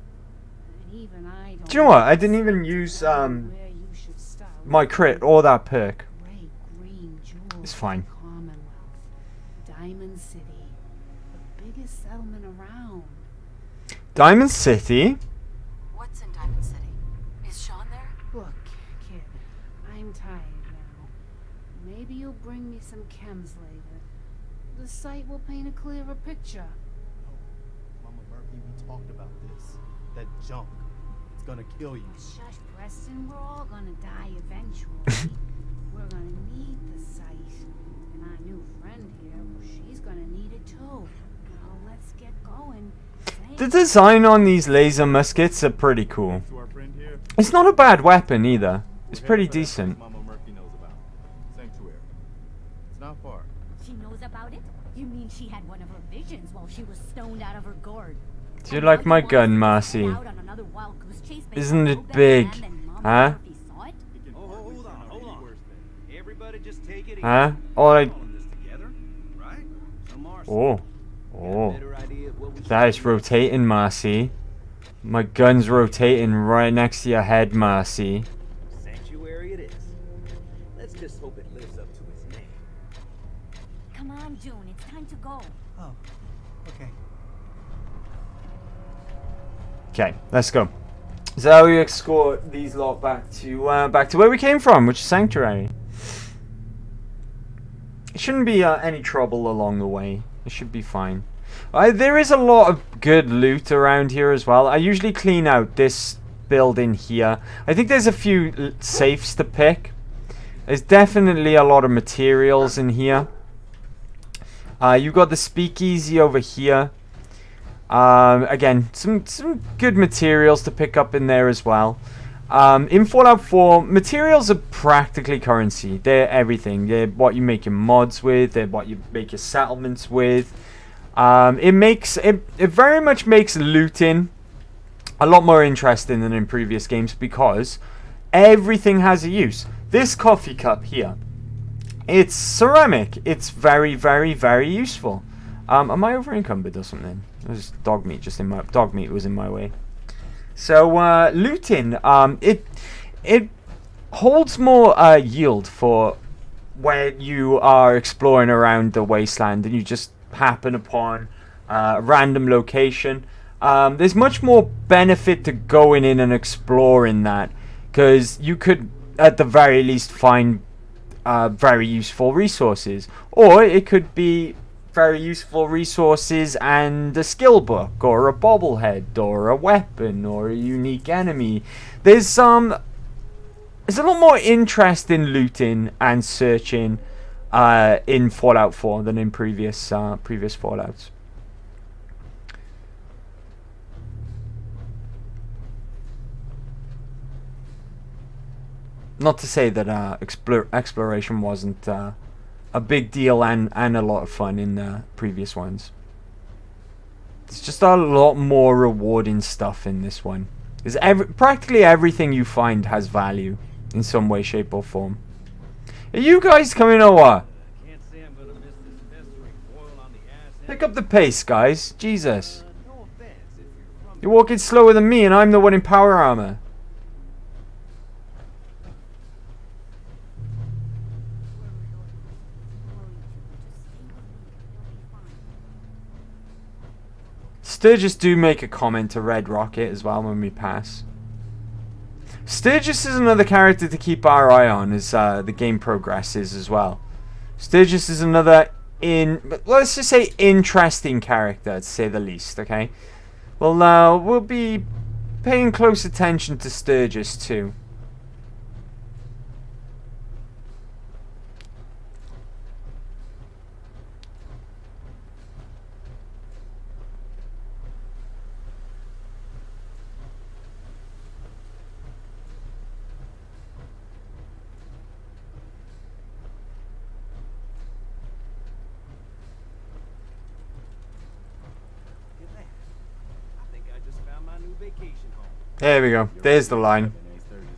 And even I don't. Do you know what? I didn't even use my crit or that perk. Great green jewels. It's fine. Commonwealth. Diamond City. The biggest settlement around. Diamond City? What's in Diamond City? Is Sean there? Look, kid, I'm tired now. Maybe you'll bring me some chems later. The site will paint a clearer picture. No, Mama Murphy, we talked about this. That junk. It's gonna kill you. Shush, Preston. We're all gonna die eventually. We're gonna need the site. And our new friend here, well, she's gonna need it too. Now let's get going. The design on these laser muskets are pretty cool. It's not a bad weapon either. It's pretty decent. Mama Murphy knows about Sanctuary. It's not far. She knows about it? You mean she had one of her visions while she was stoned out of her gourd? Do you like my gun, Marcy? Isn't it big? Huh? Hold on. Everybody just take it easy. Huh? Alright. Right? Oh. Oh. That is rotating, Marcy. My gun's rotating right next to your head, Marcy. Sanctuary it is. Let's just hope it lives up to its name. Come on, June. It's time to go. Oh, okay. Okay, let's go. So we escort these lot back to where we came from, which is Sanctuary. It shouldn't be any trouble along the way. It should be fine. There is a lot of good loot around here as well. I usually clean out this building here. I think there's a few safes to pick. There's definitely a lot of materials in here. You've got the speakeasy over here. Again, some good materials to pick up in there as well. In Fallout 4, materials are practically currency. They're everything. They're what you make your mods with. They're what you make your settlements with. It very much makes looting a lot more interesting than in previous games because everything has a use. This coffee cup here, it's ceramic. It's very, very, very useful. Am I over encumbered or something? There's dog meat dog meat was in my way. So looting, it holds more yield for where you are exploring around the wasteland and you just happen upon a random location. There's much more benefit to going in and exploring that because you could at the very least find very useful resources, or it could be very useful resources and a skill book or a bobblehead or a weapon or a unique enemy. There's a lot more interest in looting and searching in Fallout 4 than in previous Fallouts. Not to say that exploration wasn't a big deal and a lot of fun in the previous ones. There's just a lot more rewarding stuff in this one. Practically everything you find has value in some way, shape or form. Are you guys coming or what? Pick up the pace, guys. Jesus. You're walking slower than me and I'm the one in power armor. Sturgis do make a comment to Red Rocket as well when we pass. Sturgis is another character to keep our eye on as the game progresses as well. Sturgis is another let's just say interesting character to say the least, okay? Well, we'll be paying close attention to Sturgis too. There we go. There's the line.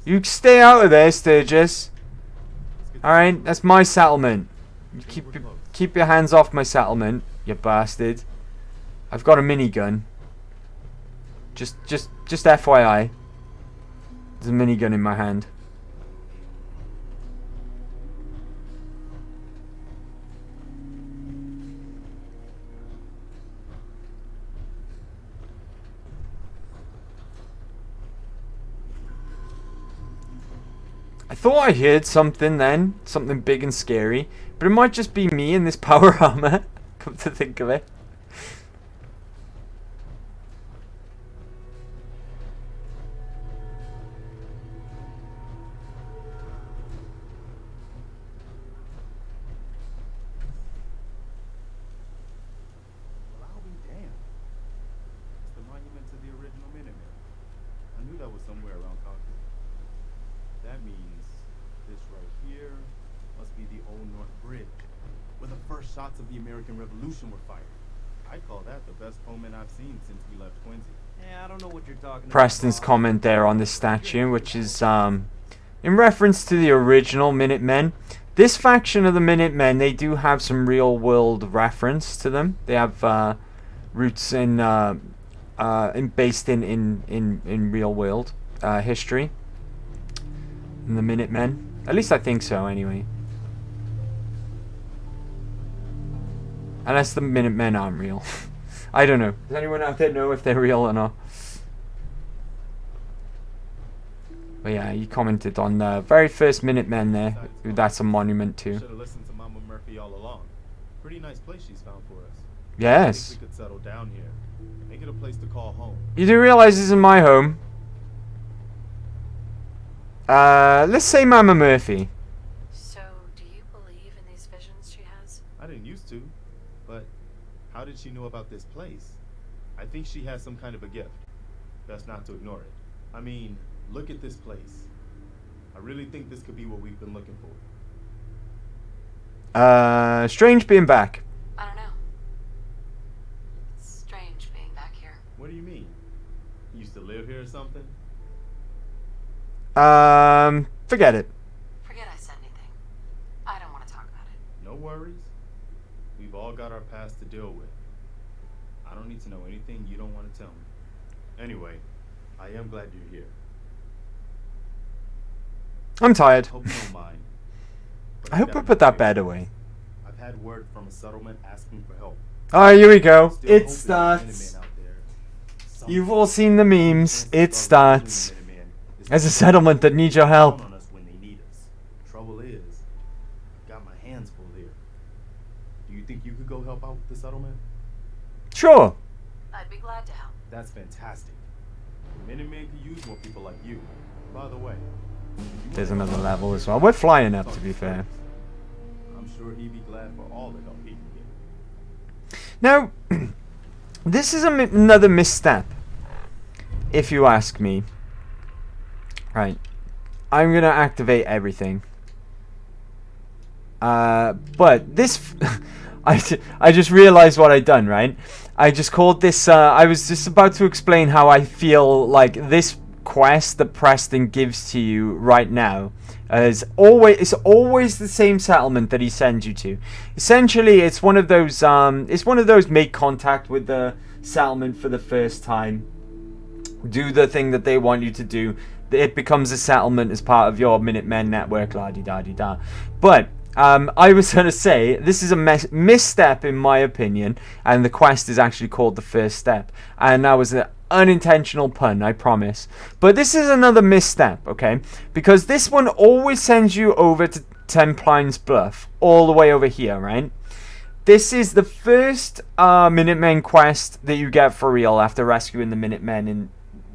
You stay out of there, Sturgis. Alright, that's my settlement. You keep your hands off my settlement, you bastard. I've got a minigun. Just FYI. There's a minigun in my hand. I thought I heard something then, something big and scary, but it might just be me in this power armor, come to think of it. Well, I'll be damned. It's the monument to the original Minutemen. I knew that was somewhere around Concord. That means this right here must be the Old North Bridge, where the first shots of the American Revolution were fired. I call that the best omen I've seen since we left Quincy. Yeah, I don't know what you're talking Preston's about. comment there on the statue, which is in reference to the original Minutemen. This faction of the Minutemen, they do have some real world reference to them. They have roots in based in real world history. In the Minutemen, at least I think so. Anyway, unless the Minutemen aren't real. I don't know. Does anyone out there know if they're real or not? But yeah, he commented on the very first Minutemen there, who that's a monument to. Should have listened to Mama Murphy all along. Pretty nice place she's found for us. Yes. I think we could settle down here. Make it a place to call home. You do realize this is my home? Let's say Mama Murphy. So, do you believe in these visions she has? I didn't used to, but how did she know about this place? I think she has some kind of a gift. Best not to ignore it. I mean, look at this place. I really think this could be what we've been looking for. Strange being back. I don't know. It's strange being back here. What do you mean? You used to live here or something? Forget it. Forget I said anything. I don't want to talk about it. No worries. We've all got our past to deal with. I don't need to know anything you don't want to tell me. Anyway, I am glad you're here. I'm tired. Hope you don't mind. I hope I put that bed away. I've had word from a settlement asking for help. Oh, here we go. Still It hope there's starts. Minutemen out there. You've all seen the memes. It starts. As a settlement that needs your help. On us when they need us. Trouble is, I've got my hands full here. Do you think you could go help out with the settlement? Sure. I'd be glad to help. That's fantastic. Minutemen could use more people like you. By the way, There's another level as well. We're flying up, to be fair. I'm sure he'd be glad for all the help he can get. Now, this is another misstep, if you ask me. Right. I'm going to activate everything. But this... I just realized what I'd done, right? I just called this... I was just about to explain how I feel like this quest that Preston gives to you right now is always... It's always the same settlement that he sends you to. Essentially, it's one of those... it's one of those make contact with the settlement for the first time. Do the thing that they want you to do. It becomes a settlement as part of your Minutemen network, la-di-da-di-da. But I was going to say, this is a misstep in my opinion, and the quest is actually called the first step. And that was an unintentional pun, I promise. But this is another misstep, okay? Because this one always sends you over to Ten Pines Bluff, all the way over here, right? This is the first Minutemen quest that you get for real after rescuing the Minutemen in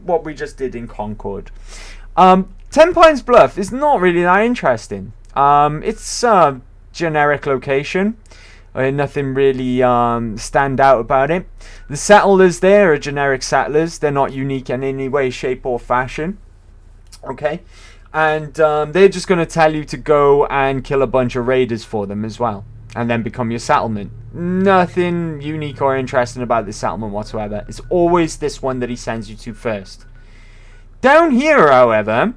what we just did in Concord. Ten Pines Bluff is not really that interesting. It's a generic location. Nothing really stand out about it. The settlers there are generic settlers. They're not unique in any way, shape or fashion. Okay? And they're just going to tell you to go and kill a bunch of raiders for them as well. And then become your settlement. Nothing unique or interesting about this settlement whatsoever. It's always this one that he sends you to first. Down here, however,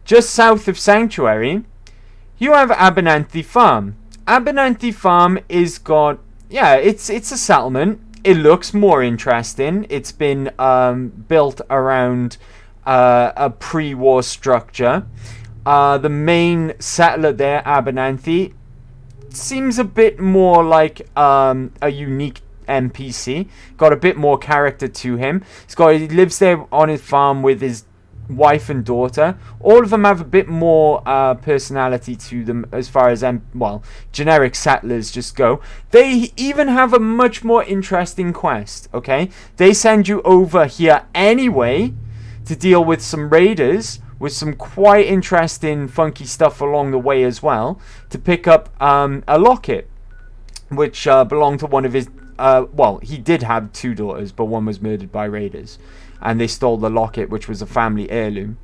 just south of Sanctuary, you have Abernathy Farm. Abernathy Farm is got, yeah, it's a settlement. It looks more interesting. It's been built around a pre-war structure. The main settler there, Abernathy, seems a bit more like a unique NPC. Got a bit more character to him. He lives there on his farm with his wife and daughter. All of them have a bit more personality to them as far as generic settlers just go. They even have a much more interesting quest. Okay, they send you over here anyway to deal with some raiders, with some quite interesting funky stuff along the way as well, to pick up a locket which belonged to one of his he did have 2 daughters, but one was murdered by raiders, and they stole the locket, which was a family heirloom.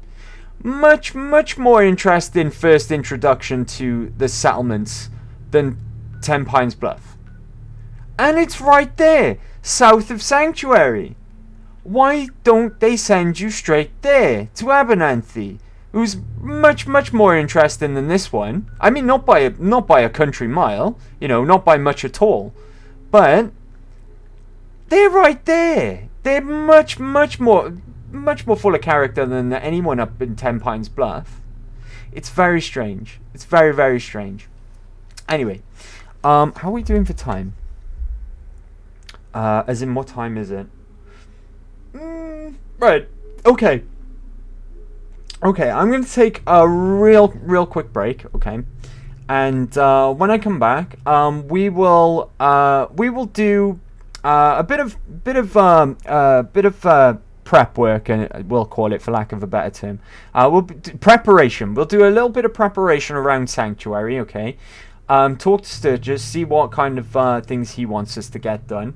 Much more interesting first introduction to the settlements than 10 Pines Bluff. And it's right there, south of Sanctuary. Why don't they send you straight there, to Abernathy, who's much more interesting than this one? I mean, not by a country mile, you know, not by much at all, but they're right there. They're much more full of character than anyone up in 10 Pines Bluff. It's very strange. It's very strange. Anyway, how are we doing for time? As in, what time is it? Right. Okay, I'm going to take a real quick break, okay? And when I come back, we will do a bit of prep work, and we'll call it, for lack of a better term. Preparation. We'll do a little bit of preparation around Sanctuary, okay? Talk to Sturgis, see what kind of things he wants us to get done.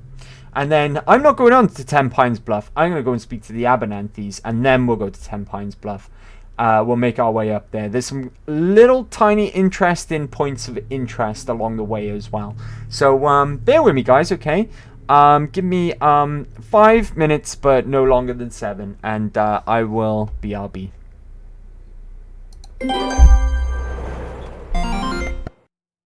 And then I'm not going on to 10 Pines Bluff. I'm going to go and speak to the Abernanthys, and then we'll go to 10 Pines Bluff. We'll make our way up there. There's some little tiny interesting points of interest along the way as well. So bear with me, guys, okay? Give me 5 minutes, but no longer than 7, and I will BRB.